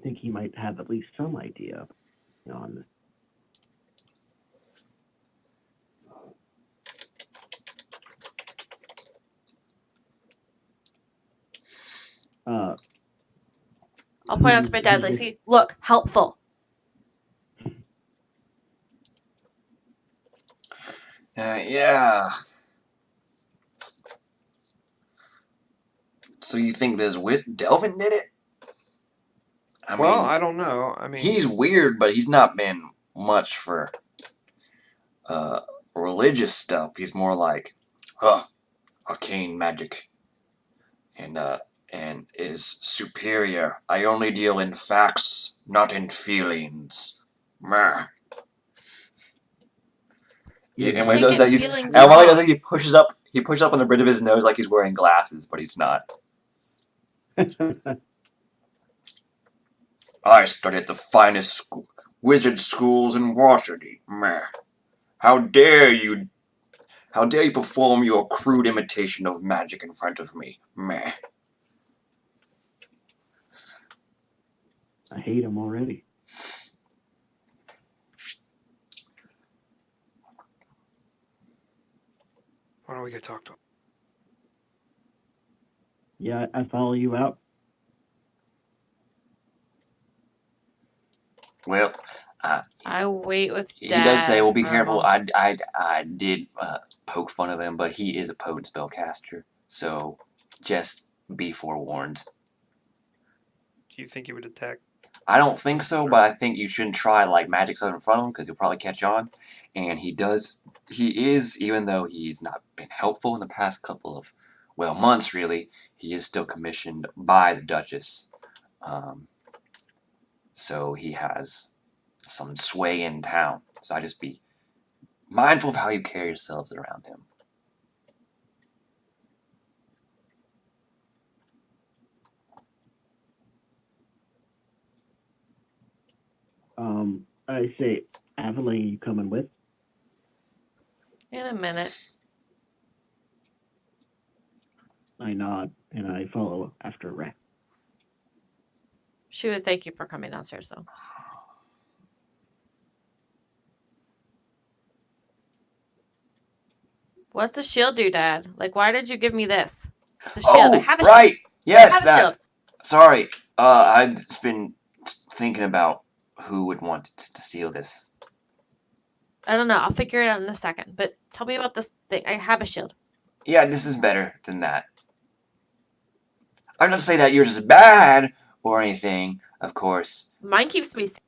he might have at least some idea on this."
I'll point out to my dad, like, see, look, helpful.
Yeah. So you think this Delvin did it? I mean,
I don't know. I mean,
he's weird, but he's not been much for religious stuff. He's more like, arcane magic, and is superior. I only deal in facts, not in feelings. Meh.
Yeah,
and when he does that, while he does it, he pushes up on the bridge of his nose like he's wearing glasses, but he's not. I study at the finest wizard schools in Washington. Meh. How dare you perform your crude imitation of magic in front of me? Meh.
I hate him already.
What do don't we go talk to him?
Yeah, I follow you out.
Well,
I wait with
he
Dad.
does say, "Well, be
for a
careful."
moment.
I did poke fun of him, but he is a potent spellcaster, so just be forewarned.
Do you think he would attack?
I don't think so, but I think you shouldn't try like magic stuff in front of him because he'll probably catch on. And he does. He is, even though he's not been helpful in the past couple of, well, months really. He is still commissioned by the Duchess, so he has some sway in town. So I just be mindful of how you carry yourselves around him.
I say, Aveline, you coming with?
In a minute.
I nod and I follow after Rex.
She would thank you for coming downstairs, though. What's the shield do, Dad? Like, why did you give me this? It's a shield. I
Oh,
have a
right.
shield.
Yes,
I have a
that.
shield.
Sorry. I've just been thinking about who would want to steal this.
I don't know. I'll figure it out in a second. But tell me about this thing. I have a shield.
Yeah, this is better than that. I'm not to say that yours is bad or anything, of course.
Mine keeps me safe.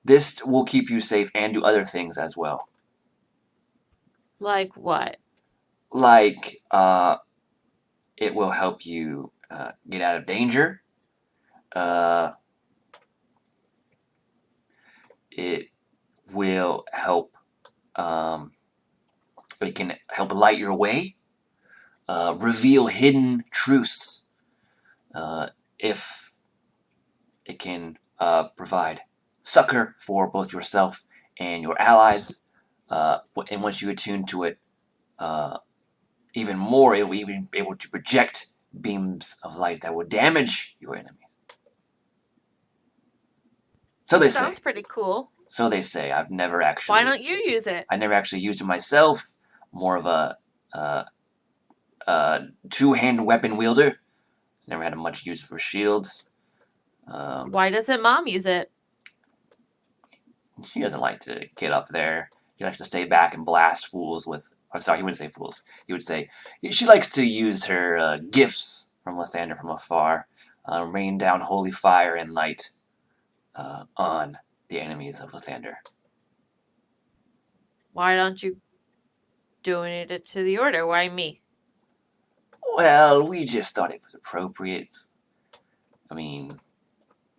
This will keep you safe and do other things as well.
Like what?
Like, it will help you get out of danger. It will help. It can help light your way. Reveal hidden truths. If it can provide succor for both yourself and your allies. And once you attune to it even more, it will even be able to project beams of light that will damage your enemies. So they say.
Sounds pretty cool.
So they say. I've never actually.
Why don't you use it?
I never actually used it myself. More of a two-hand weapon wielder. Never had much use for shields.
Why doesn't Mom use it?
She doesn't like to get up there. He likes to stay back and blast fools with... I'm sorry, he wouldn't say fools. He would say... She likes to use her gifts from Lathander from afar. Rain down holy fire and light on the enemies of Lathander.
Why don't you donate it to the Order? Why me?
Well, we just thought it was appropriate. I mean,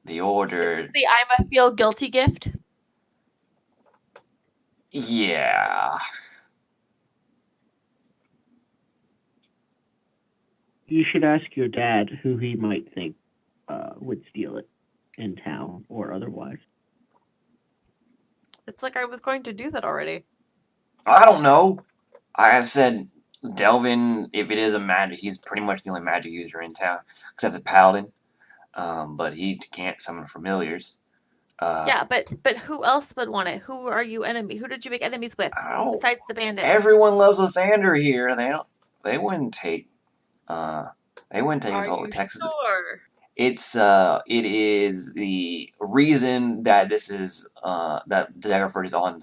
the Order...
The I'm a feel guilty gift?
Yeah...
You should ask your dad who he might think would steal it in town or otherwise.
It's like I was going to do that already.
I don't know. I said Delvin, if it is a magic, he's pretty much the only magic user in town, except the Paladin. But he can't summon familiars.
Yeah, but who else would want it? Who are you enemy? Who did you make enemies with besides the bandits?
Everyone loves Lathander here. They wouldn't take. They wouldn't take us all to Texas.
Sure?
It is the reason that this is that Daggerford is on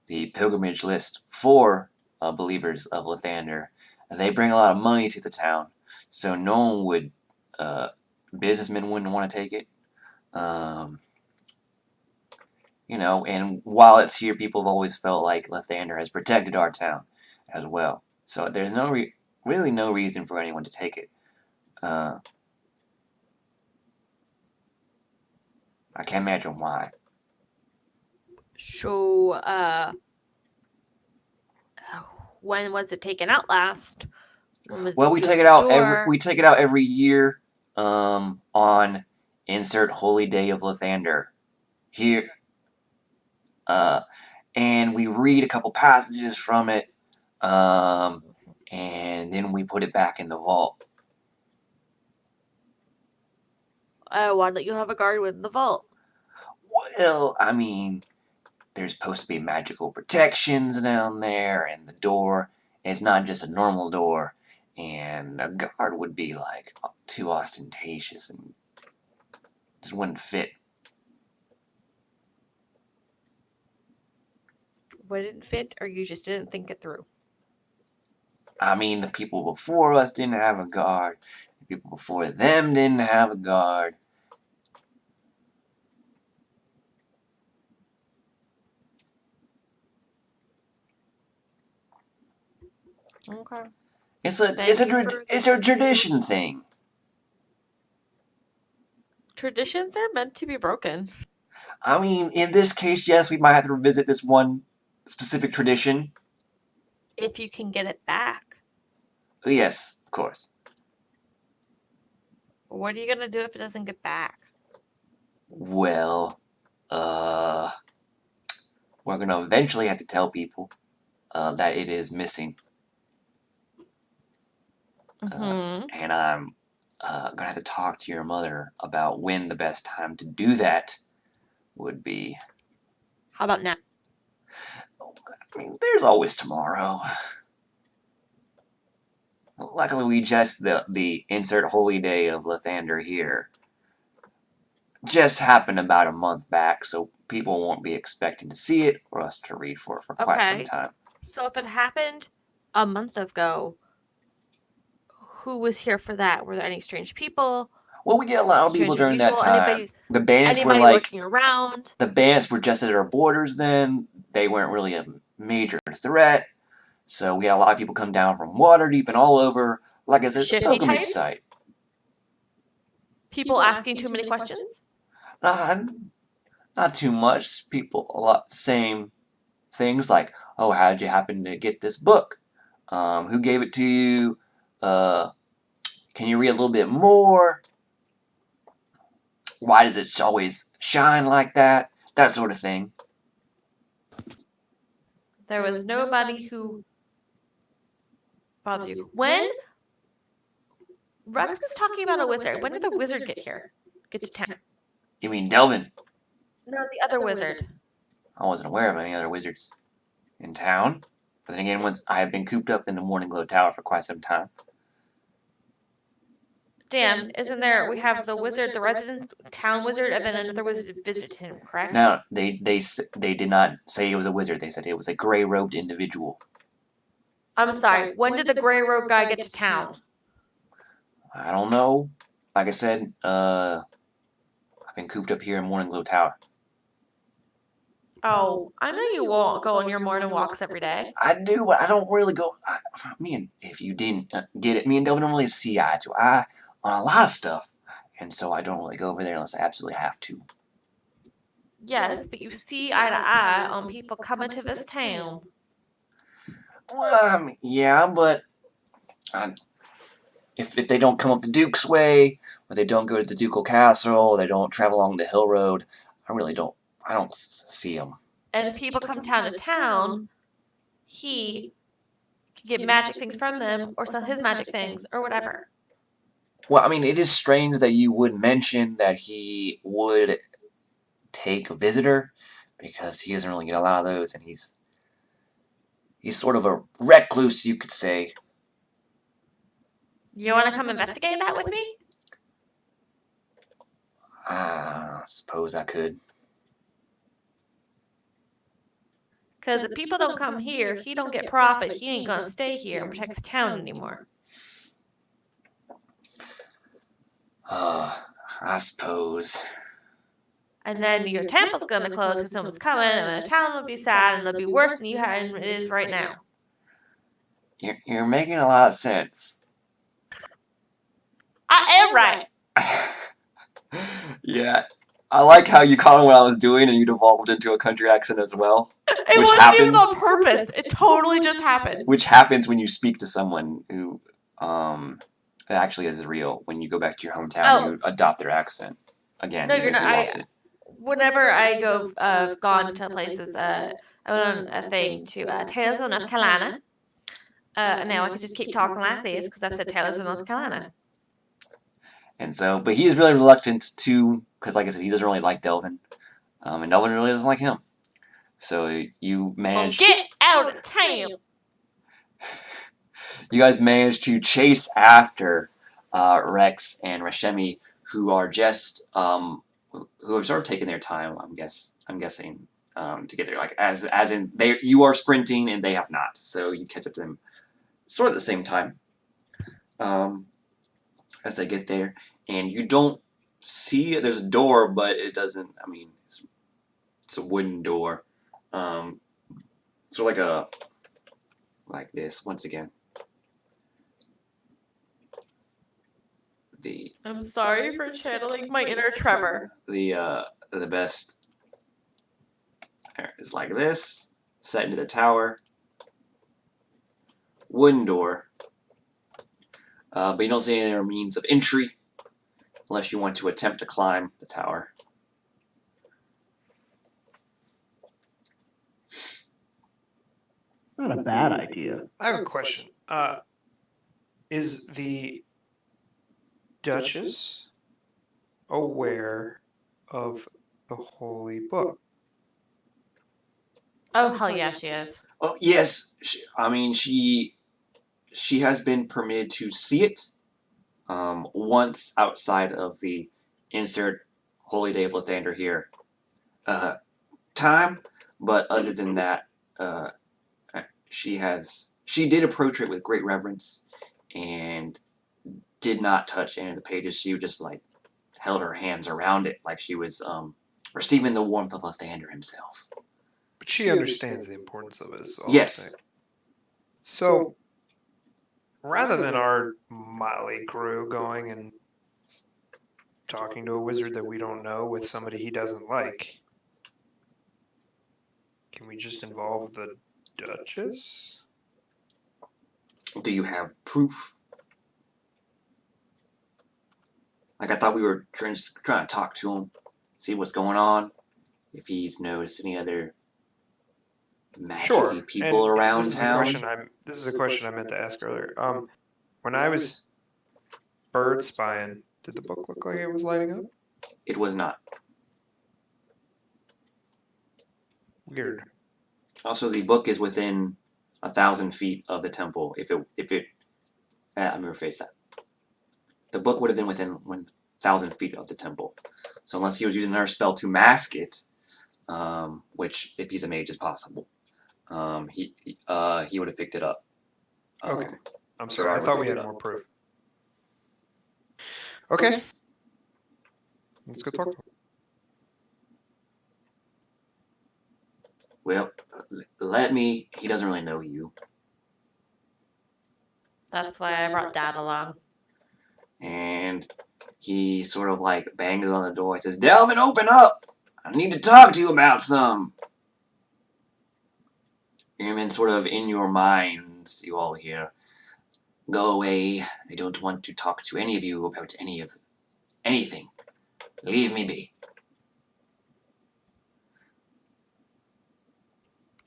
the pilgrimage list for believers of Lathander. They bring a lot of money to the town, so no one would, businessmen wouldn't want to take it. You know, and while it's here, people have always felt like Lathander has protected our town as well. So there's really no reason for anyone to take it. I can't imagine why.
So, when was it taken out last?
Well, we take it out every year. On insert holy day of Lathander. Here. And we read a couple passages from it. And then we put it back in the vault.
Why don't you have a guard within the vault?
Well, I mean, there's supposed to be magical protections down there, and the door It's not just a normal door, and a guard would be like too ostentatious and just wouldn't fit.
Wouldn't fit, or you just didn't think it through?
I mean, the people before us didn't have a guard. The people before them didn't have a guard.
Okay.
It's a
Thank you
it's a tradition thing.
Traditions are meant to be broken.
I mean, in this case, yes, we might have to revisit this one specific tradition.
If you can get it back.
Yes, of course.
What are you gonna do if it doesn't get back?
Well, we're gonna eventually have to tell people that it is missing,
Mm-hmm.
and I'm gonna have to talk to your mother about when the best time to do that would be.
How about now?
I mean, there's always tomorrow. Luckily, we just the insert holy day of Lathander here just happened about a month back, so people won't be expecting to see it or us to read for it for quite some
Okay.
time.
So if it happened a month ago, who was here for that? Were there any strange people?
Well, we get a lot of people
Stranger than
during that
usual?
time. The bandits were
Anybody
like
looking around?
the bandits were just at our borders then. They weren't really a major threat. So we had a lot of people come down from Waterdeep and all over. Like I said, it's a
Shifty
pilgrimage
types?
site.
People asking too many questions?
Not too much. People a lot same things like, oh, how did you happen to get this book? Who gave it to you? Can you read a little bit more? Why does it always shine like that? That sort of thing.
There was nobody who bothered you. When Rex was talking about a wizard, when did the wizard get here? Get to town?
You mean Delvin?
No, the other wizard.
I wasn't aware of any other wizards in town. But then again, once I have been cooped up in the Morning Glow Tower for quite some time.
Dan, isn't there? We have the wizard, the resident town wizard, and then another wizard visited him, correct?
No, they did not say it was a wizard. They said it was a gray-robed individual.
I'm sorry. When did the gray rogue guy get to town?
I don't know. Like I said, I've been cooped up here in Morning Glow Tower.
Oh, I know you won't go on your morning walks every day.
I do, but I don't really go. If you didn't get it, me and Delvin don't really see eye to eye on a lot of stuff, and so I don't really go over there unless I absolutely have to.
Yes, but you see eye to eye on people coming to this town.
Well, yeah, but if they don't come up the Duke's way, or they don't go to the Ducal Castle, or they don't travel along the Hill Road, I don't see them.
And if people come town to town, he can get magic things from them, or sell his magic things, or whatever.
Well, I mean, it is strange that you would mention that he would take a visitor, because he doesn't really get a lot of those, and he's sort of a recluse, you could say.
You want to come investigate that with me?
I suppose I could.
Because if people don't come here, he don't get profit. He ain't gonna stay here and protect the town anymore.
I suppose.
And then your temple's gonna close because someone's coming, and then the town will be sad, and it'll be worse than it is right now.
You're making a lot of sense.
I am right.
Yeah. I like how you caught on what I was doing and you devolved into a country accent as well.
It
Which
wasn't even
happens-
on purpose. It totally just happened.
Which happens when you speak to someone who it actually is real. When you go back to your hometown, you adopt their accent. Again,
No,
even
you're
if
not.
you lost it.
Whenever I go, gone to places, I went on a thing to Tales of North Carolina. And now I can just keep talking like this because I said Tales of North Carolina.
And so, but he is really reluctant to, because like I said, he doesn't really like Delvin. And Delvin really doesn't like him. So you managed...
Get out of town!
You guys managed to chase after Rex and Rashemi, who are just who have sort of taken their time. I'm guessing to get there. Like as in you are sprinting and they have not, so you catch up to them sort of at the same time as they get there, and you don't see there's a door, but it doesn't. I mean, it's a wooden door, sort of like this. Once again,
I'm sorry for channeling my inner Trevor.
the best is like this, set into the tower, wooden door, but you don't see any other means of entry unless you want to attempt to climb the tower.
Not a bad idea.
I have a question. Is the Duchess aware of the Holy Book?
Oh, hell yeah, she is.
Oh yes, she has been permitted to see it once outside of the insert Holy Day of Lathander here time, but other than that, she did approach it with great reverence and did not touch any of the pages. She just like held her hands around it like she was receiving the warmth of Lathander himself.
But she understands the importance of it, is all I'm
Yes.
saying. So, rather than our motley crew going and talking to a wizard that we don't know with somebody he doesn't like, can we just involve the Duchess?
Do you have proof? Like, I thought we were trying to talk to him, see what's going on, if he's noticed any other magic people
and
around
this is
town.
This is a question I meant to ask earlier. When I was bird spying, did the book look like it was lighting up?
It was not.
Weird.
Also, the book is within 1,000 feet of the temple. Let me rephrase that. The book would have been within 1,000 feet of the temple. So unless he was using another spell to mask it, which if he's a mage is possible, he would have picked it up.
Okay. I'm
so
sorry. I
I
thought we
picked
had
it up.
more proof. Okay. Let's go talk to him.
Well, he doesn't really know you.
That's why I brought Dad along.
And he sort of like bangs on the door. He says, "Delvin, open up! I need to talk to you about some." And then sort of in your minds, you all hear, "Go away. I don't want to talk to any of you about anything. Leave me be."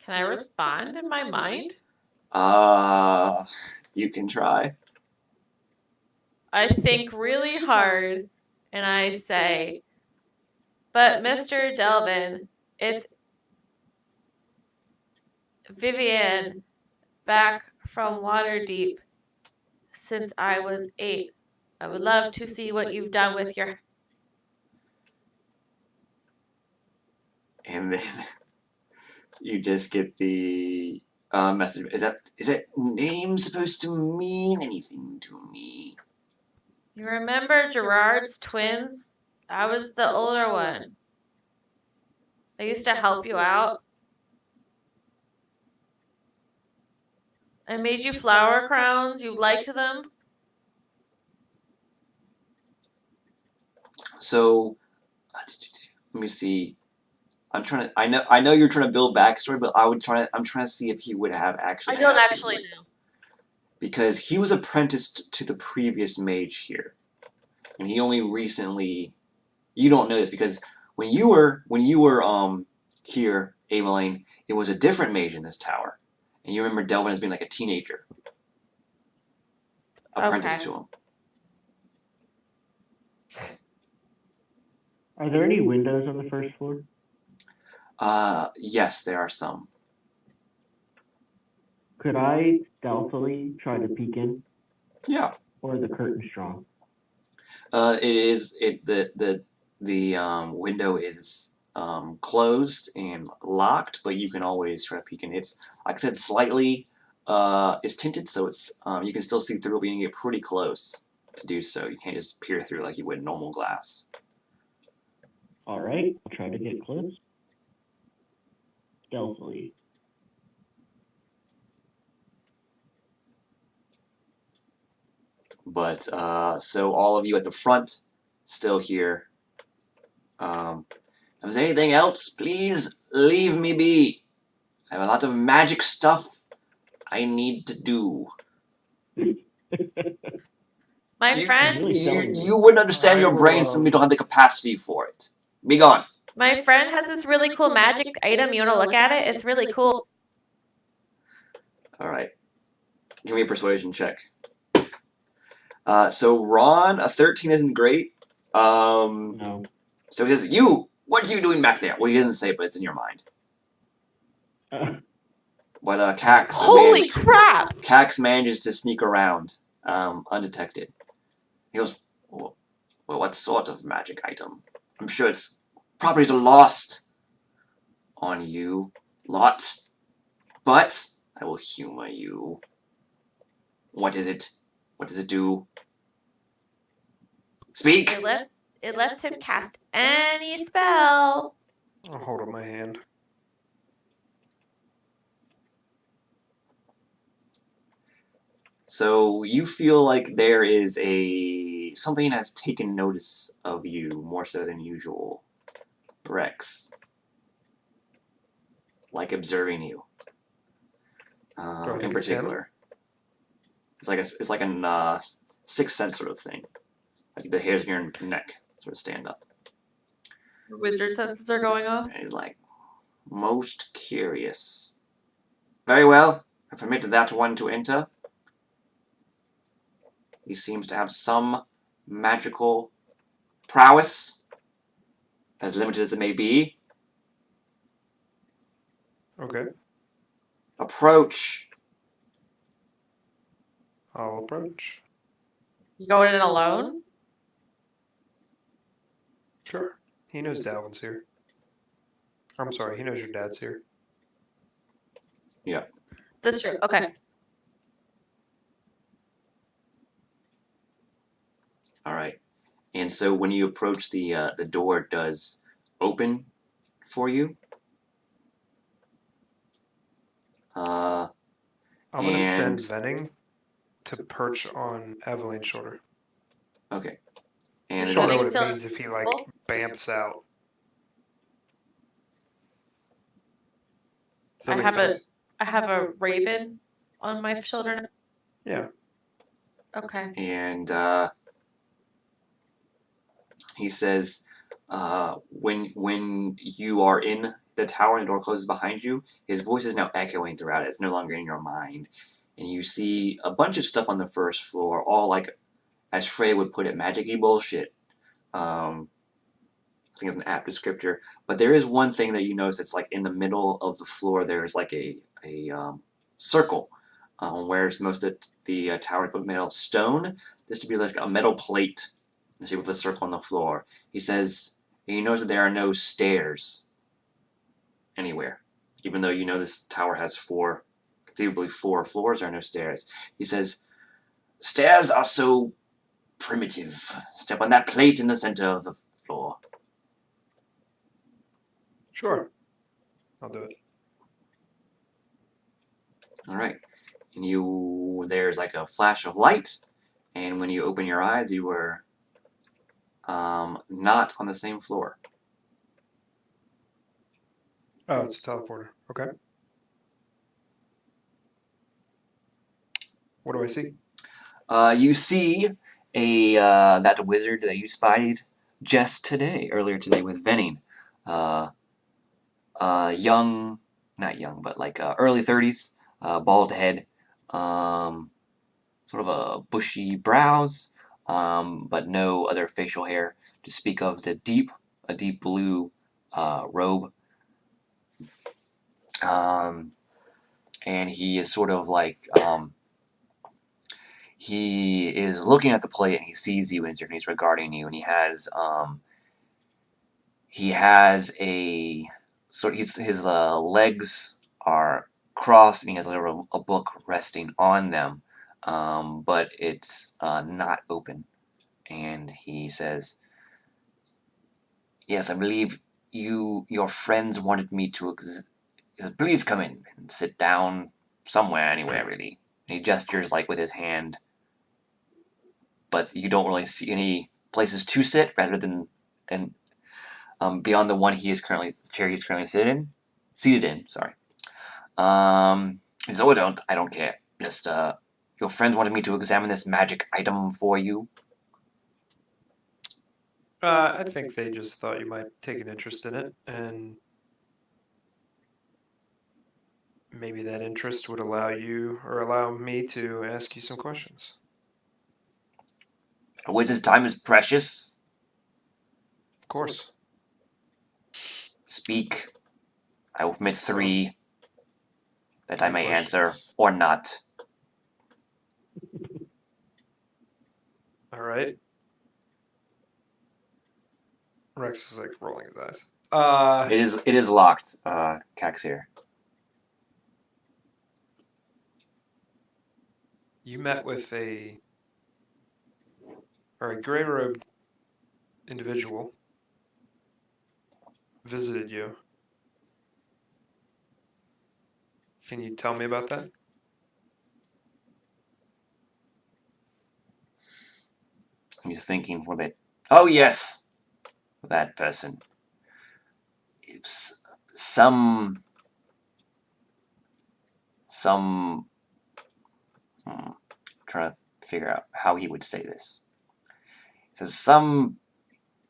Can I respond in my mind?
You can try.
I think really hard and I say, but Mr. Delvin, it's Vivian back from Waterdeep since I was 8. I would love to see what you've done with your...
And then you just get the message. Is that name supposed to mean anything to me?
You remember Gerard's twins? I was the older one. I used to help you out. I made you flower crowns. You liked them.
So, let me see. I know you're trying to build backstory, but I'm trying to see if he would have actually.
I don't
acted
actually
like-
know.
Because he was apprenticed to the previous mage here, and he only recently. You don't know this because when you were here, Eveline, it was a different mage in this tower, and you remember Delvin as being like a teenager, apprenticed
Okay.
to him.
Are there any windows on the first floor?
Yes, there are some.
Could I stealthily try to peek in,
Yeah.
or the curtain strong?
The window is closed and locked, but you can always try to peek in. It's, like I said, slightly is tinted, so it's you can still see through, but you can get pretty close to do so. You can't just peer through like you would normal glass.
All right, I'll try to get close. Stealthily.
But so all of you at the front still here. If there's anything else, please leave me be. I have a lot of magic stuff I need to do.
My
You,
friend,
Really selling me.
you wouldn't understand
I
your
will,
brain, simply don't have the capacity for it. Be gone.
my friend has this really cool magic item. You want to look at it? It's really cool.
All right. Give me a persuasion check. So Ron, a 13 isn't great.
No.
So he says, "You, what are you doing back there?" Well, he doesn't say it, but it's in your mind. But
Holy crap!
Cax manages to sneak around undetected. He goes, well, what sort of magic item? I'm sure its properties are lost on you lot, but I will humor you. What is it? What does it do? Speak!
It lets him cast any spell.
I'll hold up my hand.
So you feel like there is something has taken notice of you more so than usual, Rex. Like observing you.
Do I
In
think it's him?
particular. It's like a sixth sense sort of thing. Like the hairs on your neck sort of stand up.
Wizard senses are going off.
And he's like, most curious. Very well, I permit that one to enter. He seems to have some magical prowess, as limited as it may be.
Okay.
Approach.
I'll approach.
You going in alone?
Sure. He knows Dalvin's here. I'm sorry, he knows your dad's here.
Yeah.
That's true. Okay.
All right. And so when you approach the door does open for you.
I'm gonna
And-
send Venning to perch on Evelyn's shoulder.
Okay.
I
And
just don't know what
Venning's
it
still-
means if he like bamfs out. Does that
I
make
have
sense?
I have a raven on my shoulder.
Yeah.
Okay.
and he says, when you are in the tower and the door closes behind you, his voice is now echoing throughout it. It's no longer in your mind. And you see a bunch of stuff on the first floor, all like, as Frey would put it, magic-y bullshit. I think it's an apt descriptor. But there is one thing that you notice that's like in the middle of the floor, there's like a circle. Whereas most of the tower is made of stone, this to be like a metal plate in the shape of a circle on the floor. He says, and you notice that there are no stairs anywhere. Even though you know this tower has conceivably four floors, there are no stairs. He says, stairs are so primitive. Step on that plate in the center of the floor.
Sure. I'll do it.
Alright. And there's like a flash of light, and when you open your eyes, you were not on the same floor.
Oh, it's a teleporter. Okay. What do I see?
You see that wizard that you spied just earlier today with Venning. Young, not young, but like early 30s, bald head, sort of a bushy brows, but no other facial hair to speak of. A deep blue robe. and he is sort of like he is looking at the plate and he sees you, and he's regarding you, and he has a sort of his legs are crossed and he has a book resting on them, but it's not open, and he says, "Yes, I believe your friends wanted me to. He says, please come in and sit down somewhere, anywhere really." And he gestures like with his hand, but you don't really see any places to sit rather than and beyond the one chair he's currently seated in. Sorry. He says, "Oh, I don't care. Just your friends wanted me to examine this magic item for you."
I think they just thought you might take an interest in it, and maybe that interest would allow me to ask you some questions.
A wizard's time is precious.
Of course.
Speak. I will permit 3 that I
Any
may answer
questions?
or not.
All right. Rex is like rolling his eyes.
It is locked, Caxir.
You met with a gray-robed individual visited you. Can you tell me about that?
He's thinking for a bit. Oh yes, that person. It's some. Trying to figure out how he would say this. He says some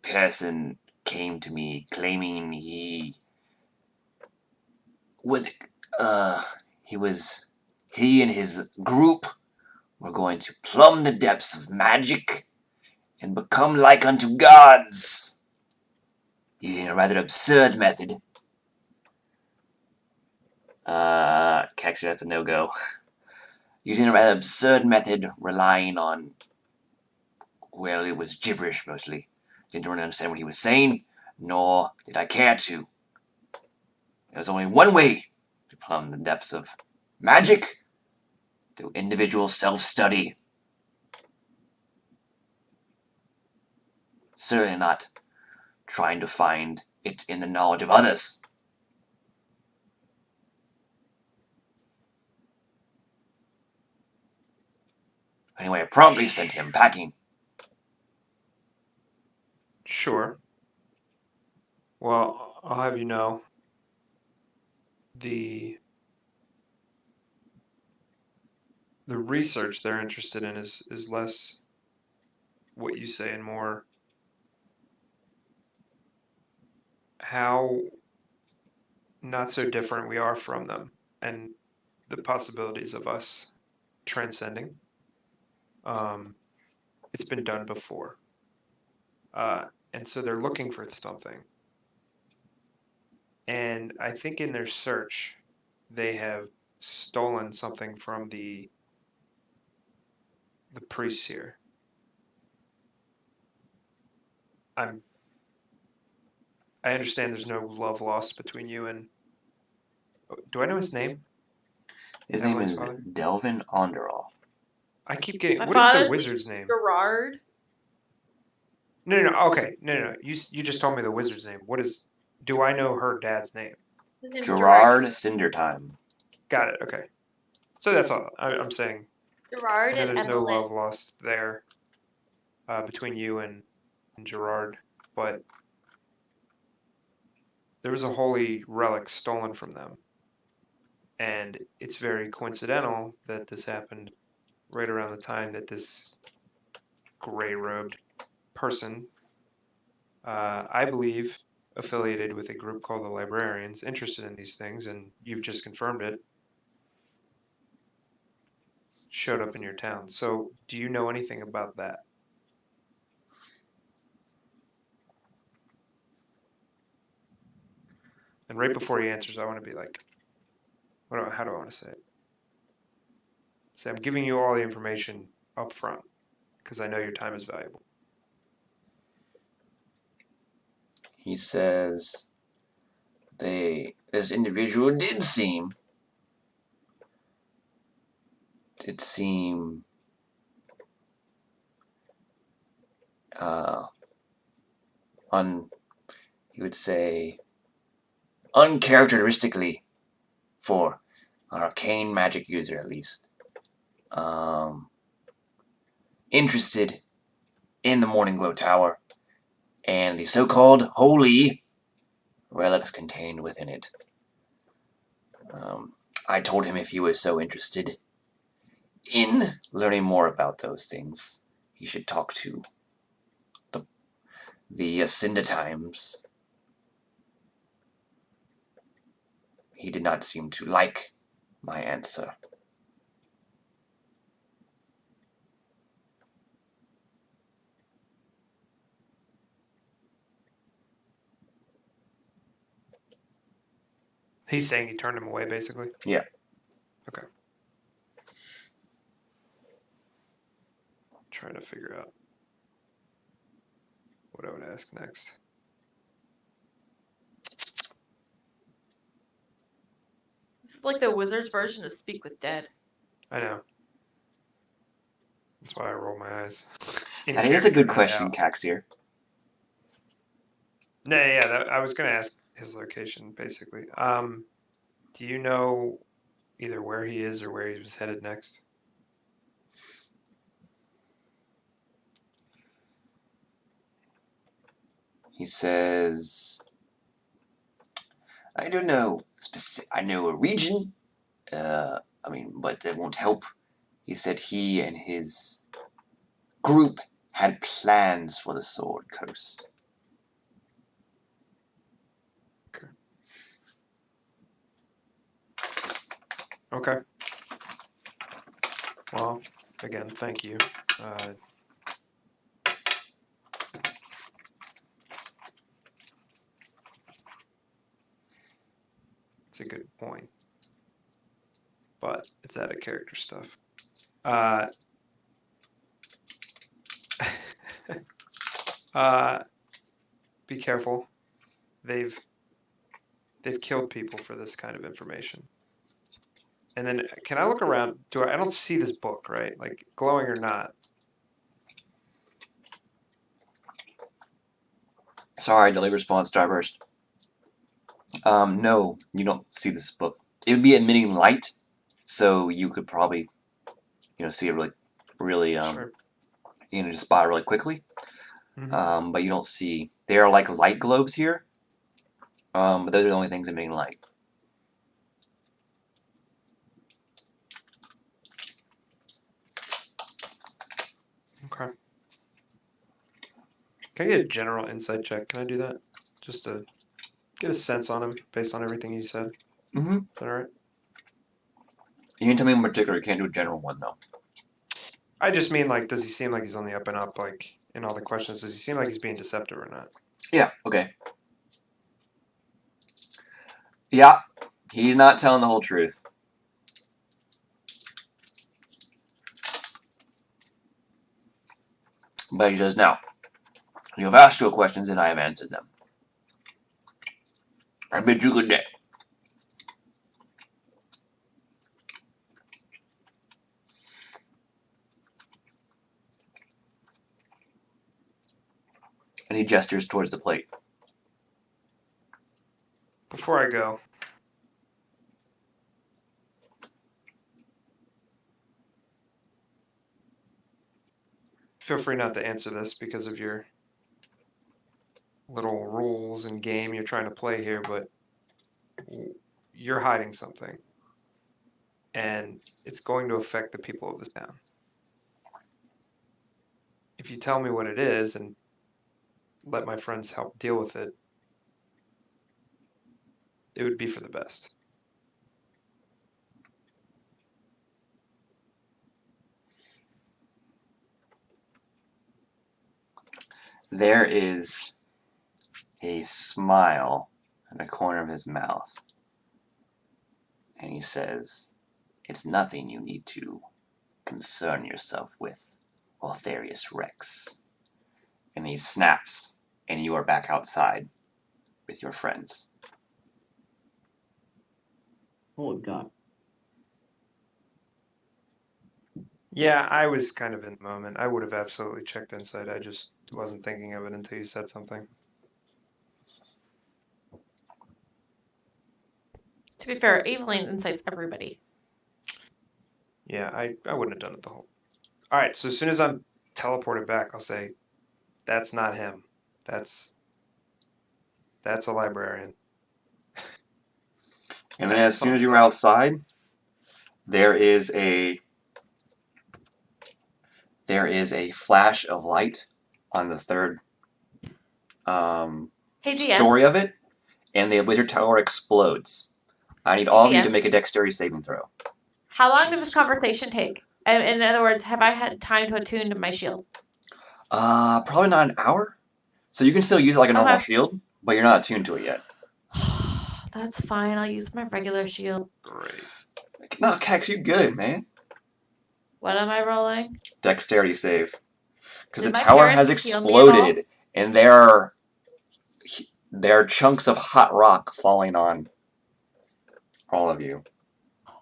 person came to me claiming he was he and his group were going to plumb the depths of magic and become like unto gods, using a rather absurd method. Kexer, that's a no-go. Using a rather absurd method, relying on, well, it was gibberish mostly. Didn't really understand what he was saying, nor did I care to. There was only one way to plumb the depths of magic, through individual self-study. Certainly not trying to find it in the knowledge of others. Anyway, I promptly sent him packing.
Sure. Well, I'll have you know, the research they're interested in is less what you say and more how not so different we are from them and the possibilities of us transcending. It's been done before. And so they're looking for something. And I think in their search, they have stolen something from the priests here. I understand there's no love lost between you and. Do I know his name?
His name
Evelyn's
is
father?
Delvin Onderall.
I keep getting.
My
What is the
father's
wizard's name?
Gerard.
No. Okay, no. You just told me the wizard's name. What is? Do I know her dad's name?
His name's
Gerard Cindertime.
Got it. Okay. So that's all I'm saying.
Gerard
I know
and
there's no
Evelyn.
love lost there between you and Gerard, but there was a holy relic stolen from them. And it's very coincidental that this happened right around the time that this gray-robed person, I believe, affiliated with a group called the Librarians, interested in these things, and you've just confirmed it, showed up in your town. So, do you know anything about that? And right before he answers, I want to be like, how do I want to say it? Say I'm giving you all the information up front because I know your time is valuable.
He says this individual did seem uh he would say uncharacteristically for an arcane magic user, at least. Interested in the Morning Glow Tower and the so-called holy relics contained within it. I told him if he was so interested in learning more about those things, he should talk to the Ascinda Times. He did not seem to like my answer.
He's saying he turned him away, basically?
Yeah.
Okay. Trying to figure out what I would ask next.
This is like the wizard's version of Speak with Dead.
I know. That's why I roll my eyes.
That is a good
no
question,
doubt.
Caxier.
No, yeah, I was going to ask his location, basically. Do you know either where he is or where he was headed next?
He says, I don't know. I know a region. But that won't help. He said he and his group had plans for the Sword Coast.
Okay. Well, again, thank you. It's a good point. But it's out of character stuff. Be careful. They've killed people for this kind of information. And then, can I look around? I don't see this book, right? Like, glowing or not.
Sorry, delay response, Starburst. No, you don't see this book. It would be emitting light, so you could probably, see it really,
Sure.
just spot it really quickly.
Mm-hmm.
But you don't see. They are like light globes here. But those are the only things emitting light.
Okay. Can I get a general insight check? Can I do that? Just to get a sense on him based on everything you said.
Mm-hmm.
Is that alright?
You can tell me in particular. You can't do a general one, though.
I just mean, like, does he seem like he's on the up and up, like, in all the questions? Does he seem like he's being deceptive or not?
Yeah, okay. Yeah, he's not telling the whole truth. But he says, now, you have asked your questions and I have answered them. I bid you good day. And he gestures towards the plate.
Before I go, feel free not to answer this because of your little rules and game you're trying to play here, but you're hiding something. And it's going to affect the people of this town. If you tell me what it is and let my friends help deal with it, it would be for the best.
There is a smile in the corner of his mouth. And he says, "It's nothing you need to concern yourself with, Altharius Rex." And he snaps, and you are back outside with your friends.
Oh God.
Yeah, I was kind of in the moment. I would have absolutely checked inside. I just wasn't thinking of it until you said something.
To be fair, Evelyn incites everybody.
Yeah, I wouldn't have done it the whole. All right, so as soon as I'm teleported back, I'll say, "That's not him. That's a librarian."
And then as soon as you're outside, there is a flash of light on the third
Hey, GM.
story of it, and the wizard tower explodes. I need all of you to
GM.
make a dexterity saving throw.
How long did this conversation take? In other words, have I had time to attune to my shield?
Probably not an hour. So you can still use it like a normal
Okay.
shield, but you're not attuned to it yet.
That's fine. I'll use my regular shield.
Great.
No, Kex, you good, man.
What am I rolling?
Dexterity save. Because the
Did my
tower has
parents heal me at all?
exploded, and there are chunks of hot rock falling on all of you.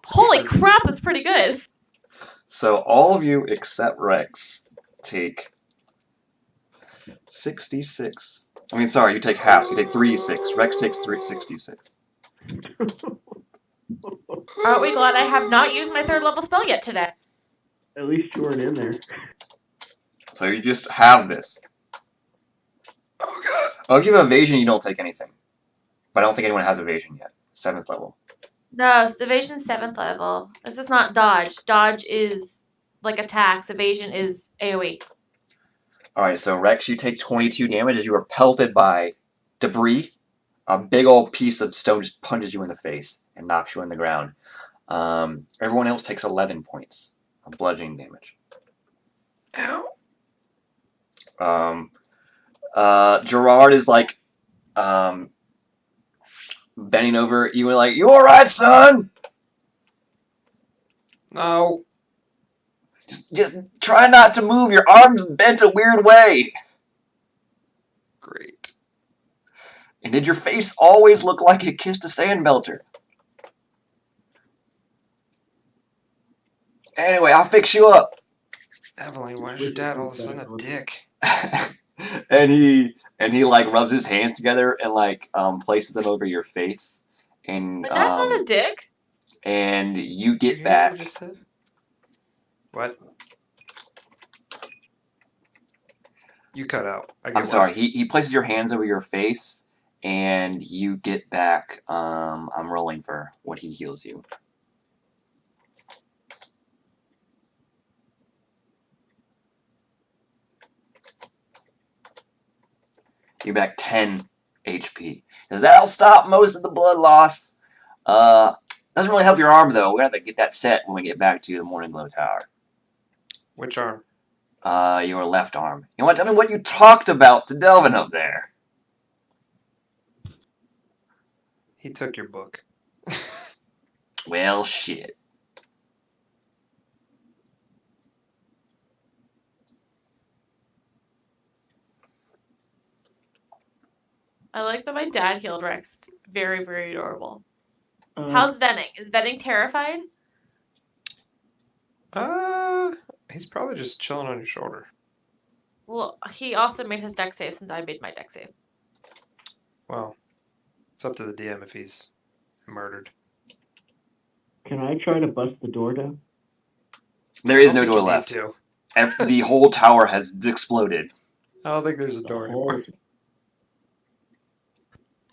Holy crap, that's pretty good.
So all of you except Rex take 66. I mean, sorry, you take half. So you take 3d6. Rex takes 66.
Aren't we glad I have not used my 3rd level spell yet today?
At least you weren't in there.
So you just have this.
Oh god.
Oh, if you have evasion, you don't take anything. But I don't think anyone has evasion yet. 7th level.
No, evasion's 7th level. This is not dodge. Dodge is like attacks. Evasion is AoE.
Alright, so Rex, you take 22 damage as you are pelted by debris. A big old piece of stone just punches you in the face and knocks you on the ground. Everyone else takes 11 points of bludgeoning damage.
Ow.
Gerard is like bending over you and like, "You alright, son?
No.
Just try not to move. Your arm's bent a weird way."
Great.
And did your face always look like it kissed a sand melter? Anyway, I'll fix you up.
Evelyn, why is your dad all of a sudden a dick?
and he like rubs his hands together and like places them over your face. And
My dad's not a dick.
and you
Did
get
you hear
back.
what I just said? What? You cut out.
I'm sorry. He places your hands over your face, and you get back. I'm rolling for what he heals you. You're back 10 HP. Does that stop most of the blood loss? Doesn't really help your arm though. We're gonna have to get that set when we get back to the Morning Glow Tower.
Which arm?
Your left arm. You want to tell me what you talked about to Delvin up there?
He took your book.
Well, shit.
I like that my dad healed Rex. Very, very adorable. How's Venning? Is Venning terrified?
He's probably just chilling on your shoulder.
Well, he also made his deck save since I made my deck save.
Well, it's up to the DM if he's murdered.
Can I try to bust the door down?
There is no door left. The whole tower has exploded.
I don't think there's a door anymore.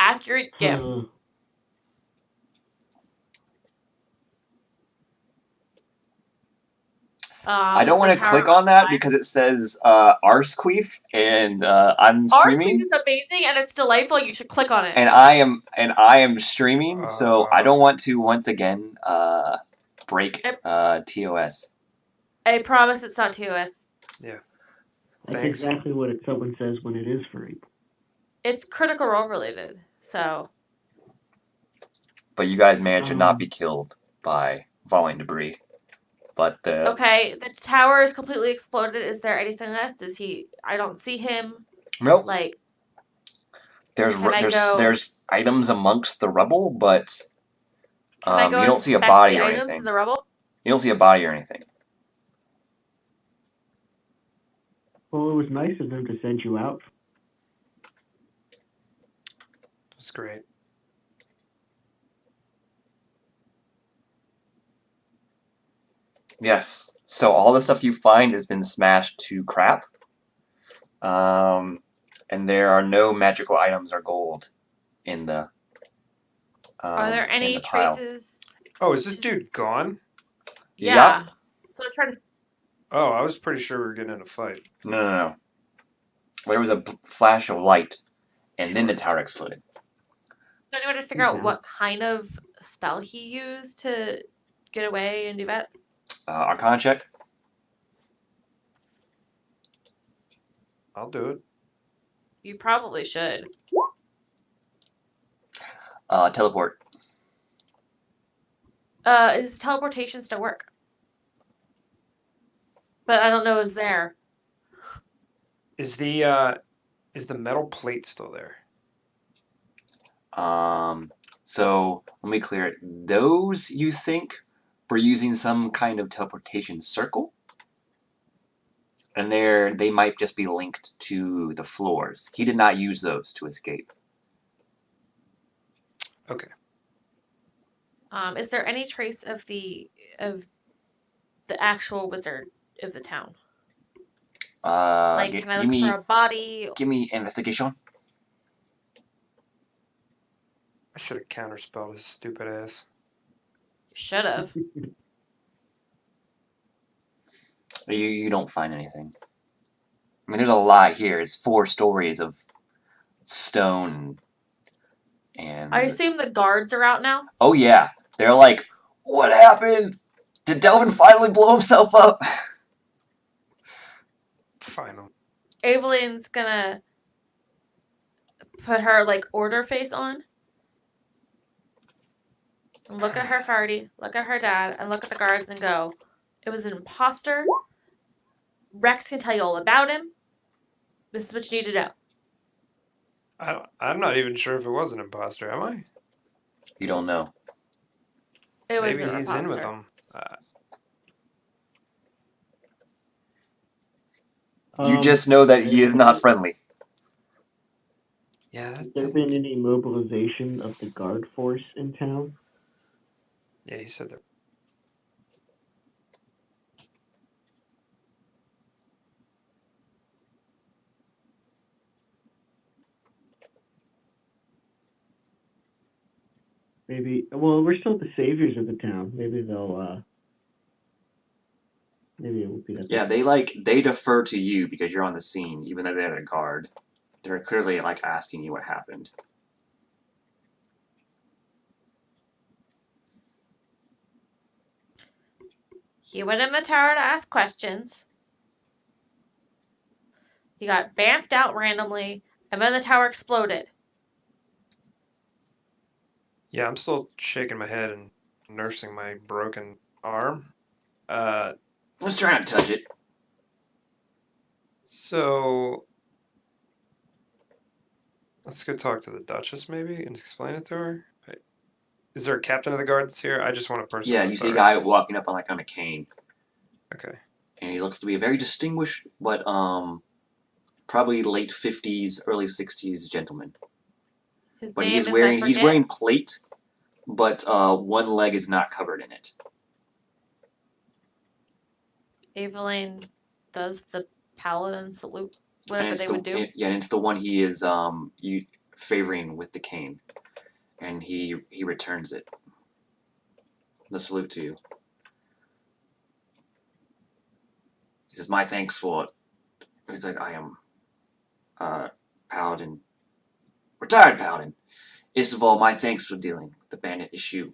Accurate gift.
I don't want to click on that because it says Arsqueef, and I'm streaming.
Arsqueef is amazing and it's delightful. You should click on it.
And I am streaming, so I don't want to once again break TOS.
I promise it's not TOS.
Yeah.
That's exactly what someone says when it is free.
It's Critical Role related, so.
But you guys managed to not be killed by falling debris. But the
Okay, the tower is completely exploded. Is there anything left? Is he? I don't see him.
nope,
Like,
there's
can I go?
there's items amongst the rubble, but
Can I go
you don't see a
inspect
body
the
or
items
anything.
in the rubble?
You don't see a body or anything.
Well, it was nice of them to send you out.
That's great.
Yes. So all the stuff you find has been smashed to crap. And there are no magical items or gold in the
Are there
in
any
the pile.
traces?
Oh, is this dude gone?
Yeah. So I'm trying to.
Oh, I was pretty sure we were getting in a fight.
No. There was a flash of light, and then the tower exploded.
Anyone to figure out
Okay.
what kind of spell he used to get away and do that?
Arcana check.
I'll do it.
You probably should.
Teleport.
His teleportation still work? But I don't know it's there.
Is the metal plate still there?
So let me clear it. Those you think were using some kind of teleportation circle, and they might just be linked to the floors. He did not use those to escape.
Okay.
Is there any trace of the actual wizard of the town? Like, can I
Give
look for a body?
me investigation.
I should have counterspelled his stupid ass.
Should have.
You don't find anything. I mean, there's a lot here. It's 4 stories of stone, and
I assume the guards are out now.
oh yeah, they're like, what happened? Did Delvin finally blow himself up?
Final.
Evelyn's gonna put her like order face on. And look at her farty, look at her dad, and look at the guards and go, it was an imposter. Rex can tell you all about him. This is what you need to know.
I'm not even sure if it was an imposter, am I?
You don't know.
It was
Maybe
an
he's
imposter.
in with them.
You just know that he is not friendly.
Yeah.
Has there been any mobilization of the guard force in town?
Yeah, he said that.
Maybe. Well, we're still the saviors of the town. Maybe they'll. Maybe it will be that.
Yeah, they defer to you because you're on the scene, even though they're the guard. They're clearly like asking you what happened.
He went in the tower to ask questions. He got bamfed out randomly, and then the tower exploded.
Yeah, I'm still shaking my head and nursing my broken arm.
Let's try not to touch it.
So let's go talk to the Duchess maybe and explain it to her. Is there a captain of the guard that's here? I just want a person.
Yeah, you see a guy walking up on a cane.
Okay.
And he looks to be a very distinguished, but probably late 50s, early 60s gentleman.
His
But
name
he's
is
wearing plate, but one leg is not covered in it.
Evelyn does the paladin salute, whatever they would do.
And it's the one he is favoring with the cane, and he returns it. The salute to you. He says, "My thanks for it." He's like, "I am paladin, retired paladin. First of all, my thanks for dealing with the bandit issue.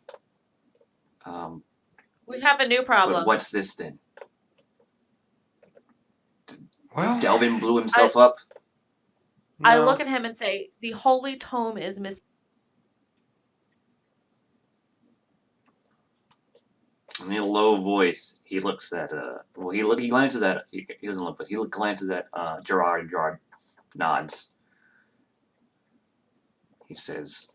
We have a new problem.
But what's this then?
Well,
Delvin blew himself up?
no.
I look at him and say, the holy tome is missing.
in a low voice, he looks at he glances at he doesn't look, but he glances at Gerard, and Gerard nods. He says,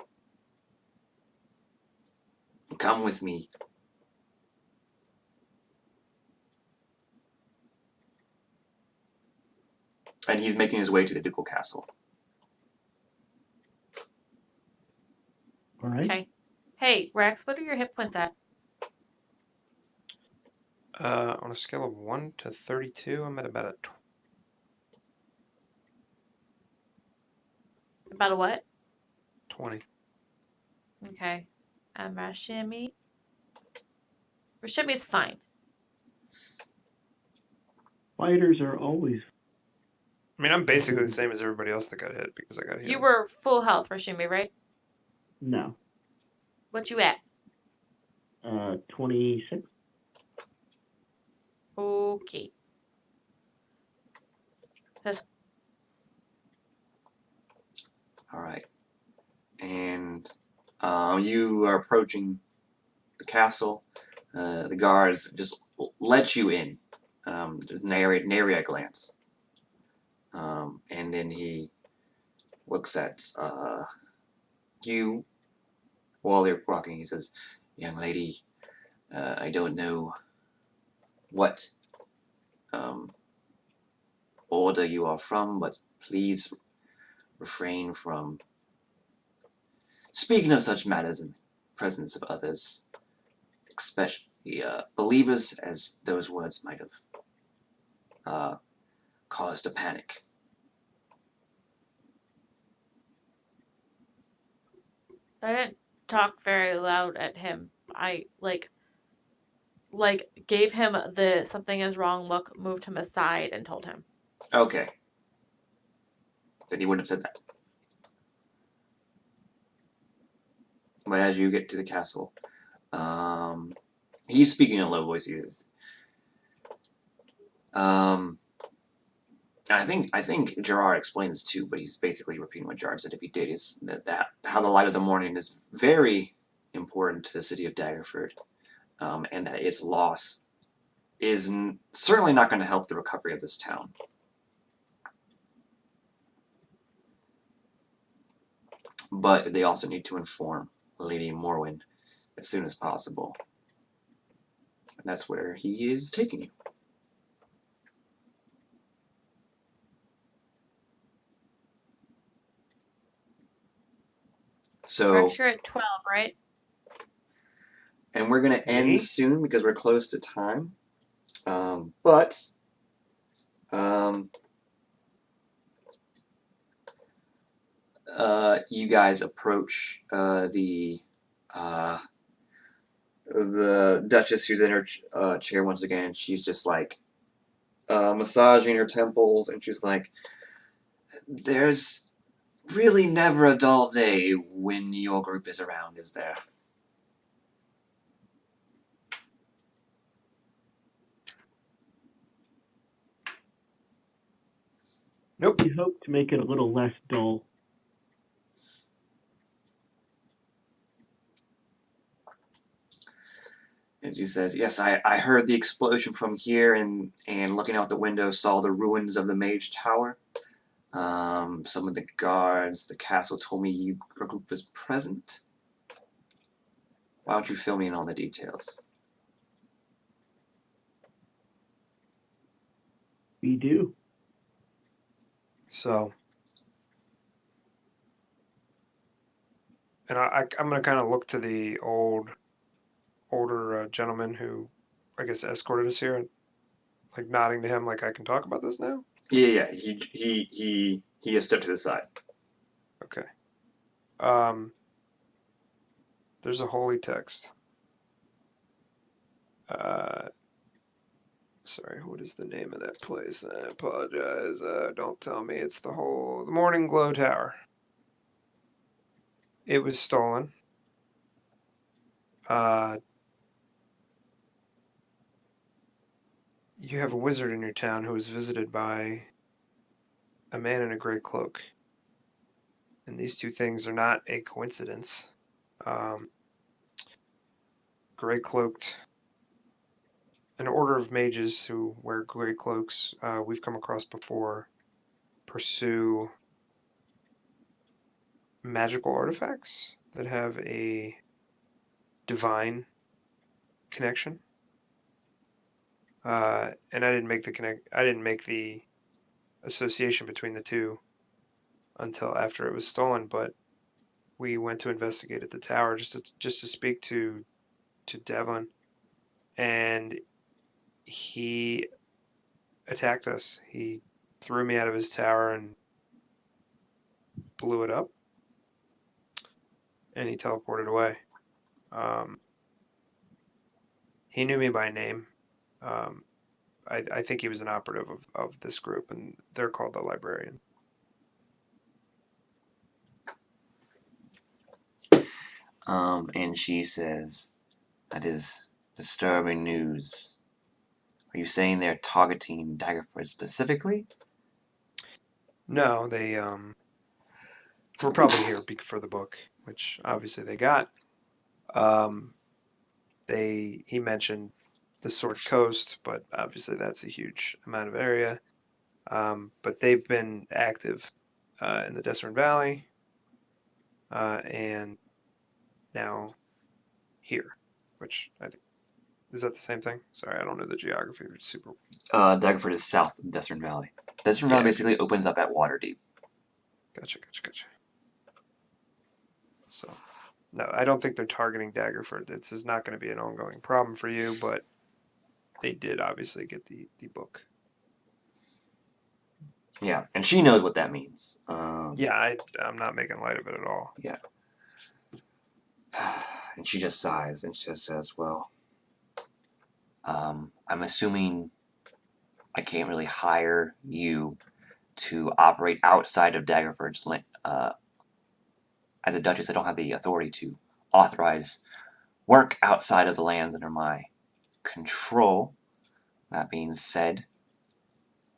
"Come with me." And he's making his way to the ducal castle.
All right.
Okay. Hey, Rex, what are your hit points at?
On a scale of 1 to 32, I'm at about a
About a what?
20.
Okay. Rashimi. Rashimi is fine.
Fighters are always.
I mean, I'm basically the same as everybody else that got hit because I got hit.
You were full health, Rashimi, right?
No.
What you at?
26.
Okay.
All right, and you are approaching the castle. The guards just let you in, just nary a glance. And then he looks at you while they're walking. He says, "Young lady, I don't know what order you are from, but please refrain from speaking of such matters in the presence of others, especially believers, as those words might have caused a panic."
I didn't talk very loud at him. I like gave him the something is wrong look, moved him aside, and told him.
Okay. Then he wouldn't have said that. But as you get to the castle, he's speaking in a low voice. He is. I think Gerard explained this too, but he's basically repeating what Gerard said. If he did, is that how the light of the morning is very important to the city of Daggerford, and that its loss is certainly not going to help the recovery of this town. But they also need to inform Lady Morwen as soon as possible. And that's where he is taking you. So,
Rex, you're at 12, right?
and we're going to end soon because we're close to time. But you guys approach the Duchess, who's in her chair once again, and she's just like massaging her temples, and she's like, "There's really never a dull day when your group is around, is there?"
Nope.
We hope to make it a little less dull.
And she says, "Yes, I heard the explosion from here, and looking out the window saw the ruins of the mage tower. Some of the guards, the castle told me your group was present. Why don't you fill me in on the details?"
We do.
So, and I'm going to kind of look to the older gentleman who, I guess, escorted us here, and like nodding to him, like I can talk about this now.
Yeah. He has stepped to the side.
Okay. There's a holy text. Sorry, what is the name of that place? I apologize. Don't tell me it's the Morning Glow Tower. It was stolen. You have a wizard in your town who was visited by a man in a gray cloak. And these two things are not a coincidence. Gray cloaked an order of mages who wear gray cloaks, we've come across before, pursue magical artifacts that have a divine connection. And I didn't make the association between the two until after it was stolen, but we went to investigate at the tower just to speak to Devlin, and he attacked us. He threw me out of his tower and blew it up, and he teleported away. He knew me by name. I think he was an operative of this group, and they're called the Librarian.
And she says, "That is disturbing news. Are you saying they're targeting Daggerford specifically?"
No, they were probably here for the book, which obviously they got. He mentioned the Sword Coast, but obviously that's a huge amount of area. But they've been active in the Desert Valley, and now here, which I think is that the same thing? Sorry, I don't know the geography super.
Daggerford is south of Desert Valley. Desert Valley basically opens up at Waterdeep.
Gotcha. So, no, I don't think they're targeting Daggerford. This is not going to be an ongoing problem for you, but they did obviously get the book.
Yeah, and she knows what that means.
Yeah, I'm not making light of it at all.
Yeah. And she just sighs and she just says, "Well, I'm assuming I can't really hire you to operate outside of Daggerford's land. As a duchess, I don't have the authority to authorize work outside of the lands under my control. That being said,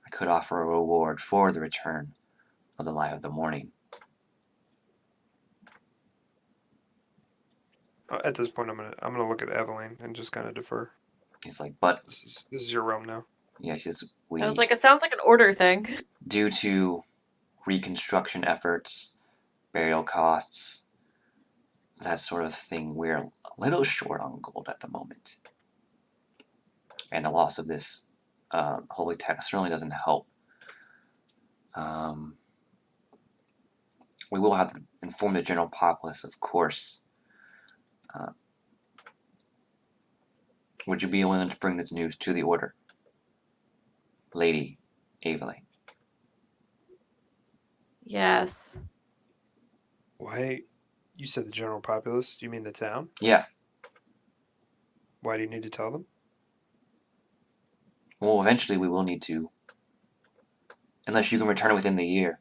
I could offer a reward for the return of the Light of the Morning."
At this point, I'm gonna look at Evelyn and just kind of defer.
He's like, "But
This is your realm now.
yeah, she's
I was like, it sounds like an order thing.
due to reconstruction efforts, burial costs, that sort of thing, we're a little short on gold at the moment. And the loss of this holy text certainly doesn't help. We will have to inform the general populace, of course. Would you be willing to bring this news to the Order, Lady Evelyn?
Yes.
Why? You said the general populace. You mean the town?
Yeah.
Why do you need to tell them?
Well, eventually we will need to. Unless you can return it within the year.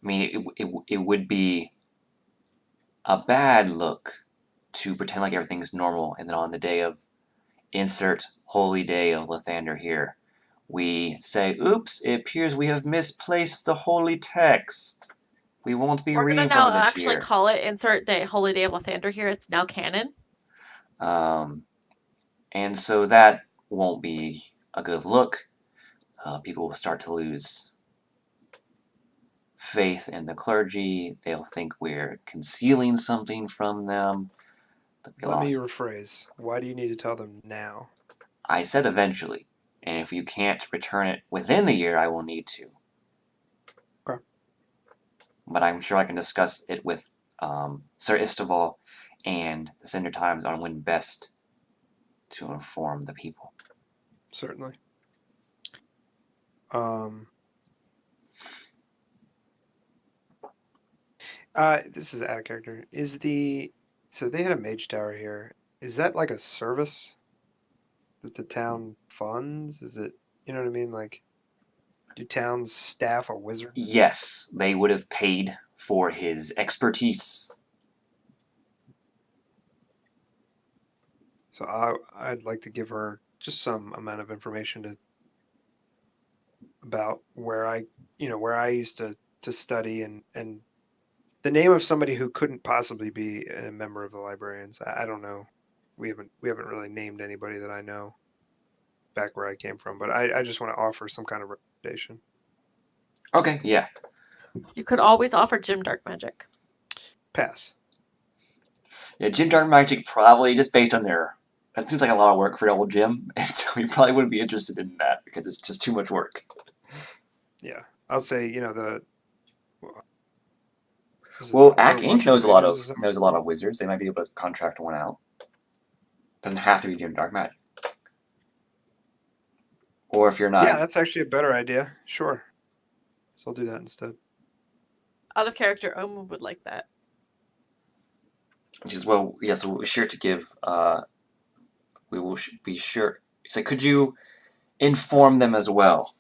I mean, it would be a bad look to pretend like everything's normal, and then on the day of insert holy day of Lathander here, we say, "Oops, it appears we have misplaced the holy text. We won't be
We're gonna
reading
now
from it this
actually
year."
call it insert day holy day of Lathander here. It's now canon.
And so that won't be a good look. People will start to lose faith in the clergy. They'll think we're concealing something from them.
Let me rephrase. Why do you need to tell them now?
I said eventually, and if you can't return it within the year, I will need to.
Okay.
But I'm sure I can discuss it with Sir Isteval and the Cinder Times on when best to inform the people.
Certainly. This is out of character. So they had a mage tower here. Is that like a service that the town funds? Is it, you know what I mean? Like, do towns staff a wizard?
Yes, they would have paid for his expertise.
So I'd like to give her just some amount of information about where I used to study and the name of somebody who couldn't possibly be a member of the librarians. I don't know. We haven't really named anybody that I know back where I came from, but I just want to offer some kind of recommendation.
Okay, yeah.
You could always offer Jim Dark Magic.
Pass.
Yeah, Jim Dark Magic probably, just based on their... That seems like a lot of work for old Jim, and so he probably wouldn't be interested in that, because it's just too much work.
Yeah. I'll say,
Well,
Are
Ack Inc.
Watcher
knows a lot
Mages,
of wizards. They might be able to contract one out. Doesn't have to be Jim Dark Magic. Or if you're not...
Yeah, that's actually a better idea. Sure. So I'll do that instead.
Out of character, Oma would like that.
Which is, well, yes, we'll be sure to give... we will be sure... So could you inform them as well?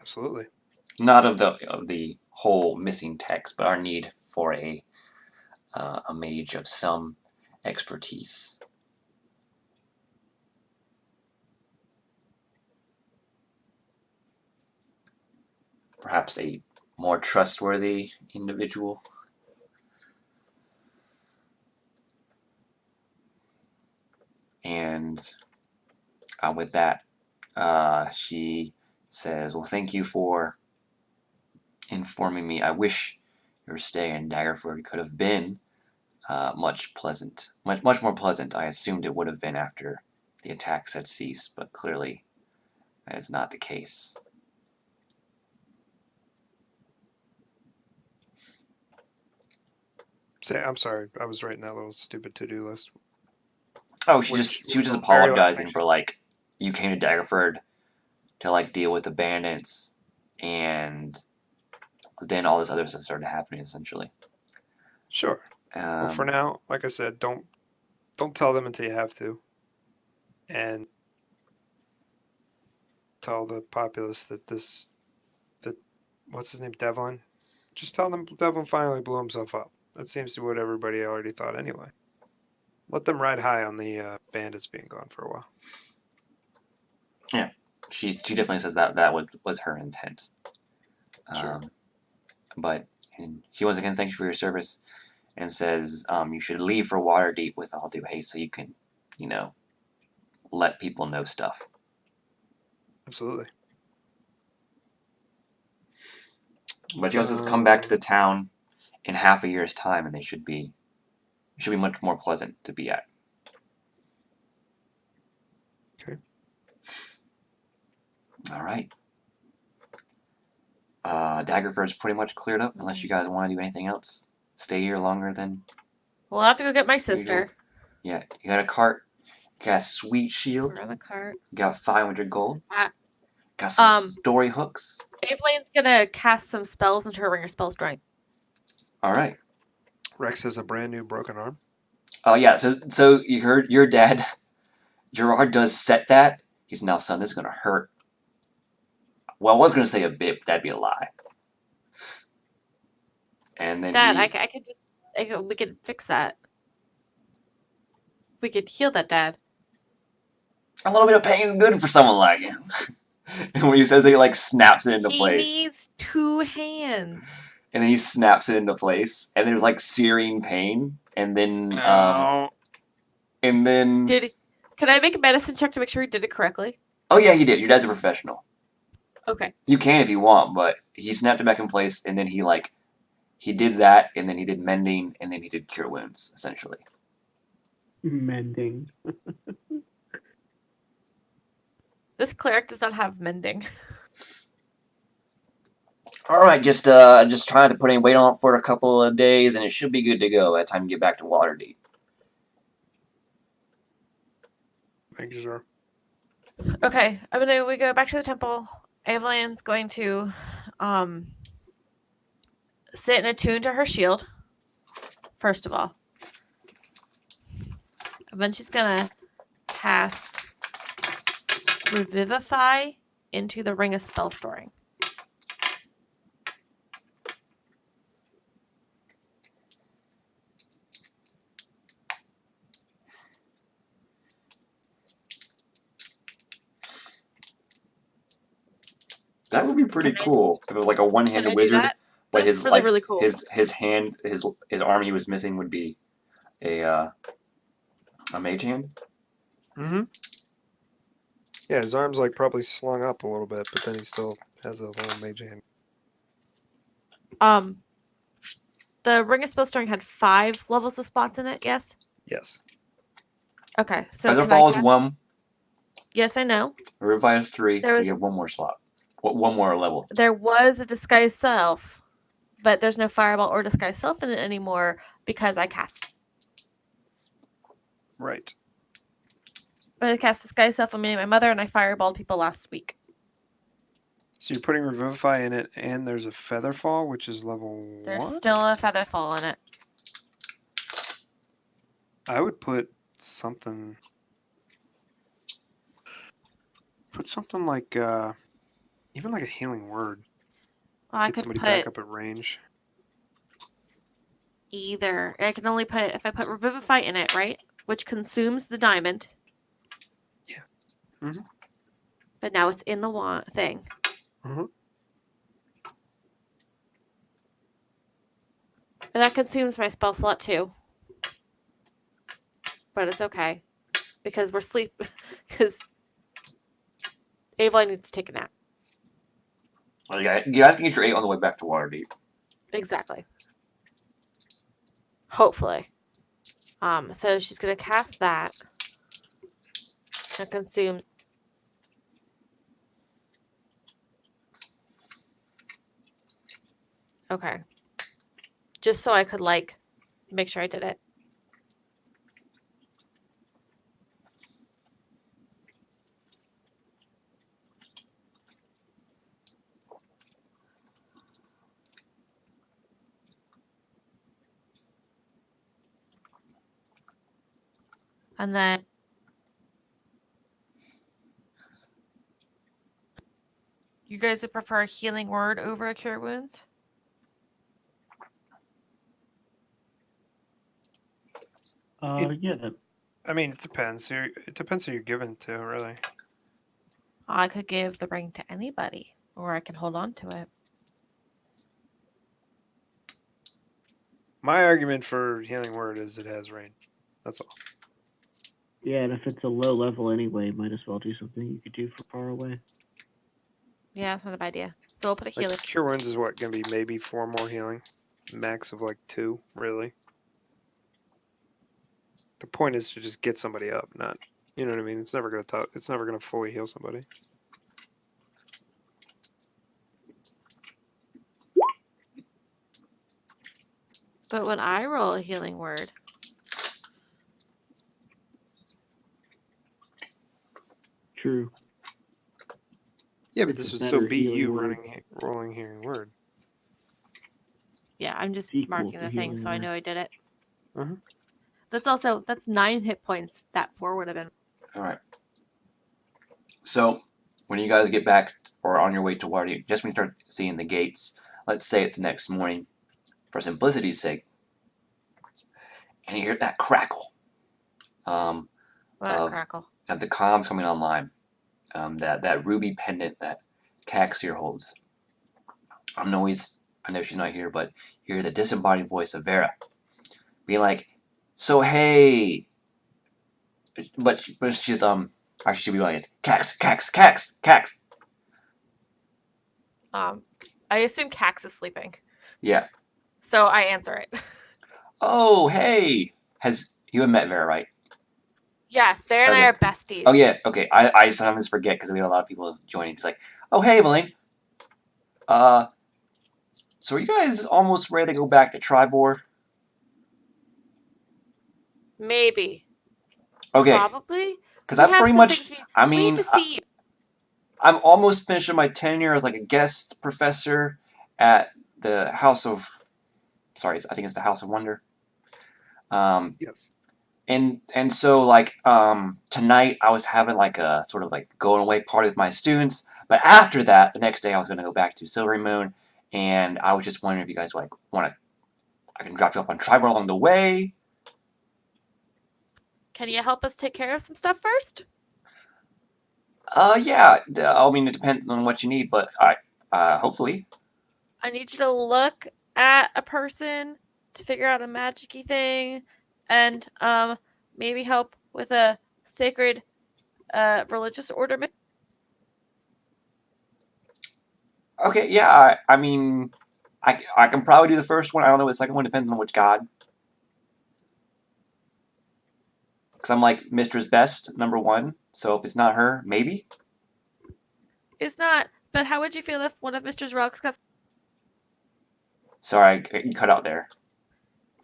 Absolutely.
Not of the whole missing text, but our need for a mage of some expertise. Perhaps a more trustworthy individual. And with that, she says, well, thank you for informing me. I wish your stay in Daggerford could have been much more pleasant. I assumed it would have been after the attacks had ceased, but clearly that is not the case.
I'm sorry. I was writing that little stupid to-do list.
Oh, she was just
very last
apologizing
section.
for, like, you came to Daggerford to, like, deal with the bandits, and then all this other stuff started happening, essentially.
Sure. Well, for now, like I said, don't tell them until you have to, and tell the populace that what's his name, Devlin. Just tell them Devlin finally blew himself up. That seems to be what everybody already thought anyway. Let them ride high on the bandits being gone for a while.
Yeah, she definitely says that was her intent.
Sure.
But she once again thanks you for your service, and says you should leave for Waterdeep with all due haste so you can, let people know stuff.
Absolutely.
But she also says come back to the town in half a year's time, and they should be much more pleasant to be at.
Okay.
All right. Daggerford's pretty much cleared up, unless you guys want to do anything else. Stay here longer than...
We'll have to go get my
usual.
sister.
Yeah, you got a cart. You got a sweet shield.
We're on the cart.
You got 500 gold.
Uh,
Got some story hooks.
Evelyn's gonna cast some spells into her ringer spell strength.
All right.
Rex has a brand new broken arm.
Oh yeah, so you heard your dad, Gerard, does set that. He's now, son, this is gonna hurt. Well, I was gonna say a bit, but that'd be a lie. And then
Dad, we could fix that. We could heal that, Dad.
a little bit of pain is good for someone like him. And when he says he like snaps it into place.
He needs 2 hands.
And then he snaps it into place, and there's like searing pain, and then
No.
and then
Can I make a medicine check to make sure he did it correctly?
oh yeah, he did. Your dad's a professional.
Okay.
You can if you want, but he snapped it back in place, and then he did that, and then he did mending, and then he did cure wounds, essentially.
Mending.
This cleric does not have mending.
All right, just trying to put any weight on it for a couple of days, and it should be good to go by the time you get back to Waterdeep.
Thank you, sir.
Okay, we go back to the temple. Evelyn's going to sit and attune to her shield, first of all. And then she's gonna cast Revivify into the Ring of Spell Storing.
That would be pretty
Can I-
cool if it was like a one-handed
Can I do
wizard
that?
but
it's
his
really, really cool.
his hand, his arm he was missing would be a mage hand.
Mm-hmm. Yeah, his arm's like probably slung up a little bit, but then he still has a little mage hand.
The Ring of Spellstoring had 5 levels of spots in it. Yes.
Yes.
Okay. So can I
Featherfall is
cast-
1.
Yes, I know.
Revivify is 3.
There
So
was-
you have 1 more slot. One more level.
There was a Disguise Self, but there's no Fireball or Disguise Self in it anymore because I cast.
Right.
But I cast Disguise Self on me and my mother, and I fireballed people last week.
So you're putting Revivify in it, and there's a Featherfall, which is level 1?
There's still a Featherfall in it.
I would put something... Put something like, even like a Healing Word.
Well, I
Get
could
somebody
put
back up at range.
either. I can only put, if I put Revivify in it, right? Which consumes the diamond.
Yeah. Mm-hmm.
But now it's in the thing.
Mm-hmm.
But that consumes my spell slot too. But it's okay. Because we're because Aveline needs to take a nap.
Oh, yeah, you guys can get your 8 on the way back to Waterdeep.
Exactly. Hopefully. So she's gonna cast that. It consumes. Okay. Just so I could make sure I did it. And then you guys would prefer a healing word over a cure wounds?
Yeah.
I mean, it depends. It depends who you're giving to, really.
I could give the ring to anybody, or I can hold on to it.
My argument for Healing Word is it has range. That's all.
Yeah, and if it's a low level anyway, might as well do something you could do for far away.
Yeah, that's not a bad idea. So we'll put a
Like,
healing.
Cure Wounds is what, gonna be maybe 4 more healing? Max of like 2, really. The point is to just get somebody up, not, you know what I mean? It's never gonna fully heal somebody.
But when I roll a healing word,
True.
Yeah, but
It's
this
a
would still
better
be
Healing
you
Word.
rolling Healing Word.
yeah, I'm just
Sequel
marking
to
the thing
healing
so I
word.
know I did it.
Mhm.
That's 9 hit points. That 4 would have been.
Alright. So, when you guys get back or on your way to Waterdeep, just when you start seeing the gates, let's say it's the next morning, for simplicity's sake, and you hear that crackle
What crackle?
of the comms coming online, that ruby pendant that Caxir holds. I know she's not here, but you hear the disembodied voice of Vera being like, "So hey," but she's actually she'll be like, "Cax, Cax, Cax, Cax."
I assume Cax is sleeping,
Yeah.
so I answer it.
Oh hey, you have met Vera, right?
Yes, Vera and I
Okay.
are besties.
Oh yes, okay. I sometimes forget because we have a lot of people joining. It's like, oh hey, Evelyn. So are you guys almost ready to go back to Tribor?
Maybe.
Okay,
Probably.
because
We
I'm
have
pretty
some
much.
things
I
we need
mean,
to see.
I'm almost finished my tenure as like a guest professor at the House of. Sorry, I think it's the House of Wonder.
Yes.
And so like tonight I was having like a sort of like going away party with my students, but after that the next day I was going to go back to Silvery Moon, and I was just wondering if you guys like want to. I can drop you off on Tribor along the way.
Can you help us take care of some stuff first?
Yeah. I mean, it depends on what you need, but hopefully.
I need you to look at a person to figure out a magic-y thing, and maybe help with a sacred religious order.
Okay, yeah, I mean, I can probably do the first one. I don't know what the second one, depends on which god. Because I'm like Mistress Best, #1, so if it's not her, maybe?
It's not, but how would you feel if one of Mr. Rocks got...
Sorry, I cut out there.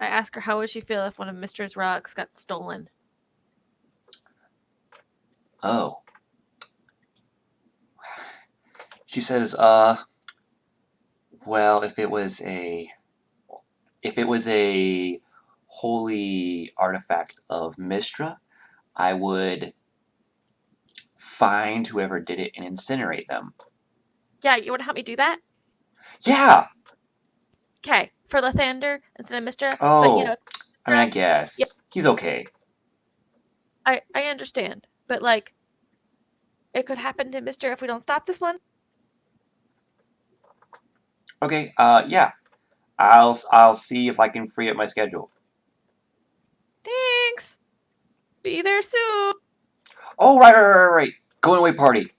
I asked her how would she feel if one of Mr. Rocks got stolen.
Oh. She says, well, if it was a holy artifact of Mystra, I would find whoever did it and incinerate them.
Yeah, you want to help me do that?
Yeah!
Okay, for Lathander instead of Mr.
Oh,
But, you know,
I mean, I guess.
Yeah.
He's okay.
I understand, but, like, it could happen to Mr. if we don't stop this one.
Okay, yeah. I'll see if I can free up my schedule.
Thanks! Be there soon!
Oh, right. Going away party.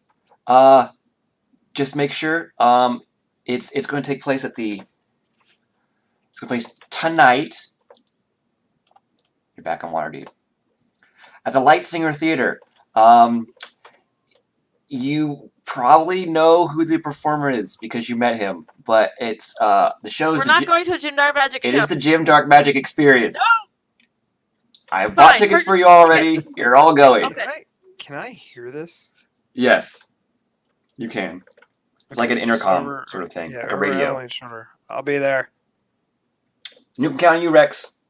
Just make sure, it's going to take place at the... It's going to take place tonight. You're back on Waterdeep. At the Lightsinger Theater. You probably know who the performer is because you met him, but it's, the show's...
We're not going to a Jim Dark Magic show.
It is the Jim Dark Magic Experience.
No!
I bought tickets for you already. You're all going.
Okay.
Can I hear this?
Yes. You can. It's like an intercom sort of thing,
Yeah,
like a
over
radio.
Evelyn's shoulder. I'll be there.
You can count on you, Rex.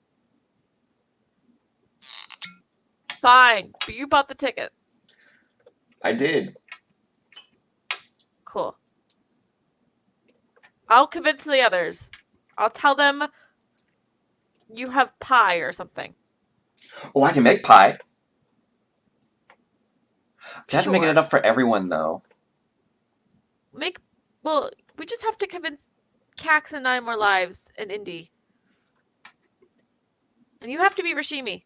Fine, but you bought the ticket.
I did.
Cool. I'll convince the others. I'll tell them you have pie or something.
Oh, I can make pie. You have to make it
Sure.
enough for everyone, though.
Well, we just have to convince Cax and 9 More Lives and Indy. And you have to be Rashimi.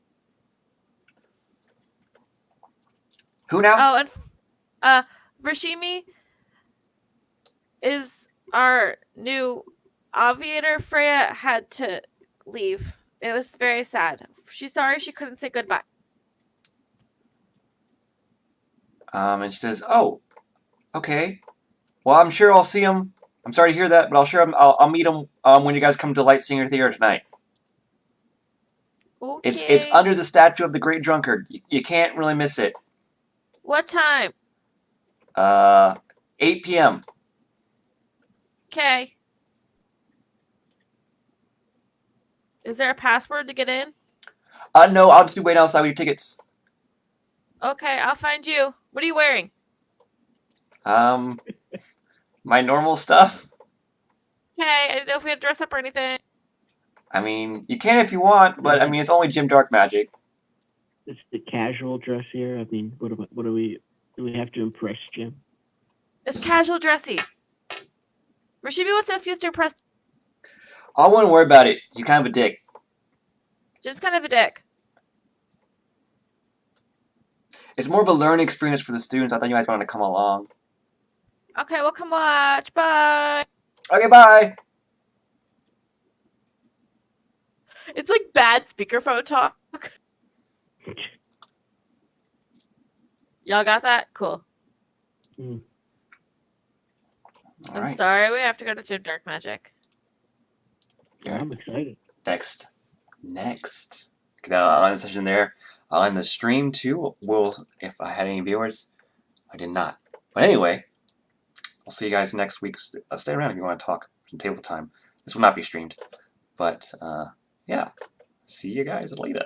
Who now?
Oh, and Rashimi is our new aviator. Freya had to leave. It was very sad. She's sorry she couldn't say goodbye.
And she says, "Oh, okay. Well, I'm sure I'll see him. I'm sorry to hear that, but I'll meet him when you guys come to Lightsinger Theater tonight.
Okay.
It's under the statue of the Great Drunkard. You can't really miss it.
What time?
8 p.m.
Okay. Is there a password to get in?
No, I'll just be waiting outside with your tickets.
Okay, I'll find you. What are you wearing?
My normal stuff.
Okay, I didn't know if we had to dress up or anything.
I mean, you can if you want, but I mean, it's only Jim Dark Magic.
It's the casual dress here. I mean, what do we have to impress Jim?
It's casual dressy. Rashimi wants to refuse to impress.
I wouldn't worry about it. You're kind of a dick.
Jim's kind of a dick.
It's more of a learning experience for the students. I thought you guys wanted to come along.
Okay, well, come watch. Bye.
Okay, bye.
It's like bad speakerphone talk. Y'all got that? Cool.
Mm.
All
I'm
right.
sorry, we have to go to Jim Dark Magic.
Yeah, I'm excited.
Next. I'll end the session there. I'll end the stream too. If I had any viewers, I did not. But anyway, I'll see you guys next week. Stay around if you want to talk some table time. This will not be streamed. But, yeah. See you guys later.